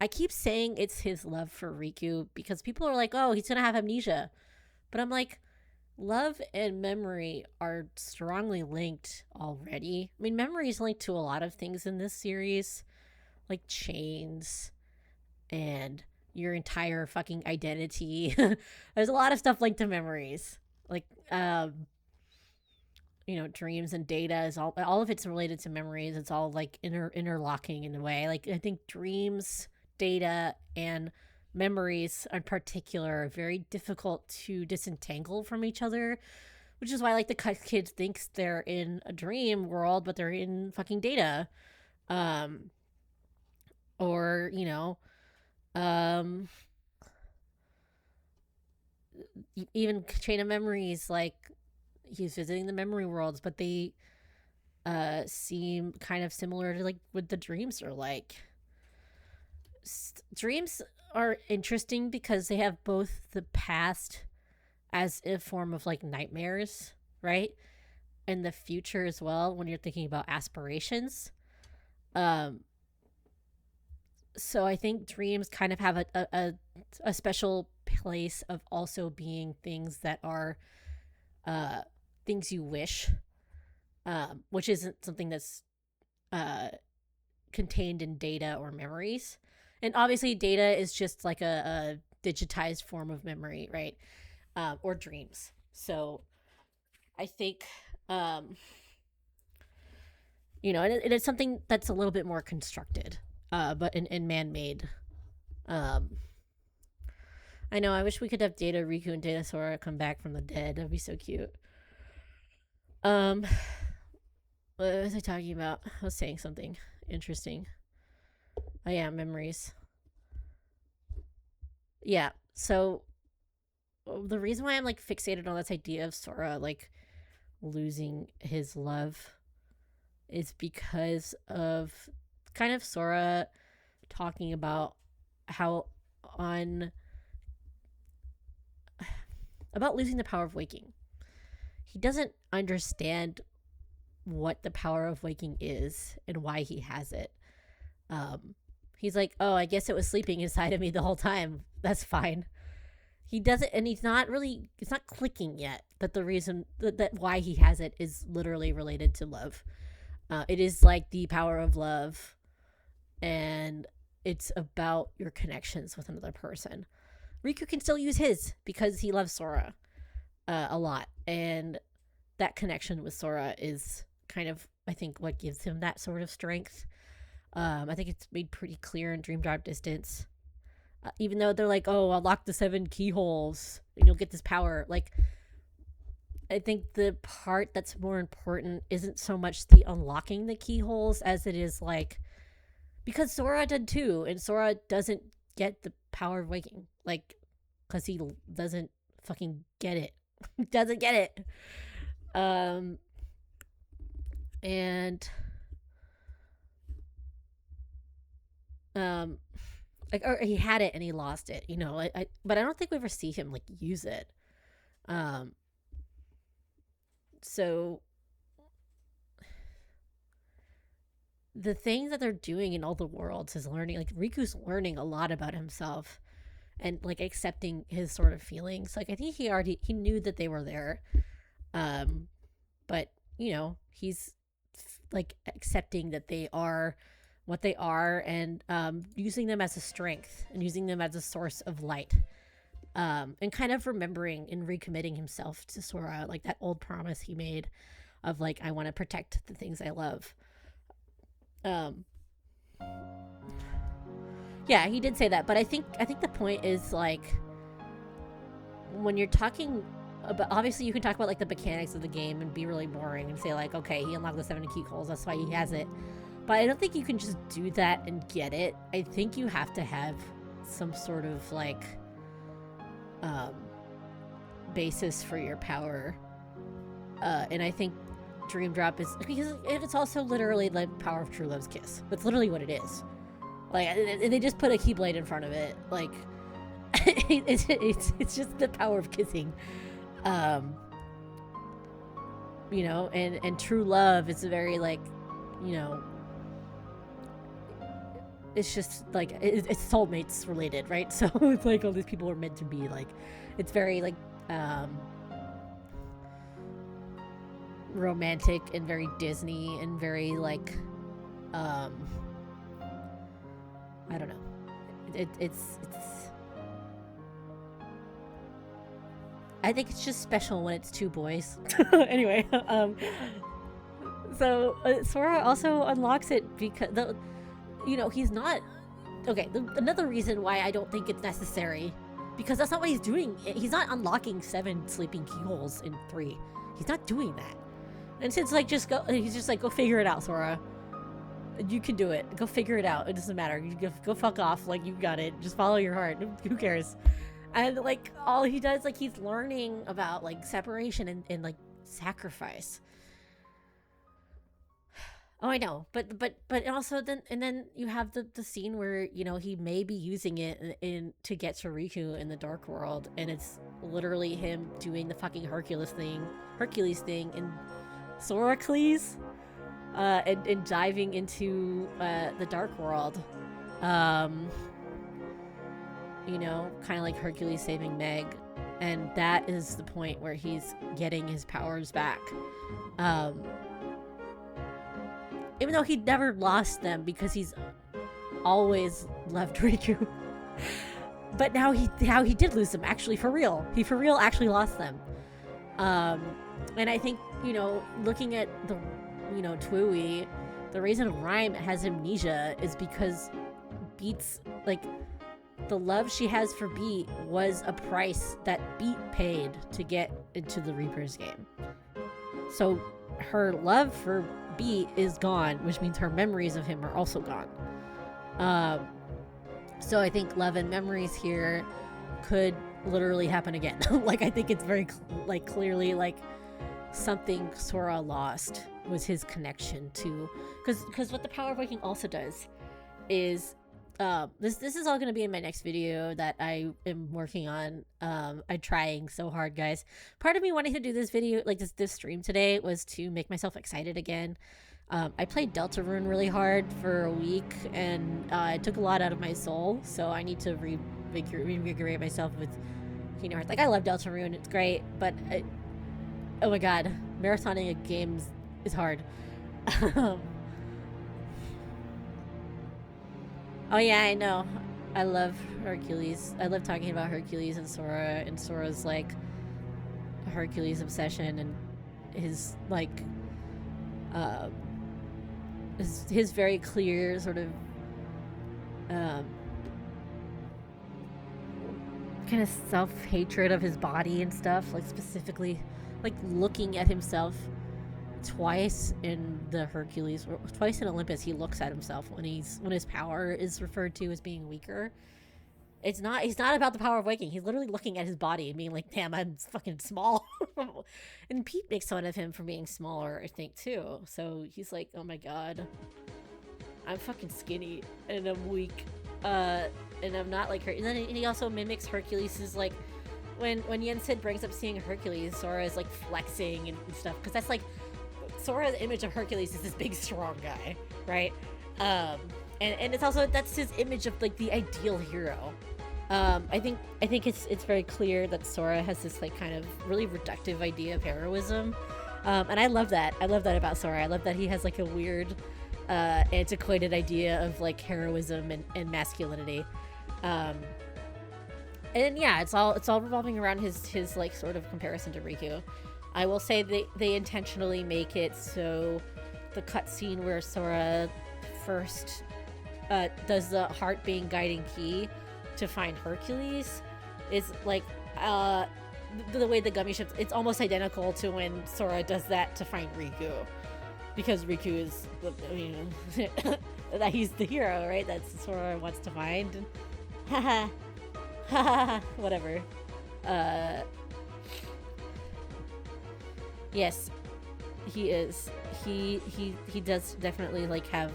I keep saying it's his love for Riku because people are like, "Oh, he's gonna have amnesia," but I'm like, love and memory are strongly linked already. I mean, memory is linked to a lot of things in this series, like chains and your entire fucking identity. There's a lot of stuff linked to memories. Like, dreams and data is all of it's related to memories. It's all like interlocking in a way. Like, I think dreams, data, and memories in particular are very difficult to disentangle from each other, which is why like the kid thinks they're in a dream world, but they're in fucking data. Or even chain of memories, like he's visiting the memory worlds, but they seem kind of similar to like what the dreams are like. Dreams are interesting because they have both the past as a form of like nightmares, right? And the future as well when you're thinking about aspirations. So I think dreams kind of have a special place of also being things that are things you wish, which isn't something that's contained in data or memories. And obviously, data is just like a digitized form of memory, right? Or dreams. So I think, and it's something that's a little bit more constructed, but in man-made. I know. I wish we could have Data Riku and Data Sora come back from the dead. That'd be so cute. What was I talking about? I was saying something interesting. Oh yeah, memories. Yeah. So the reason why I'm like fixated on this idea of Sora like losing his love is because of kind of Sora talking about how about losing the power of waking. He doesn't understand what the power of waking is and why he has it. He's like, oh, I guess it was sleeping inside of me the whole time. That's fine. He doesn't, and it's not clicking yet that the reason that why he has it is literally related to love. It is like the power of love, and it's about your connections with another person. Riku can still use his because he loves Sora a lot, and that connection with Sora is kind of, I think, what gives him that sort of strength. I think it's made pretty clear in Dream Drop Distance. Even though they're like, oh, unlock the 7 keyholes and you'll get this power. Like, I think the part that's more important isn't so much the unlocking the keyholes as it is like, because Sora did too, and Sora doesn't get the power of waking. Like, because he doesn't fucking get it. Doesn't get it. And like, or he had it and he lost it, but I don't think we ever see him like use it. So the thing that they're doing in all the worlds is learning, like Riku's learning a lot about himself and like accepting his sort of feelings. Like I think he knew that they were there. But you know, he's like accepting that they are what they are, and using them as a strength and using them as a source of light. And kind of remembering and recommitting himself to Sora, like that old promise he made of like, I want to protect the things I love. Yeah, he did say that, but I think the point is like, when you're talking about, obviously you can talk about like the mechanics of the game and be really boring and say like, okay, he unlocked the 7 key holes, that's why he has it. But I don't think you can just do that and get it. I think you have to have some sort of like basis for your power. And I think Dream Drop is, because it's also literally the power of True Love's kiss. That's literally what it is. Like, they just put a keyblade in front of it. Like, it's just the power of kissing. You know, and True Love is a very, like, you know, it's just like, it's soulmates related, right? So it's like all these people are meant to be, like, it's very like romantic and very Disney and very like I don't know, it's I think it's just special when it's two boys. Anyway, so Sora also unlocks it because you know, he's not okay. Another reason why I don't think it's necessary, because that's not what he's doing. He's not unlocking 7 sleeping keyholes in 3. He's not doing that. And since like he's just like, go figure it out, Sora. You can do it. Go figure it out. It doesn't matter. You go fuck off. Like, you got it. Just follow your heart. Who cares? And like all he does, like, he's learning about like separation and like sacrifice. Oh, I know, but also then you have the scene where, you know, he may be using it in to get to Riku in the Dark World, and it's literally him doing the fucking Hercules thing in Soracles, and diving into the Dark World, you know, kind of like Hercules saving Meg, and that is the point where he's getting his powers back. Even though he never lost them because he's always loved Riku. But now he did lose them, actually, for real. He for real actually lost them. And I think, you know, looking at the, you know, Twooey, the reason Rhyme has amnesia is because Beat's, like, the love she has for Beat was a price that Beat paid to get into the Reaper's game. So her love for Beat is gone, which means her memories of him are also gone. So I think love and memories here could literally happen again. Like, I think it's very like clearly like something Sora lost was his connection to, because what the power of waking also does is this is all going to be in my next video that I am working on. I'm trying so hard, guys. Part of me wanting to do this video, like this stream today, was to make myself excited again. I played Deltarune really hard for a week, and it took a lot out of my soul, so I need to reinvigorate myself with Kingdom Hearts. Like, I love Deltarune, it's great, but oh my god, marathoning a game is hard. Oh yeah, I know. I love Hercules. I love talking about Hercules and Sora, and Sora's like Hercules obsession, and his like his very clear sort of kind of self-hatred of his body and stuff, like specifically like looking at himself twice in the Hercules, or twice in Olympus, he looks at himself when his power is referred to as being weaker. He's not about the power of waking. He's literally looking at his body and being like, damn, I'm fucking small. And Pete makes fun of him for being smaller, I think, too. So he's like, oh my god, I'm fucking skinny and I'm weak, and I'm not like her. And then he also mimics Hercules' like when Yensid brings up seeing Hercules, Sora is like flexing and stuff, because that's like Sora's image of Hercules is this big strong guy, right? And it's also, that's his image of like the ideal hero. I think it's very clear that Sora has this like kind of really reductive idea of heroism, and I love that. I love that about Sora. I love that he has like a weird, antiquated idea of like heroism and masculinity. And yeah, it's all revolving around his like sort of comparison to Riku. I will say they intentionally make it so the cutscene where Sora first does the heart being guiding key to find Hercules is like the way the gummy ships, it's almost identical to when Sora does that to find Riku, because Riku is, you know, that he's the hero, right? That's Sora wants to find. Haha. Whatever. Yes, he is. He does definitely like have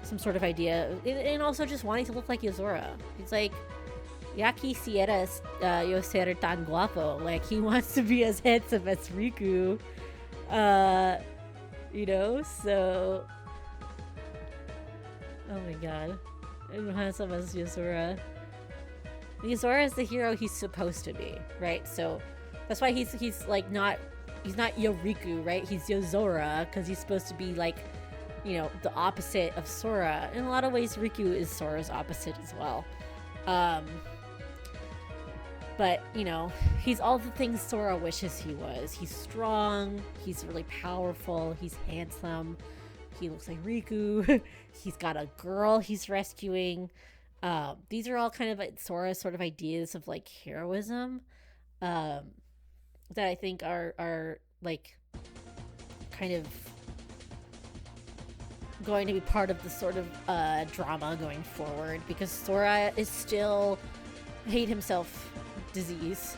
some sort of idea, and also just wanting to look like Yozora. He's like, ya quisieras yo ser tan guapo. Like, he wants to be as handsome as Riku. You know, so. Oh my god. As handsome as Yozora. Yozora is the hero he's supposed to be, right? So that's why he's like he's not Yoriku, right? He's Yozora, because he's supposed to be like, you know, the opposite of Sora. In a lot of ways, Riku is Sora's opposite as well. But, you know, he's all the things Sora wishes he was. He's strong, he's really powerful, he's handsome, he looks like Riku, he's got a girl he's rescuing. These are all kind of like Sora's sort of ideas of like heroism, that I think are like kind of going to be part of the sort of drama going forward, because Sora is still hate himself disease,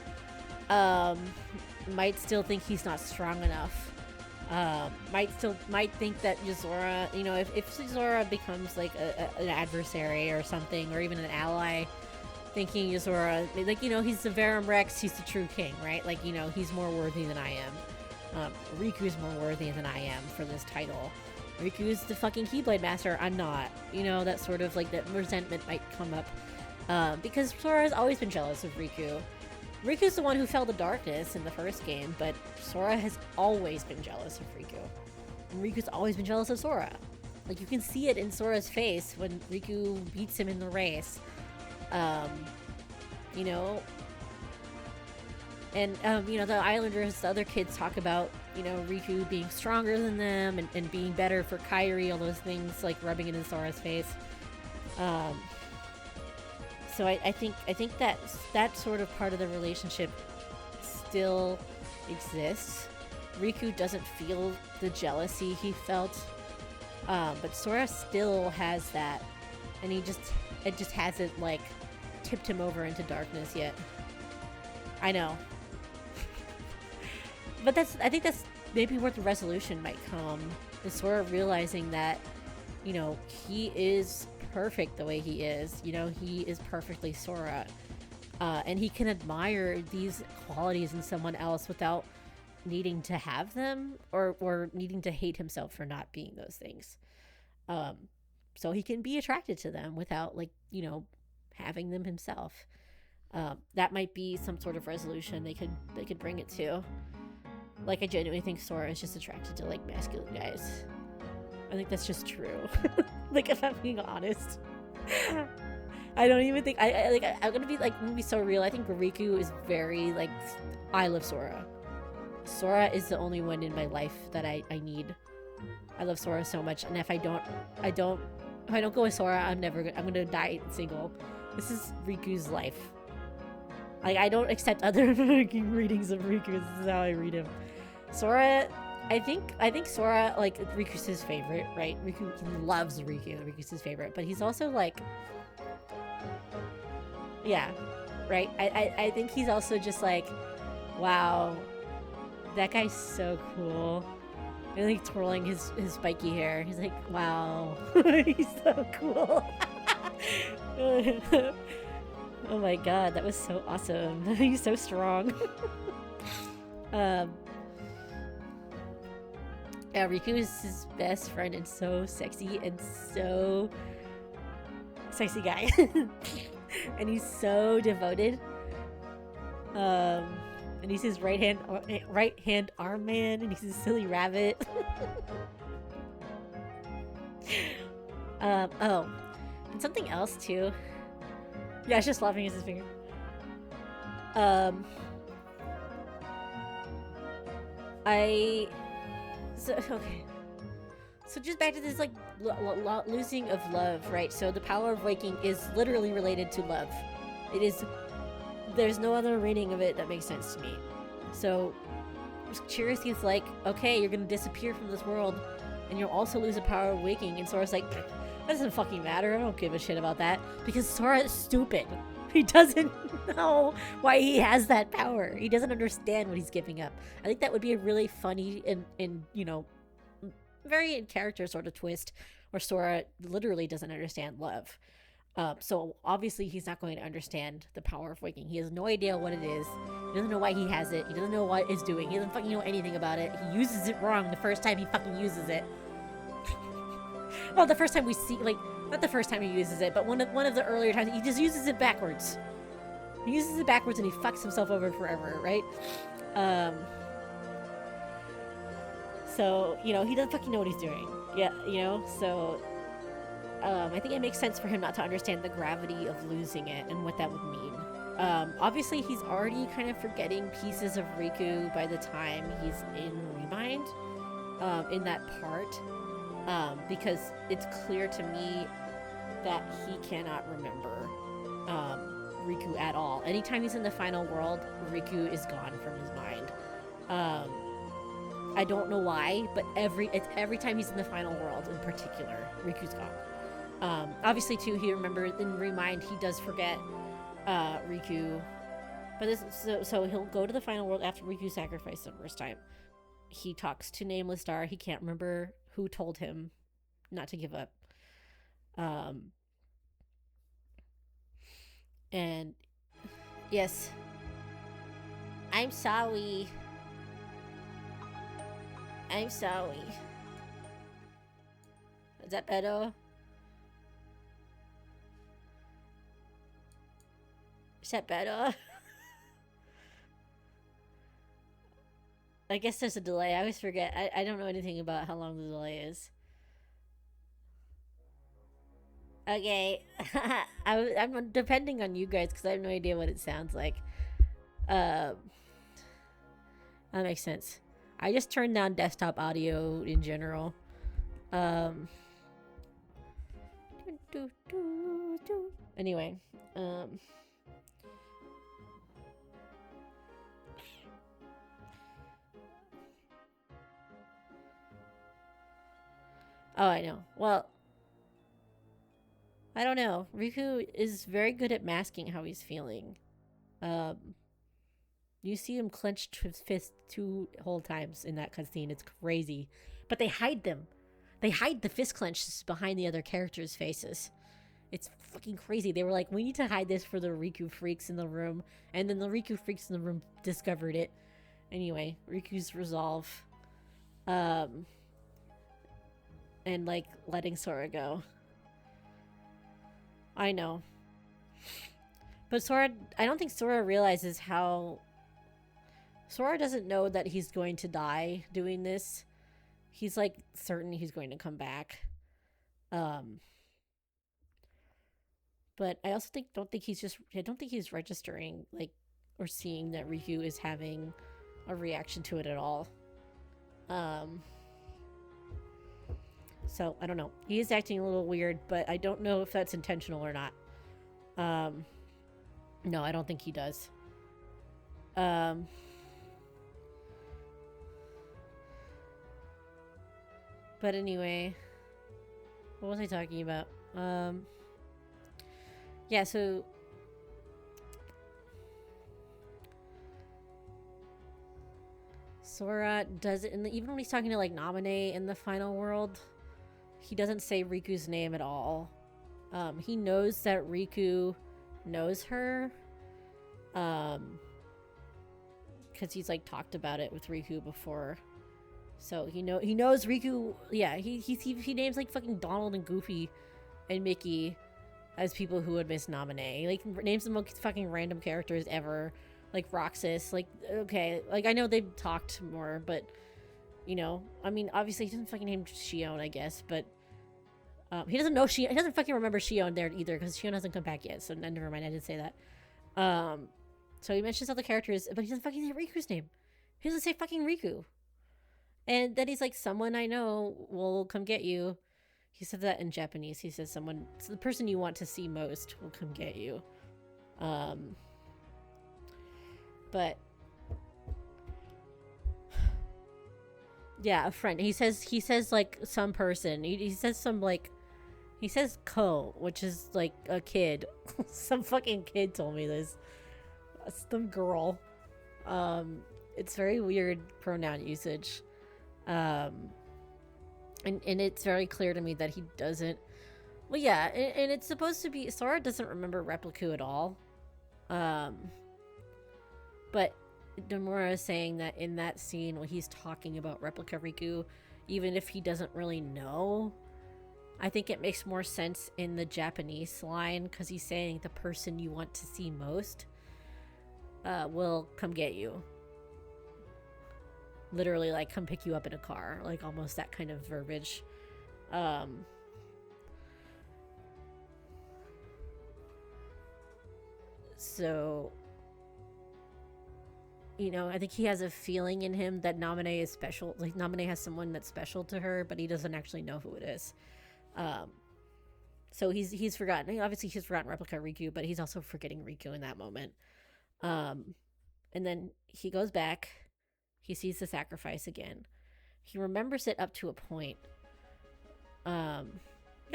might still think he's not strong enough, might think that Yozora, you know, if Yozora becomes like an adversary or something, or even an ally, thinking Yozora, like, you know, he's the Verum Rex, he's the true king, right? Like, you know, he's more worthy than I am. Riku's more worthy than I am for this title. Riku's the fucking Keyblade Master, I'm not. You know, that sort of like, that resentment might come up. Because Sora has always been jealous of Riku. Riku's the one who fell to darkness in the first game, but Sora has always been jealous of Riku. And Riku's always been jealous of Sora. Like, you can see it in Sora's face when Riku beats him in the race. You know? And, you know, the Islanders, the other kids talk about, you know, Riku being stronger than them and being better for Kairi, all those things, like, rubbing it in Sora's face. So I think that sort of part of the relationship still exists. Riku doesn't feel the jealousy he felt, but Sora still has that, and it just hasn't like tipped him over into darkness yet. I know, but I think that's maybe where the resolution might come, is Sora realizing that, you know, he is perfect the way he is. You know, he is perfectly Sora, and he can admire these qualities in someone else without needing to have them, or needing to hate himself for not being those things. So he can be attracted to them without, like, you know, having them himself. That might be some sort of resolution they could bring it to. Like, I genuinely think Sora is just attracted to like masculine guys. I think that's just true. Like, if I'm being honest, I don't even think I'm gonna be so real. I think Riku is very like, I love Sora. Sora is the only one in my life that I need. I love Sora so much, and if I don't go with Sora, I'm gonna die single. This is Riku's life. Like, I don't accept other readings of Riku. This is how I read him. Sora, I think Sora, like, Riku's his favorite, right? Riku loves Riku. Riku's his favorite, but he's also like, yeah, right? I think he's also just like, wow, that guy's so cool. And like twirling his spiky hair. He's like, wow, he's so cool. Oh my god, that was so awesome. He's so strong. Yeah, Riku is his best friend and so sexy and so sexy guy. And he's so devoted. And he's his right hand arm man, and he's his silly rabbit. Oh, and something else too. Yeah, it's just laughing at his finger. Okay. So just back to this, like, losing of love, right? So the power of waking is literally related to love. It is. There's no other reading of it that makes sense to me. So Chirisy's like, okay, you're gonna disappear from this world, and you'll also lose the power of waking. And Sora's like, that doesn't fucking matter. I don't give a shit about that. Because Sora is stupid. He doesn't know why he has that power. He doesn't understand what he's giving up. I think that would be a really funny and you know, very in character sort of twist where Sora literally doesn't understand love. So obviously he's not going to understand the power of waking. He has no idea what it is. He doesn't know why he has it. He doesn't know what it's doing. He doesn't fucking know anything about it. He uses it wrong the first time he fucking uses it. Well, the first time we see, like, not the first time he uses it, but one of the earlier times, he just uses it backwards. He uses it backwards and he fucks himself over forever, right? So, you know, he doesn't fucking know what he's doing. Yeah, you know, so I think it makes sense for him not to understand the gravity of losing it and what that would mean. Obviously, he's already kind of forgetting pieces of Riku by the time he's in Remind, in that part, because it's clear to me that he cannot remember Riku at all. Anytime he's in the final world, Riku is gone from his mind. I don't know why, but every time he's in the final world in particular, Riku's gone. Obviously, too, he remembers in Remind, he does forget Riku. But so he'll go to the final world after Riku sacrificed the first time. He talks to Nameless Star. He can't remember who told him not to give up. And yes, I'm sorry. I'm sorry. Is that better? Is that better? I guess there's a delay. I always forget. I don't know anything about how long the delay is. Okay. I'm depending on you guys because I have no idea what it sounds like. That makes sense. I just turned down desktop audio in general. Anyway, oh, I know. Well, I don't know. Riku is very good at masking how he's feeling. You see him clench his fist 2 whole times in that cutscene. It's crazy. But they hide them. They hide the fist clenches behind the other characters' faces. It's fucking crazy. They were like, we need to hide this for the Riku freaks in the room. And then the Riku freaks in the room discovered it. Anyway, Riku's resolve. And like letting Sora go. I know. But Sora, I don't think Sora realizes how... Sora doesn't know that he's going to die doing this. He's like certain he's going to come back. But I also don't think he's registering, like, or seeing that Riku is having a reaction to it at all. So I don't know. He is acting a little weird, but I don't know if that's intentional or not. No, I don't think he does. But anyway, what was I talking about? Yeah, so Sora does it, and even when he's talking to like Naminé in the final world, he doesn't say Riku's name at all. He knows that Riku knows her. Because he's like talked about it with Riku before. So he knows Riku. Yeah, he names like fucking Donald and Goofy and Mickey as people who would miss Naminé. He, like, names the most fucking random characters ever, like Roxas. Like, okay, like I know they've talked more, but you know, I mean, obviously he doesn't fucking name Shion, I guess, but he doesn't know Shion. He doesn't fucking remember Shion there either because Shion hasn't come back yet. So never mind, I did say that. So he mentions other characters, but he doesn't fucking say Riku's name. He doesn't say fucking Riku. And then he's like, someone I know will come get you. He said that in Japanese. He says someone, it's the person you want to see most will come get you. But yeah, a friend. He says like some person. He says some like, he says Ko, which is like a kid. Some fucking kid told me this. Some girl. It's very weird pronoun usage. And it's very clear to me that he doesn't. Well, yeah, and it's supposed to be. Sora doesn't remember Repliku at all. But Nomura is saying that in that scene when he's talking about Replica Riku, even if he doesn't really know, I think it makes more sense in the Japanese line because he's saying the person you want to see most will come get you. Literally, like, come pick you up in a car. Like, almost that kind of verbiage. So, you know, I think he has a feeling in him that Naminé is special. Like, Naminé has someone that's special to her, but he doesn't actually know who it is. So he's forgotten. Obviously, he's forgotten Replica Riku, but he's also forgetting Riku in that moment. And then he goes back. He sees the sacrifice again. He remembers it up to a point. No,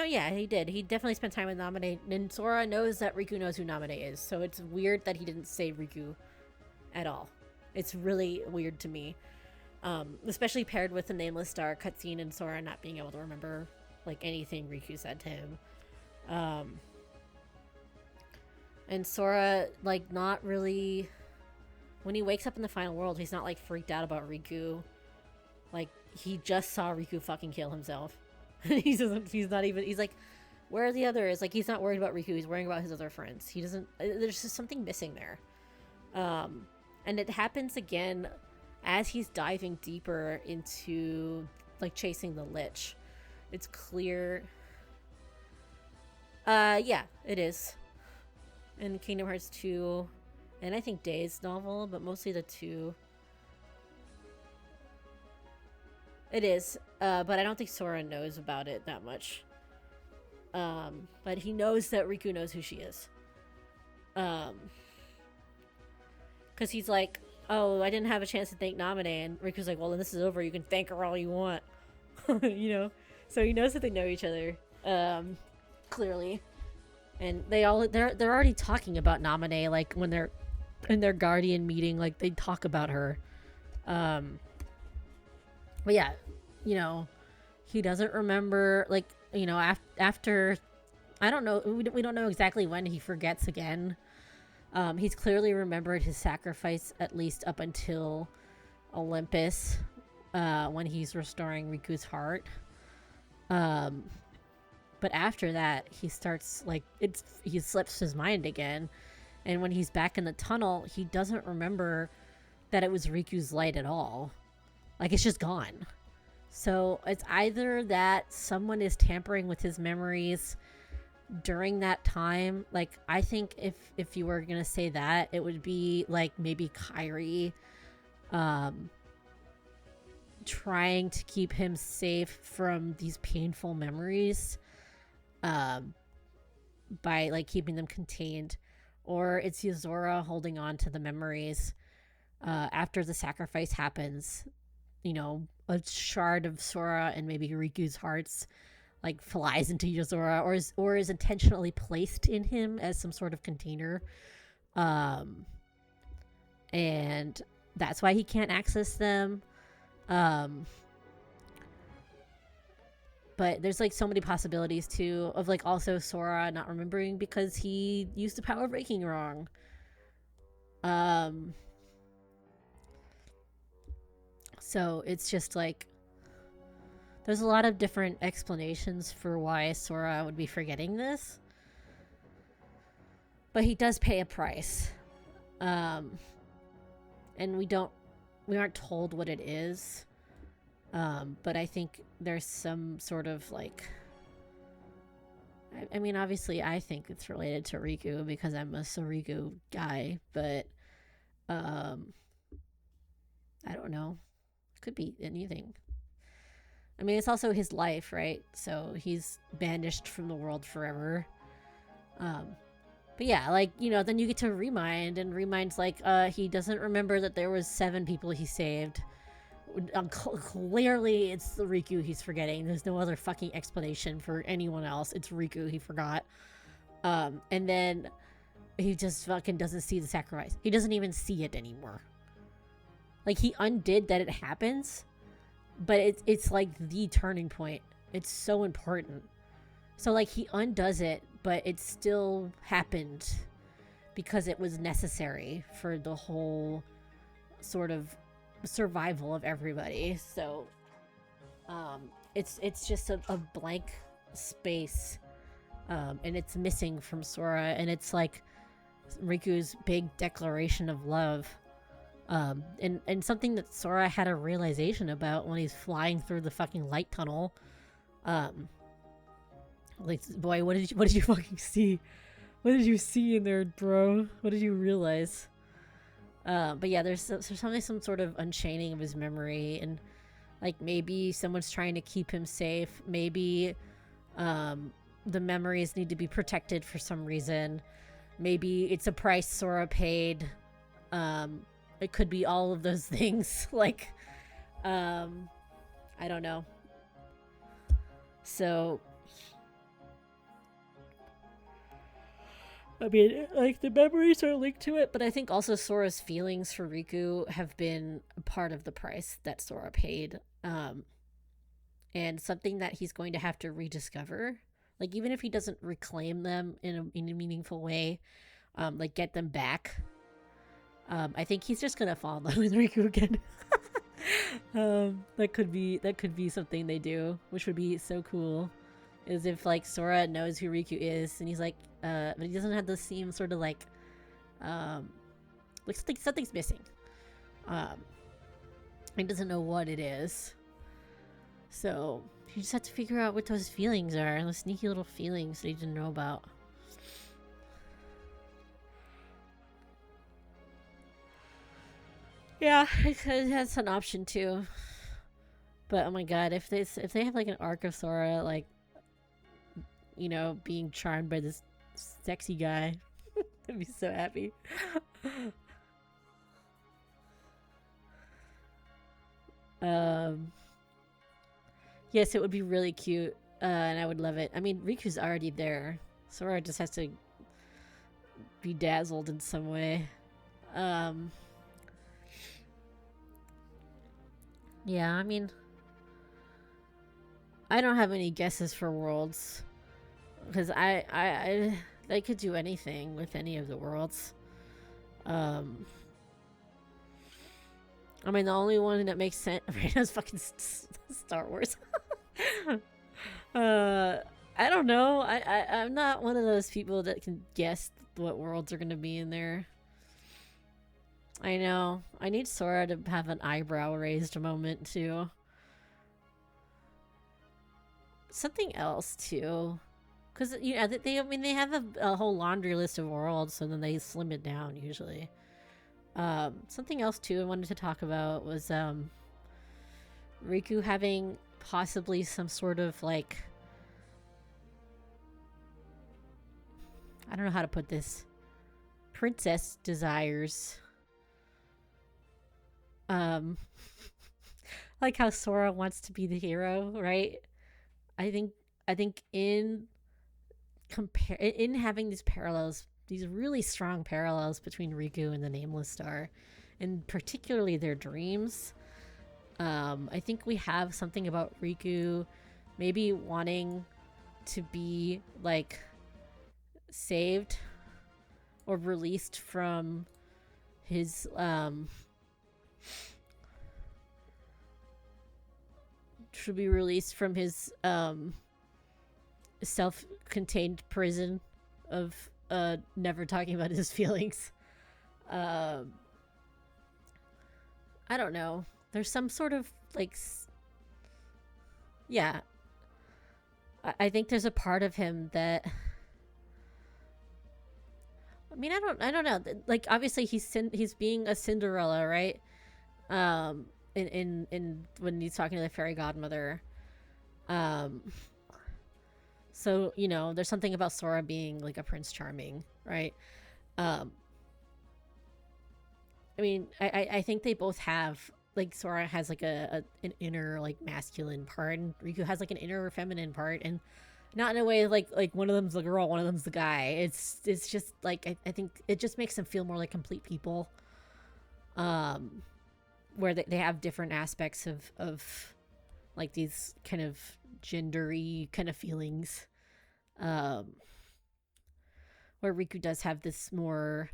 yeah, he did. He definitely spent time with Naminé. And Sora knows that Riku knows who Naminé is. So it's weird that he didn't say Riku at all. It's really weird to me. Especially paired with the Nameless Star cutscene and Sora not being able to remember like anything Riku said to him. And Sora, like, not really... When he wakes up in the final world, he's not, like, freaked out about Riku. Like, he just saw Riku fucking kill himself. He's like, where are the others? Like, he's not worried about Riku, he's worrying about his other friends. He doesn't... There's just something missing there. And it happens again as he's diving deeper into, like, chasing the Lich. It's clear... yeah, it is. In Kingdom Hearts 2, and I think Day's novel, but mostly the 2. It is, but I don't think Sora knows about it that much. But he knows that Riku knows who she is. Because he's like, oh, I didn't have a chance to thank Naminé, and Riku's like, well, then this is over, you can thank her all you want. You know? So he knows that they know each other, clearly. And they're already talking about Naminé, like, when they're in their Guardian meeting, like, they talk about her. But yeah, you know, he doesn't remember, like, you know, after, I don't know, we don't know exactly when he forgets again. He's clearly remembered his sacrifice, at least up until Olympus, when he's restoring Riku's heart. But after that, he starts, like, he slips his mind again. And when he's back in the tunnel, he doesn't remember that it was Riku's light at all. Like, it's just gone. So it's either that someone is tampering with his memories during that time. Like, I think if you were going to say that, it would be, like, maybe Kairi trying to keep him safe from these painful memories. By, like, keeping them contained, or it's Yozora holding on to the memories after the sacrifice happens. You know, a shard of Sora and maybe Riku's hearts, like, flies into Yozora, or is intentionally placed in him as some sort of container, and that's why he can't access them. But there's like so many possibilities too of like also Sora not remembering because he used the power breaking wrong. So it's just like there's a lot of different explanations for why Sora would be forgetting this. But he does pay a price. And we aren't told what it is. But I think there's some sort of like, I mean, obviously I think it's related to Riku because I'm a Soriku guy, but I don't know. Could be anything. I mean, it's also his life, right? So he's banished from the world forever. But yeah, like, you know, then you get to Remind, and Remind's like, he doesn't remember that there was 7 people he saved. Clearly, it's the Riku he's forgetting. There's no other fucking explanation for anyone else. It's Riku he forgot. And then he just fucking doesn't see the sacrifice. He doesn't even see it anymore. Like, he undid that it happens, but it's like the turning point. It's so important. So, like, he undoes it, but it still happened because it was necessary for the whole sort of survival of everybody. So, it's just a blank space, and it's missing from Sora, and it's like Riku's big declaration of love. And something that Sora had a realization about when he's flying through the fucking light tunnel. Like, boy, what did you fucking see? What did you see in there, bro? What did you realize? But yeah, there's some sort of unchaining of his memory, and like maybe someone's trying to keep him safe. Maybe the memories need to be protected for some reason. Maybe it's a price Sora paid. It could be all of those things. Like, I don't know. So, I mean, like, the memories are linked to it, but I think also Sora's feelings for Riku have been a part of the price that Sora paid. And something that he's going to have to rediscover. Like, even if he doesn't reclaim them in a meaningful way, like, get them back, I think he's just gonna fall in love with Riku again. That could be something they do, which would be so cool. Is if like Sora knows who Riku is, and he's like, but he doesn't have the same sort of like something's missing. He doesn't know what it is. So you just have to figure out what those feelings are, those sneaky little feelings that he didn't know about. Yeah, that's an option too. But oh my god, if they have like an arc of Sora, like, you know, being charmed by this sexy guy, I'd be so happy. Yes, it would be really cute, and I would love it. I mean, Riku's already there. Sora just has to be dazzled in some way. Yeah, I mean, I don't have any guesses for worlds, because I could do anything with any of the worlds. I mean, the only one that makes sense right now is fucking Star Wars. I don't know. I'm not one of those people that can guess what worlds are gonna be in there. I know. I need Sora to have an eyebrow raised moment too. Something else too, because you know they have a whole laundry list of worlds, so then they slim it down usually. Something else too I wanted to talk about was Riku having possibly some sort of like, I don't know how to put this, princess desires. Like how Sora wants to be the hero, right? I think in having these parallels, these really strong parallels between Riku and the Nameless Star, and particularly their dreams, I think we have something about Riku maybe wanting to be like saved or released from his should be released from his self-contained prison of never talking about his feelings. I don't know. There's some sort of like, yeah. I think there's a part of him that. I mean, I don't know. Like, obviously, he's being a Cinderella, right? In when he's talking to the fairy godmother. So, you know, there's something about Sora being like a Prince Charming, right? I mean, I think they both have, like, Sora has like an inner like masculine part, and Riku has like an inner feminine part, and not in a way like one of them's the girl, one of them's the guy. It's just like I think it just makes them feel more like complete people. Where they have different aspects of like these kind of gendery kind of feelings. Where Riku does have this more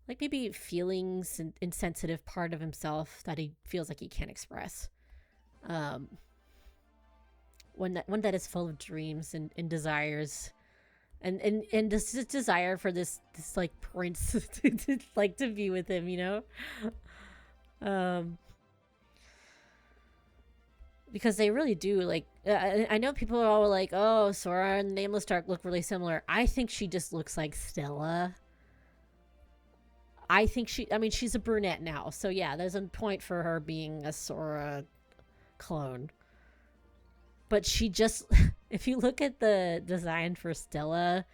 like maybe feelings and insensitive part of himself that he feels like he can't express. One that is full of dreams and desires, and this desire for this like prince to like to be with him, you know. Because they really do like. I know people are all like, "Oh, Sora and Nameless Dark look really similar." I think she just looks like Stella. I think I mean, she's a brunette now, so yeah, there's a point for her being a Sora clone. But she just, if you look at the design for Stella,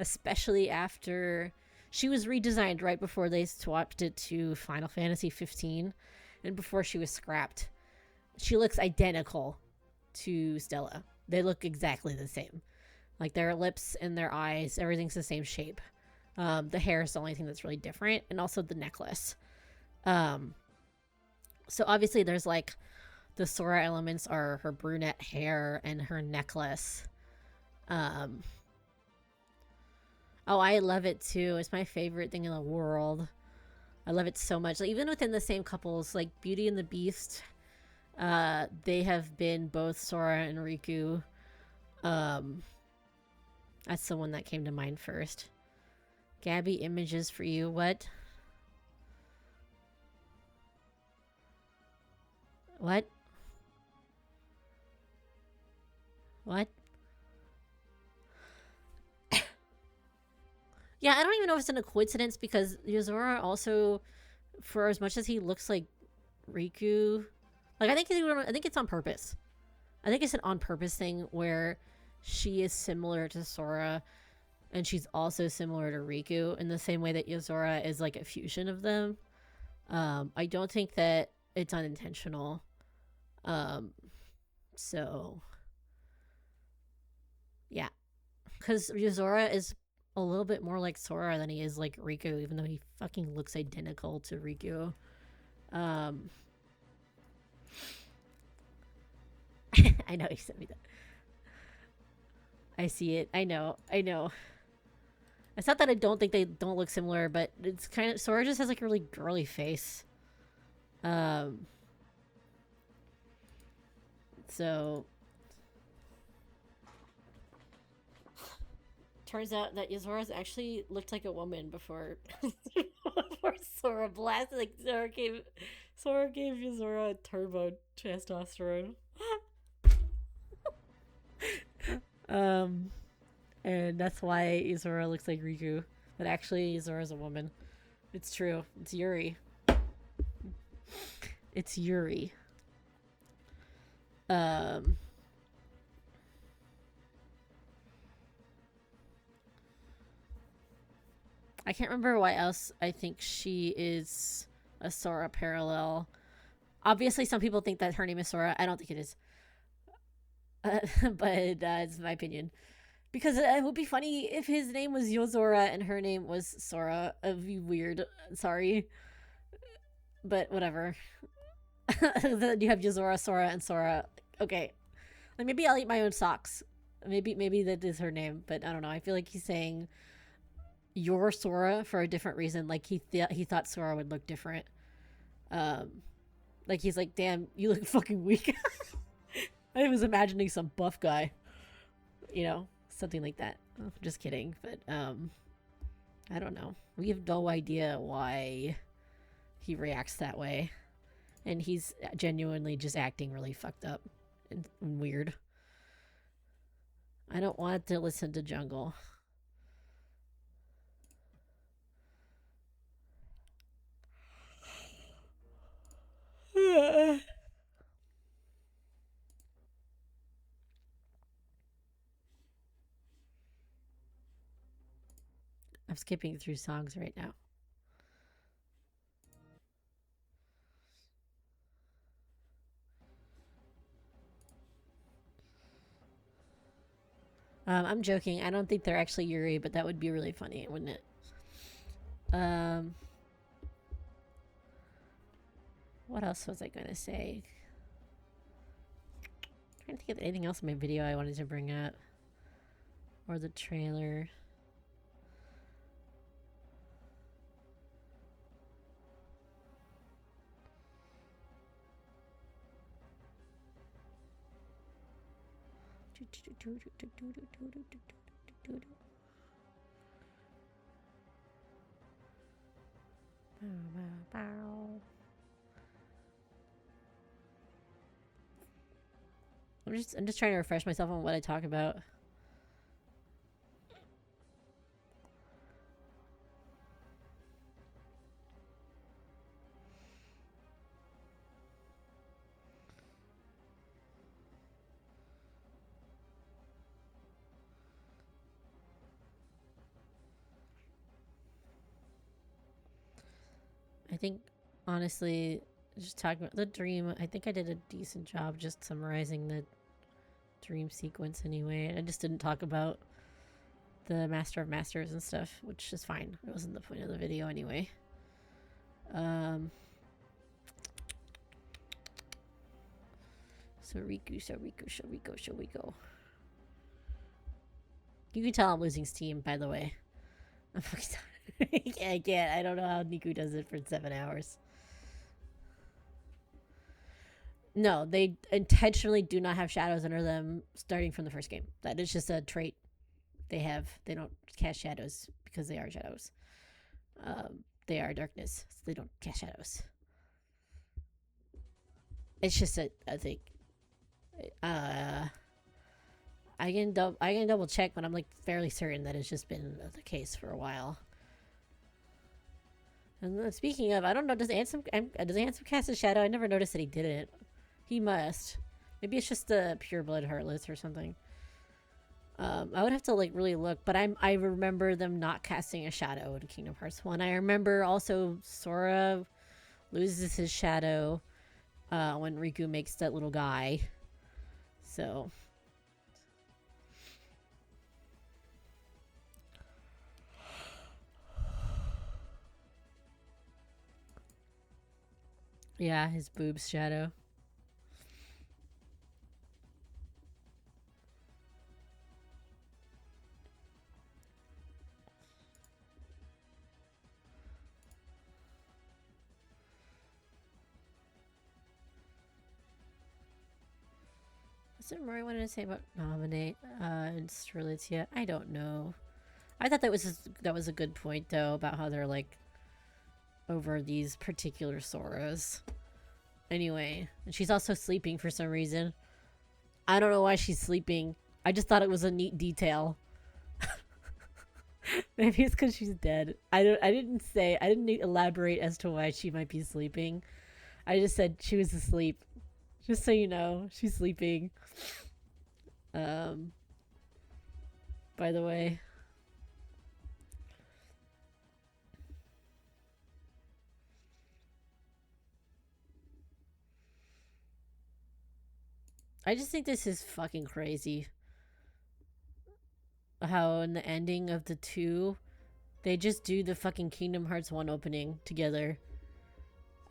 especially after she was redesigned right before they swapped it to Final Fantasy 15 and before she was scrapped, she looks identical to Stella. They look exactly the same. Like their lips and their eyes, everything's the same shape. The hair is the only thing that's really different, and also the necklace. So obviously there's like the Sora elements are her brunette hair and her necklace. Oh, I love it too. It's my favorite thing in the world. I love it so much. Like, even within the same couples, like Beauty and the Beast, they have been both Sora and Riku. That's the one that came to mind first. Gabby, images for you. What? What? What? Yeah, I don't even know if it's a coincidence because Yozora also, for as much as he looks like Riku, like I think it's on purpose. I think it's an on purpose thing where she is similar to Sora and she's also similar to Riku in the same way that Yozora is like a fusion of them. I don't think that it's unintentional. So yeah, because Yozora is a little bit more like Sora than he is like Riku, even though he fucking looks identical to Riku. I know you sent me that. I see it. I know. It's not that I don't think they don't look similar, but it's kind of, Sora just has like a really girly face. So turns out that Yozora's actually looked like a woman before before Sora blasted. Like Sora gave Yozora turbo testosterone. And that's why Yozora looks like Riku, but actually Yozora's a woman. It's true. It's Yuri. It's Yuri. I can't remember why else I think she is a Sora parallel. Obviously, some people think that her name is Sora. I don't think it is. But it's my opinion. Because it would be funny if his name was Yozora and her name was Sora. It would be weird. Sorry. But whatever. Then you have Yozora, Sora, and Sora. Okay. Like maybe I'll eat my own socks. Maybe that is her name, but I don't know. I feel like he's saying your Sora for a different reason. Like he thought Sora would look different. Like he's like, damn, you look fucking weak. I was imagining some buff guy, you know, something like that. Oh, just kidding, but I don't know. We have no idea why he reacts that way, and he's genuinely just acting really fucked up and weird. I don't want to listen to Jungle. I'm skipping through songs right now. I'm joking. I don't think they're actually Yuri, but that would be really funny, wouldn't it? What else was I gonna say? I'm trying to think of anything else in my video I wanted to bring up, or the trailer. I'm just trying to refresh myself on what I talk about. I think, honestly, just talking about the dream, I think I did a decent job just summarizing the dream sequence anyway. I just didn't talk about the Master of Masters and stuff, which is fine. It wasn't the point of the video anyway. So Riku. You can tell I'm losing steam, by the way. I'm fucking tired. I can't. I don't know how Niku does it for 7 hours. No, they intentionally do not have shadows under them starting from the first game. That is just a trait they have. They don't cast shadows because they are shadows. They are darkness, so they don't cast shadows. It's just a thing. I can double check, but I'm like fairly certain that it's just been the case for a while. And speaking of, I don't know, does Ansem cast a shadow? I never noticed that he didn't. He must. Maybe it's just the pure blood heartless or something. I would have to like really look, but I remember them not casting a shadow in Kingdom Hearts 1. I remember also Sora loses his shadow when Riku makes that little guy. So yeah, his boobs shadow. Is there more I wanted to say about nominate and Strelitzia? I don't know. I thought that was a good point though about how they're like over these particular Soras. Anyway, and she's also sleeping for some reason. I don't know why she's sleeping. I just thought it was a neat detail. Maybe it's because she's dead. I didn't elaborate as to why she might be sleeping. I just said she was asleep. Just so you know, she's sleeping. By the way. I just think this is fucking crazy. How in the ending of the 2, they just do the fucking Kingdom Hearts 1 opening together.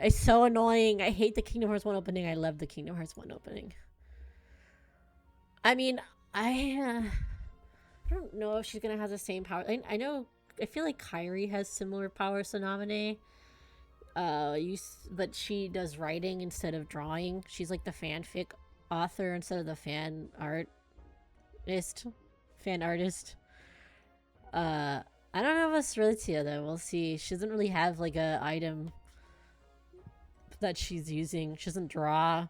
It's so annoying. I hate the Kingdom Hearts 1 opening. I love the Kingdom Hearts 1 opening. I mean, I don't know if she's gonna have the same power. I know. I feel like Kyrie has similar powers to Naminé. But she does writing instead of drawing. She's like the fanfic author instead of the fan artist. I don't know about Strelitzia though. We'll see. She doesn't really have like a item that she's using. She doesn't draw.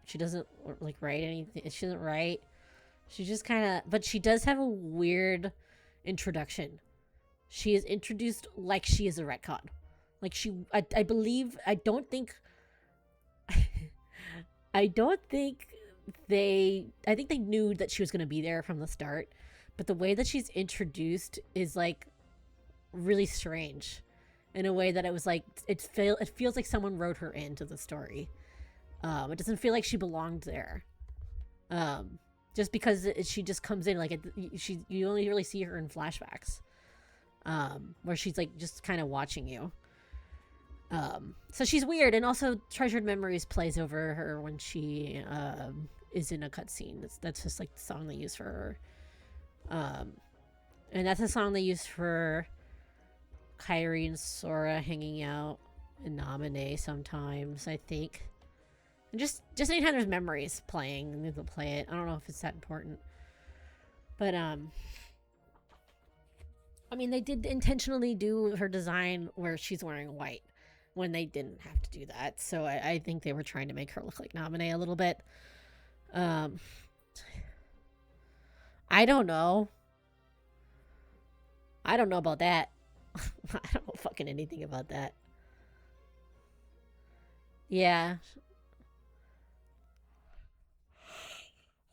She doesn't like write anything. She doesn't write. She just kind of, but she does have a weird introduction. She is introduced like she is a retcon. Like I believe, I don't think I think they knew that she was going to be there from the start, but the way that she's introduced is like really strange in a way that it was like, it feels like someone wrote her into the story. It doesn't feel like she belonged there. Just because she just comes in, like, you only really see her in flashbacks, where she's like just kind of watching you. So she's weird, and also Treasured Memories plays over her when she is in a cutscene. That's just like the song they use for her. And that's a song they use for Kyrie and Sora hanging out in Naminé sometimes, I think. And just anytime there's memories playing, they'll play it. I don't know if it's that important. But I mean, they did intentionally do her design where she's wearing white when they didn't have to do that. So I think they were trying to make her look like Naminé a little bit. I don't know. I don't know about that. I don't know fucking anything about that. Yeah.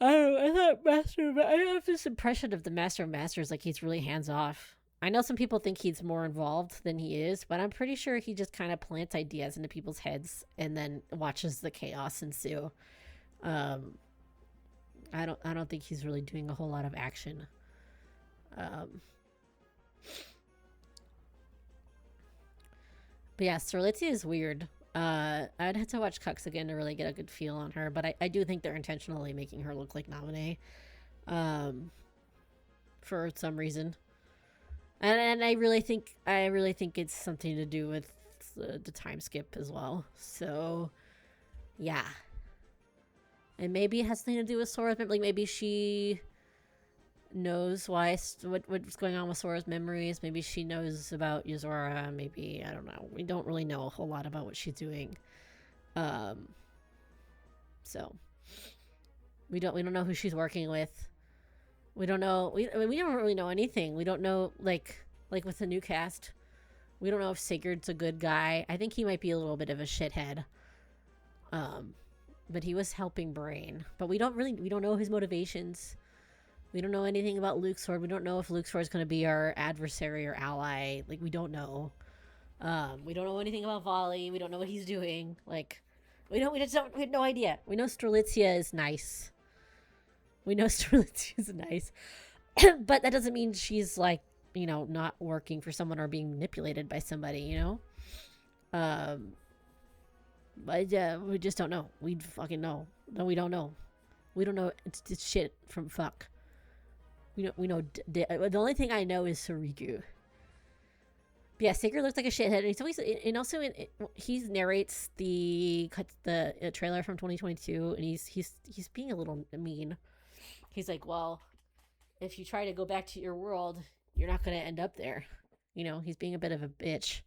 I have this impression of the Master of Masters like he's really hands off. I know some people think he's more involved than he is, but I'm pretty sure he just kind of plants ideas into people's heads and then watches the chaos ensue. I don't think he's really doing a whole lot of action. But yeah, Strelitzia is weird. I'd have to watch Cux again to really get a good feel on her, but I do think they're intentionally making her look like Naminé, for some reason. And I really think it's something to do with the time skip as well. So, yeah. And maybe it has something to do with Sora's memory. Like maybe she knows what's going on with Sora's memories. Maybe she knows about Yuzora. Maybe, I don't know. We don't really know a whole lot about what she's doing. So we don't know who she's working with. We don't know. We don't really know anything. We don't know, like with the new cast. We don't know if Sigurd's a good guy. I think he might be a little bit of a shithead. But he was helping Brain. But we don't know his motivations. We don't know anything about Luxord. We don't know if Luxord is going to be our adversary or ally. Like, we don't know. We don't know anything about Volley. We don't know what he's doing. Like, we have no idea. We know Strelitzia is nice. But that doesn't mean she's, like, not working for someone or being manipulated by somebody, But yeah, we just don't know. We fucking know. No, we don't know. We don't know. It's shit from fuck. We know. The only thing I know is Surigu. But yeah, Sigurd looks like a shithead, and also he narrates the trailer from 2022, and he's being a little mean. He's like, well, if you try to go back to your world, you're not going to end up there. He's being a bit of a bitch.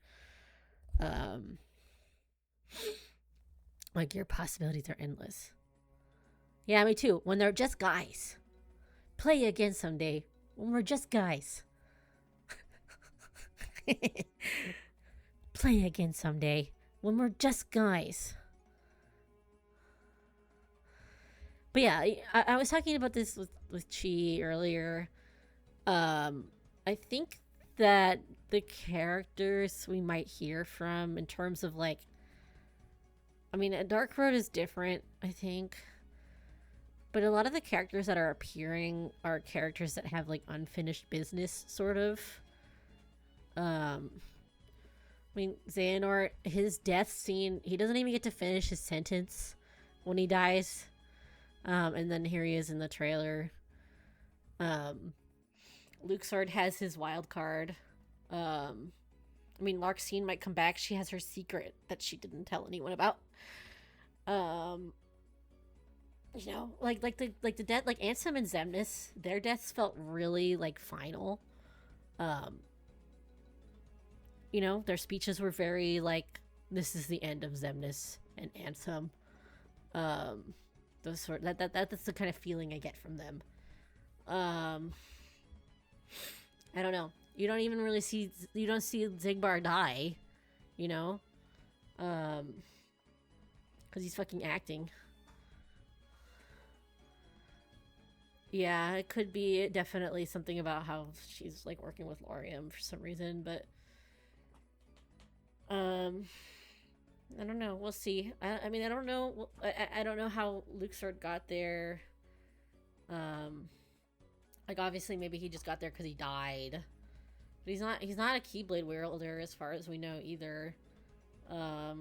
Like, your possibilities are endless. Yeah, me too. When they're just guys. Play again someday. When we're just guys. Play again someday. When we're just guys. But yeah, I was talking about this with Chi earlier. I think that the characters we might hear from in terms of like, I mean, Dark Road is different, I think. But a lot of the characters that are appearing are characters that have like unfinished business, sort of. I mean, Xehanort, his death scene, he doesn't even get to finish his sentence when he dies. And then here he is in the trailer. Luxord has his wild card. I mean, Larxene might come back. She has her secret that she didn't tell anyone about. You know, like the death, like Ansem and Xemnas, their deaths felt really like final. You know, their speeches were very like, this is the end of Xemnas and Ansem. Those sort that's the kind of feeling I get from them. I don't know. You don't even really see Zigbar die, you know? Cuz he's fucking acting. Yeah, it could be definitely something about how she's like working with Laurium for some reason, but I don't know. We'll see. I mean, I don't know. I don't know how Luxord got there. Like obviously maybe he just got there because he died. But he's not a Keyblade wielder as far as we know either. I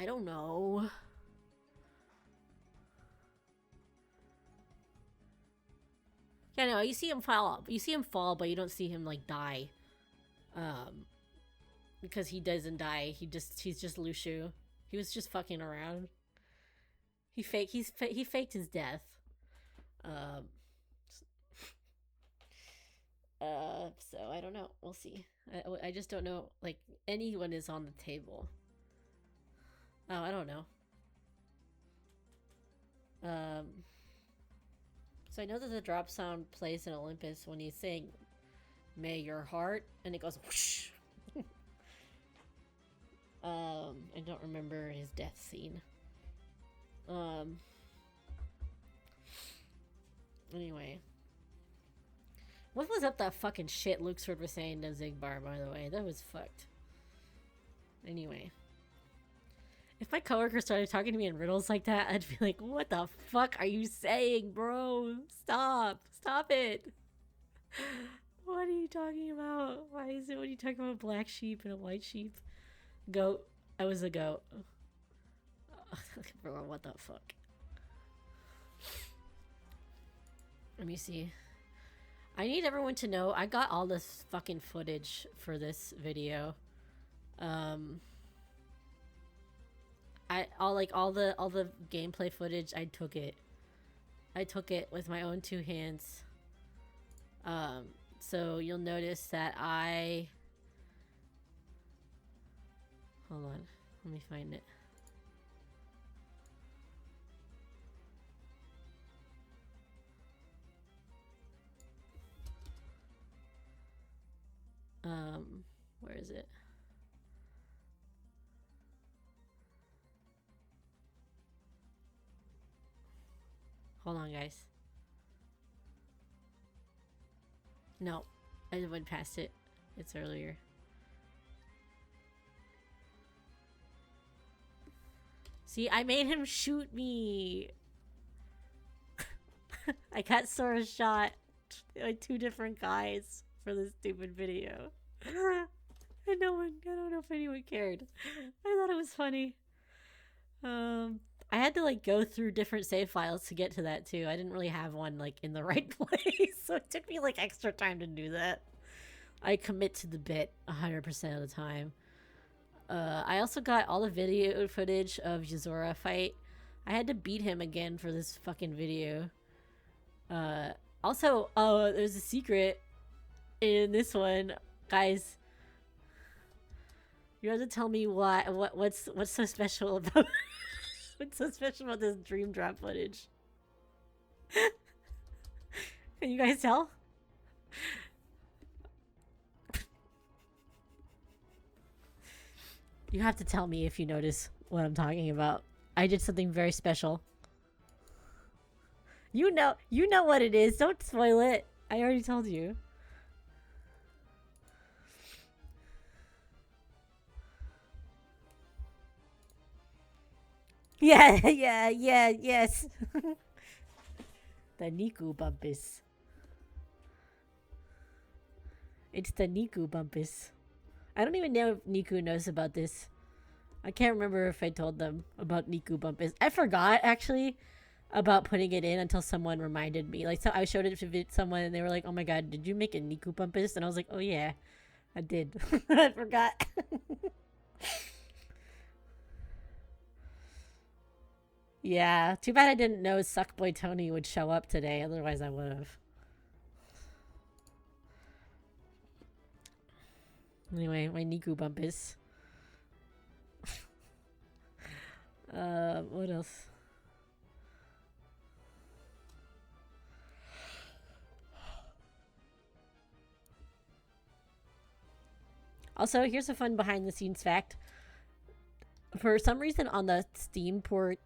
don't know. Yeah, no, you see him fall, but you don't see him like die. Because he doesn't die. He's just Lushu. He was just fucking around. He faked his death. So I don't know. We'll see. I just don't know. Like anyone is on the table. Oh, I don't know. So I know that the drop sound plays in Olympus when he's saying, "May your heart," and it goes whoosh. I don't remember his death scene. Anyway. What was up that fucking shit Luxord was saying to Zigbar, by the way? That was fucked. Anyway. If my coworker started talking to me in riddles like that, I'd be like, what the fuck are you saying, bro? Stop. Stop it. What are you talking about? Why is it when you talk about a black sheep and a white sheep? Goat. I was a goat. Bro, what the fuck? Let me see. I need everyone to know I got all this fucking footage for this video. All the gameplay footage, I took it with my own two hands. So you'll notice that hold on, let me find it. Where is it? Hold on, guys. No, I went past it. It's earlier. See, I made him shoot me. I got Sora shot by two different guys for this stupid video. And I don't know if anyone cared. I thought it was funny. I had to like go through different save files to get to that too. I didn't really have one like in the right place, so it took me like extra time to do that. I commit to the bit 100% of the time. I also got all the video footage of Yuzora fight. I had to beat him again for this fucking video. Also, there's a secret in this one, guys. You have to tell me what's so special about what's so special about this dream drop footage. Can you guys tell? You have to tell me if you notice what I'm talking about. I did something very special. You know what it is. Don't spoil it. I already told you. Yeah, yes. The Niku Bumpus. It's the Niku Bumpus. I don't even know if Niku knows about this. I can't remember if I told them about Niku Bumpus. I forgot, actually, about putting it in until someone reminded me. Like, so I showed it to someone, and they were like, oh my god, did you make a Niku Bumpus? And I was like, oh yeah, I did. I forgot. Yeah, too bad I didn't know Suckboy Tony would show up today. Otherwise, I would have. Anyway, my Niku Bumpus. What else? Also, here's a fun behind the scenes fact. For some reason on the Steam port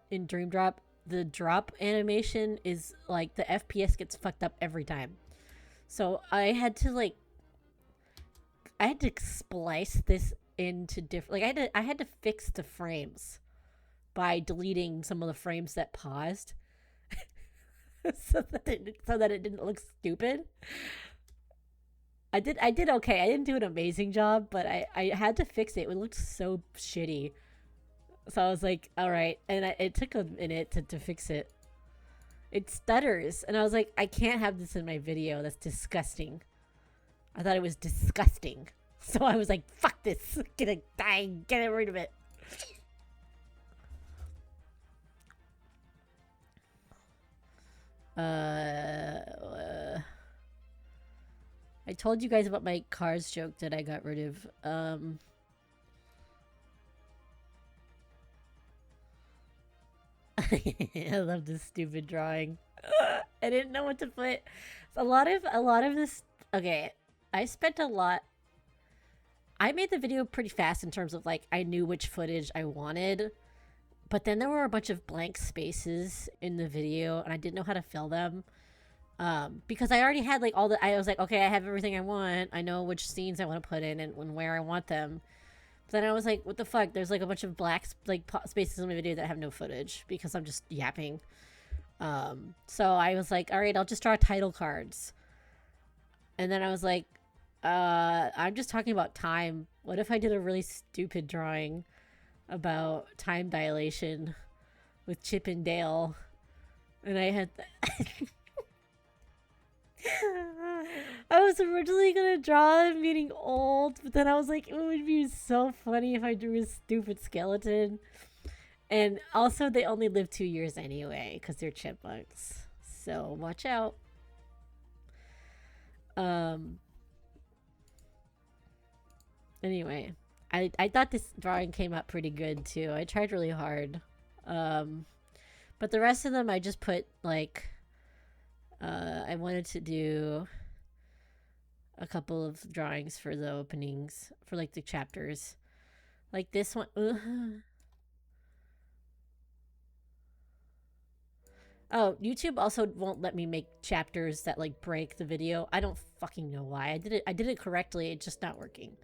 in Dream Drop, the drop animation is like the FPS gets fucked up every time. So I had to splice this into different, like I had to fix the frames by deleting some of the frames that paused so that it didn't look stupid. I did okay. I didn't do an amazing job, but I had to fix it. It looked so shitty. So I was like, all right. And it took a minute to fix it. It stutters. And I was like, I can't have this in my video. That's disgusting. I thought it was disgusting. So I was like, fuck this. Get rid of it. I told you guys about my Cars joke that I got rid of. I love this stupid drawing. I didn't know what to put. A lot of this. Okay, I spent a lot. I made the video pretty fast in terms of like I knew which footage I wanted, but then there were a bunch of blank spaces in the video, and I didn't know how to fill them. Because I already had like all the. I was like, okay, I have everything I want. I know which scenes I want to put in and where I want them. Then I was like, what the fuck? There's like a bunch of black spaces in my video that have no footage because I'm just yapping. So I was like, all right, I'll just draw title cards. And then I was like, I'm just talking about time. What if I did a really stupid drawing about time dilation with Chip and Dale? And I had... I was originally gonna draw them getting old, but then I was like, it would be so funny if I drew a stupid skeleton. And also, they only live 2 years anyway, because they're chipmunks. So, watch out. Anyway, I thought this drawing came out pretty good, too. I tried really hard. But the rest of them, I just put, like... I wanted to do a couple of drawings for the openings, for like the chapters. Like this one. Oh, YouTube also won't let me make chapters that like break the video. I don't fucking know why. I did it correctly, it's just not working.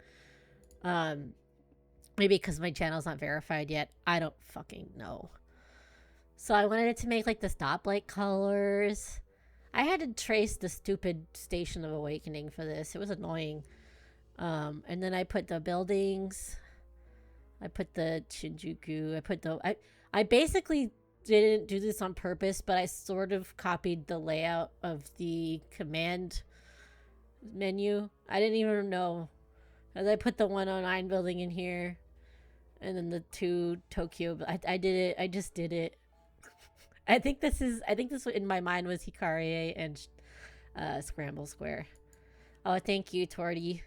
Maybe because my channel's not verified yet. I don't fucking know. So I wanted it to make like the stoplight colors. I had to trace the stupid Station of Awakening for this. It was annoying. And then I put the buildings. I put the Shinjuku. I basically didn't do this on purpose, but I sort of copied the layout of the command menu. I didn't even know. As I put the 109 building in here. And then the 2 Tokyo. I did it. I just did it. I think this in my mind was Hikarie and Scramble Square. Oh, thank you, Torty.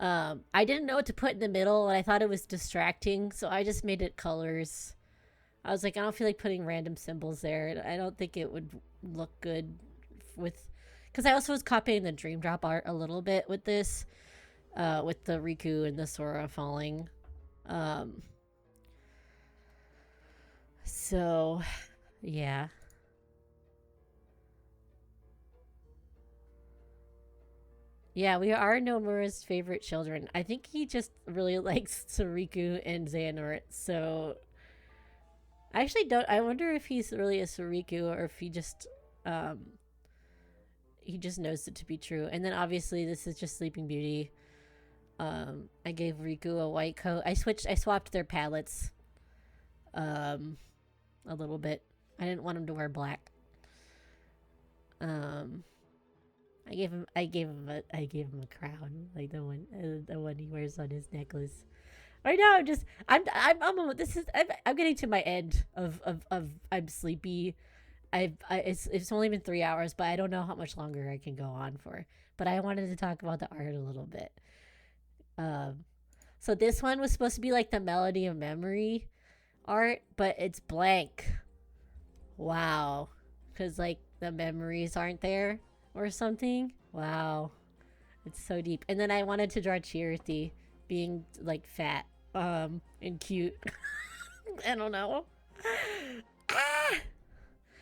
I didn't know what to put in the middle, and I thought it was distracting, so I just made it colors. I was like, I don't feel like putting random symbols there. I don't think it would look good with... Because I also was copying the Dream Drop art a little bit with this, with the Riku and the Sora falling. So... yeah. Yeah, we are Nomura's favorite children. I think he just really likes Suriku and Xehanort, so... I actually don't... I wonder if he's really a Suriku or if he just knows it to be true. And then obviously this is just Sleeping Beauty. I gave Riku a white coat. I swapped their palettes a little bit. I didn't want him to wear black. I gave him a crown, like the one he wears on his necklace. Right now, I'm getting to my end of I'm sleepy. It's only been 3 hours, but I don't know how much longer I can go on for. But I wanted to talk about the art a little bit. So this one was supposed to be like the Melody of Memory art, but it's blank. Wow, because like the memories aren't there or something. Wow, it's so deep. And then I wanted to draw Charity being like fat, and cute. I don't know.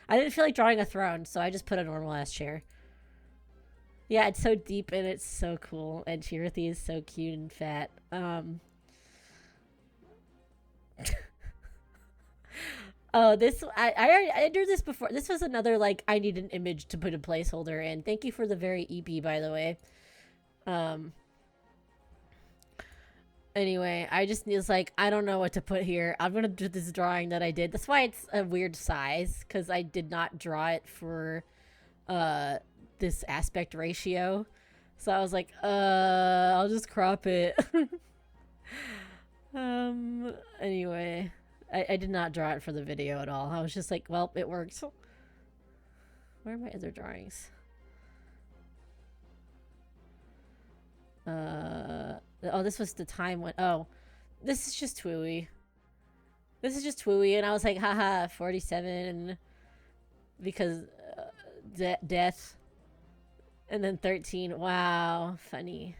I didn't feel like drawing a throne, so I just put a normal ass chair. Yeah, it's so deep and it's so cool, and Charity is so cute and fat. Oh, this I drew this before. This was another like I need an image to put a placeholder in. Thank you for the very EP, by the way. Anyway, I just was like, I don't know what to put here. I'm gonna do this drawing that I did. That's why it's a weird size, because I did not draw it for this aspect ratio. So I was like, I'll just crop it. Anyway, I did not draw it for the video at all. I was just like, well, it worked. Where are my other drawings? Oh, this was the time when, oh, this is just Twooey. This is just Twooey, and I was like, haha, 47, because death. And then 13, wow, funny.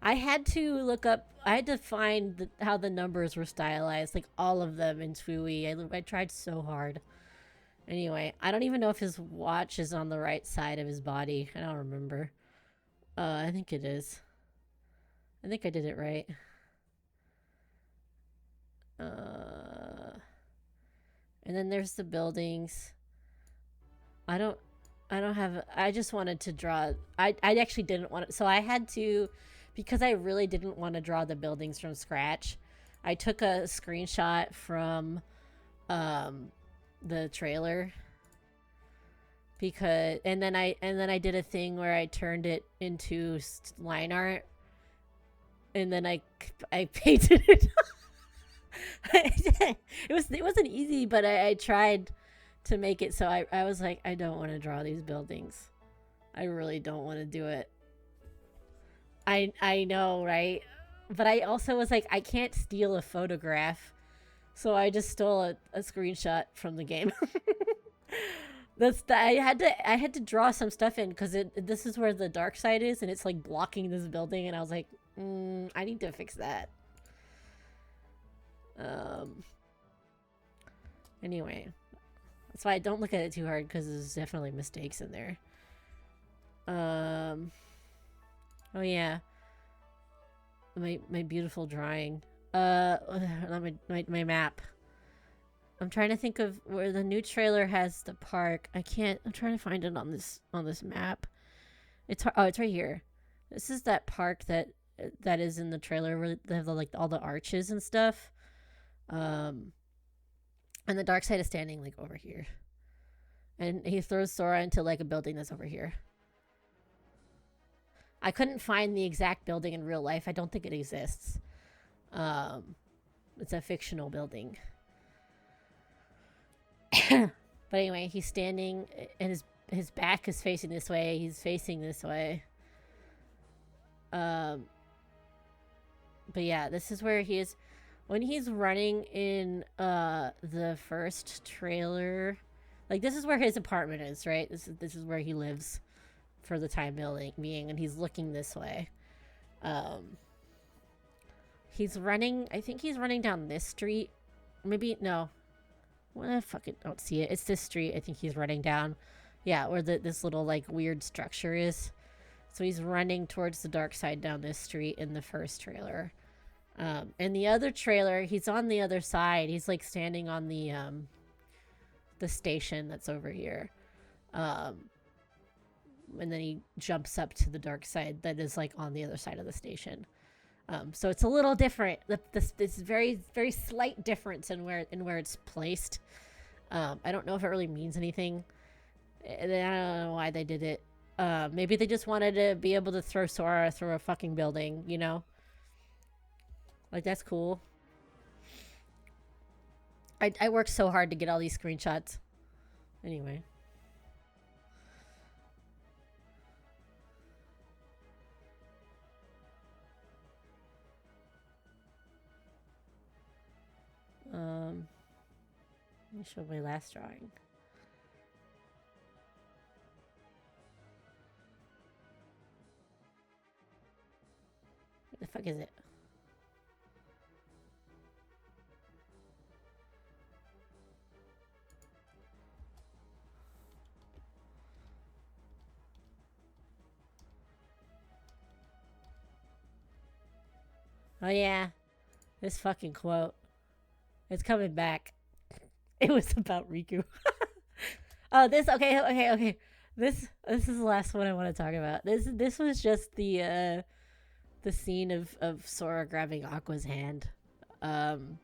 I had to look up, I had to find how the numbers were stylized, like all of them in Twooey. I tried so hard. Anyway, I don't even know if his watch is on the right side of his body. I don't remember. I think it is. I think I did it right. And then there's the buildings. I just wanted to draw. I actually didn't want to. So I had to, because I really didn't want to draw the buildings from scratch. I took a screenshot from the trailer, because and then I did a thing where I turned it into line art, and then I painted it. It wasn't easy, but I tried to make it. So I was like, I don't want to draw these buildings. I really don't want to do it. I know, right? But I also was like, I can't steal a photograph, so I just stole a screenshot from the game. I had to draw some stuff in, because this is where the dark side is, and it's like blocking this building, and I was like, I need to fix that. Anyway, that's why I don't look at it too hard, because there's definitely mistakes in there. Oh yeah, my beautiful drawing. My map. I'm trying to think of where the new trailer has the park. I'm trying to find it on this map. It's right here. This is that park that is in the trailer where they have like all the arches and stuff. And the dark side is standing like over here. And he throws Sora into like a building that's over here. I couldn't find the exact building in real life. I don't think it exists. It's a fictional building. But anyway, he's standing, and his back is facing this way. He's facing this way. But yeah, this is where he is when he's running in the first trailer. Like, this is where his apartment is, right? This is where he lives for the time being, and he's looking this way. He's running. I think he's running down this street. Maybe no. Well, I fucking don't see it. It's this street I think he's running down. Yeah, where this little like weird structure is. So he's running towards the dark side down this street in the first trailer. And the other trailer, he's on the other side. He's like standing on the station that's over here. and then he jumps up to the dark side that is like on the other side of the station. So it's a little different. This very very slight difference in where it's placed. I don't know if it really means anything. I don't know why they did it. Maybe they just wanted to be able to throw Sora through a fucking building, you know? Like, that's cool. I worked so hard to get all these screenshots. Anyway. Let me show my last drawing. What the fuck is it? Oh yeah, this fucking quote. It's coming back. It was about Riku. Oh, this okay. This is the last one I want to talk about. This was just the scene of Sora grabbing Aqua's hand. And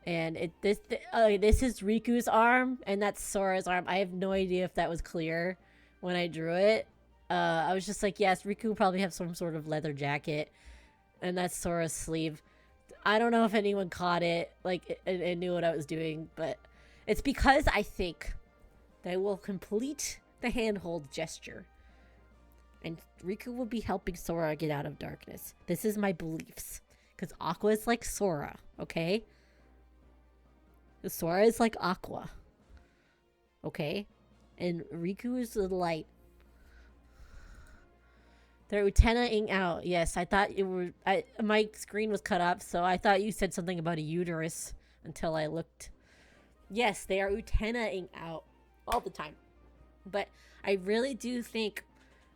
this is Riku's arm and that's Sora's arm. I have no idea if that was clear when I drew it. I was just like, yes, Riku will probably have some sort of leather jacket, and that's Sora's sleeve. I don't know if anyone caught it, like, and knew what I was doing, but it's because I think they will complete the handhold gesture, and Riku will be helping Sora get out of darkness. This is my beliefs, because Aqua is like Sora, okay? Sora is like Aqua, okay? And Riku is the light. They're antennaing out. Yes, I thought it were. My screen was cut off, so I thought you said something about a uterus until I looked. Yes, they are antennaing out all the time. But I really do think,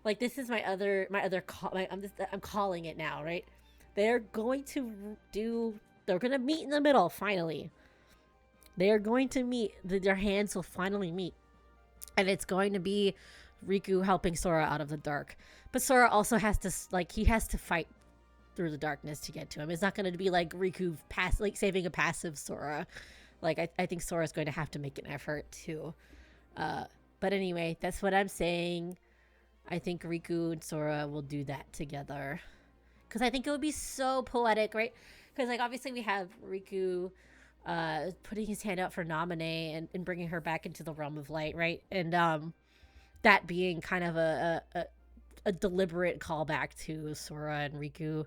like, this is my other call. I'm calling it now, right? They're going to do. They're gonna meet in the middle finally. They are going to meet. Their hands will finally meet, and it's going to be Riku helping Sora out of the dark. But Sora also has to, like, he has to fight through the darkness to get to him. It's not going to be like Riku saving a passive Sora. Like, I think Sora's going to have to make an effort too. But anyway, that's what I'm saying. I think Riku and Sora will do that together. Because I think it would be so poetic, right? Because, like, obviously we have Riku putting his hand out for Naminé and bringing her back into the realm of light, right? And that being kind of a deliberate callback to Sora and Riku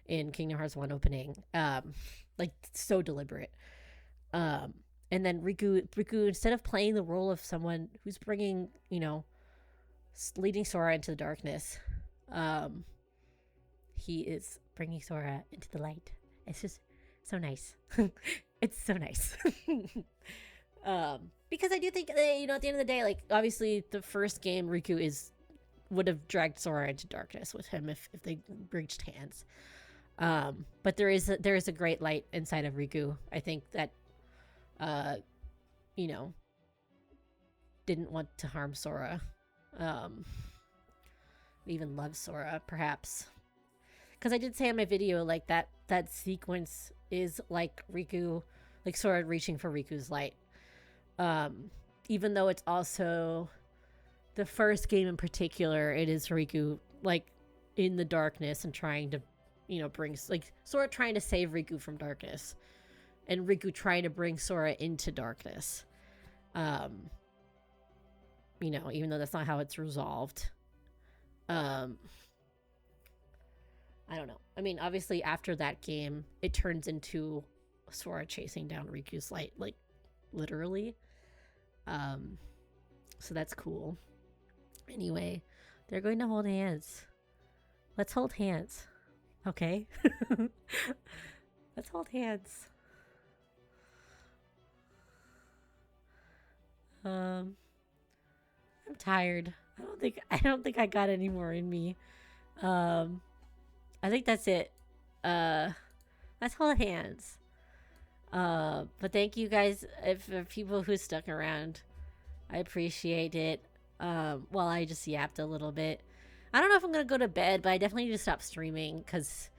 in Kingdom Hearts 1 opening. Like, so deliberate. And then Riku, instead of playing the role of someone who's bringing, leading Sora into the darkness, he is bringing Sora into the light. It's just so nice. It's so nice. Because I do think, at the end of the day, like, obviously the first game, Riku would have dragged Sora into darkness with him if they reached hands. But there is a great light inside of Riku. I think that, didn't want to harm Sora. Even loves Sora, perhaps. Because I did say in my video, like, that sequence is like Riku, like Sora reaching for Riku's light. Even though it's also the first game in particular, it is Riku, like, in the darkness and trying to, bring, like, Sora trying to save Riku from darkness, and Riku trying to bring Sora into darkness. Even though that's not how it's resolved. I don't know. I mean, obviously after that game, it turns into Sora chasing down Riku's light, like, literally. So that's cool. Anyway, they're going to hold hands. Let's hold hands. Okay? Let's hold hands. I'm tired. I don't think I got any more in me. I think that's it. Let's hold hands. But thank you guys for people who stuck around. I appreciate it. while I just yapped a little bit. I don't know if I'm gonna go to bed, but I definitely need to stop streaming because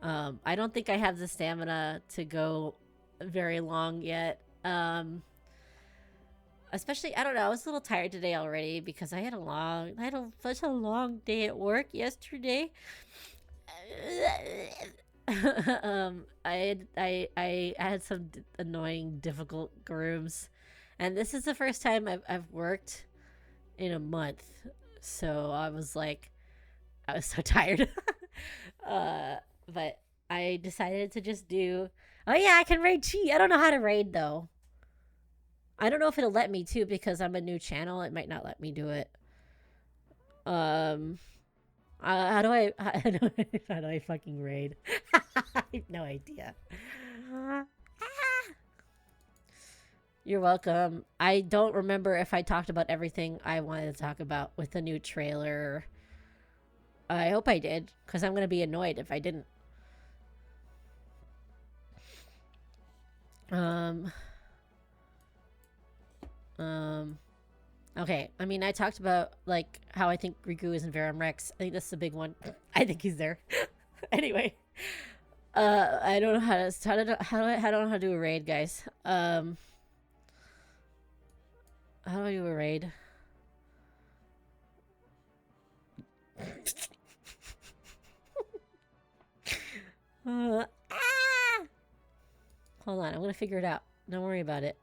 I don't think I have the stamina to go very long yet. Especially, I don't know, I was a little tired today already because I had such a long day at work yesterday. I had some annoying, difficult grooms, and this is the first time I've worked in a month, so I was so tired. But I decided to just do. Oh yeah, I can raid Chi. I don't know how to raid though. I don't know if it'll let me too because I'm a new channel. It might not let me do it. How do I how do I fucking raid? I have no idea. You're welcome. I don't remember if I talked about everything I wanted to talk about with the new trailer. I hope I did, because I'm gonna be annoyed if I didn't. Okay, I mean, I talked about, like, how I think Riku is in Verum Rex. I think that's the big one. I think he's there. Anyway. I don't know how to, I don't know how to do a raid, guys. How do I do a raid? Hold on, I'm gonna figure it out. Don't worry about it.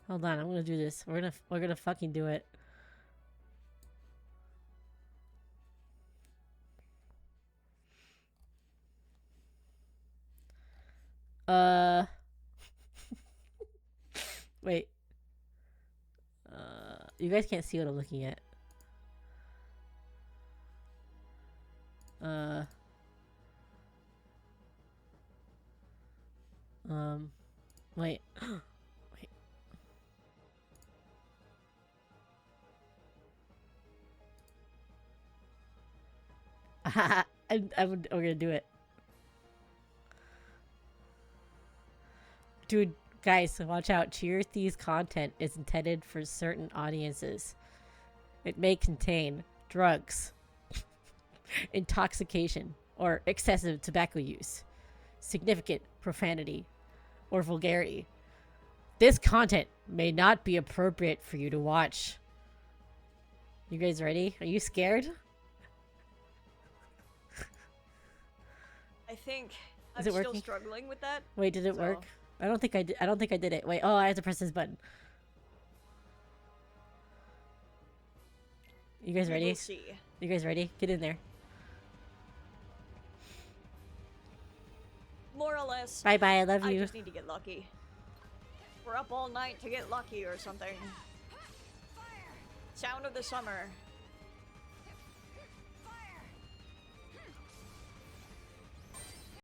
Hold on, I'm gonna do this. We're gonna fucking do it. Wait. You guys can't see what I'm looking at. Wait. Wait. We're gonna do it. Dude, guys, watch out. Cheer Thieves content is intended for certain audiences. It may contain drugs, intoxication, or excessive tobacco use, significant profanity, or vulgarity. This content may not be appropriate for you to watch. You guys ready? Are you scared? I think Is I'm it working? still struggling with that. Wait, did it work? I don't think I did. I don't think I did it. Wait. Oh, I have to press this button. You guys ready? We'll see. You guys ready? Get in there. More or less. Bye bye. I love I you. just need to get lucky. We're up all night to get lucky or something. Sound of the summer.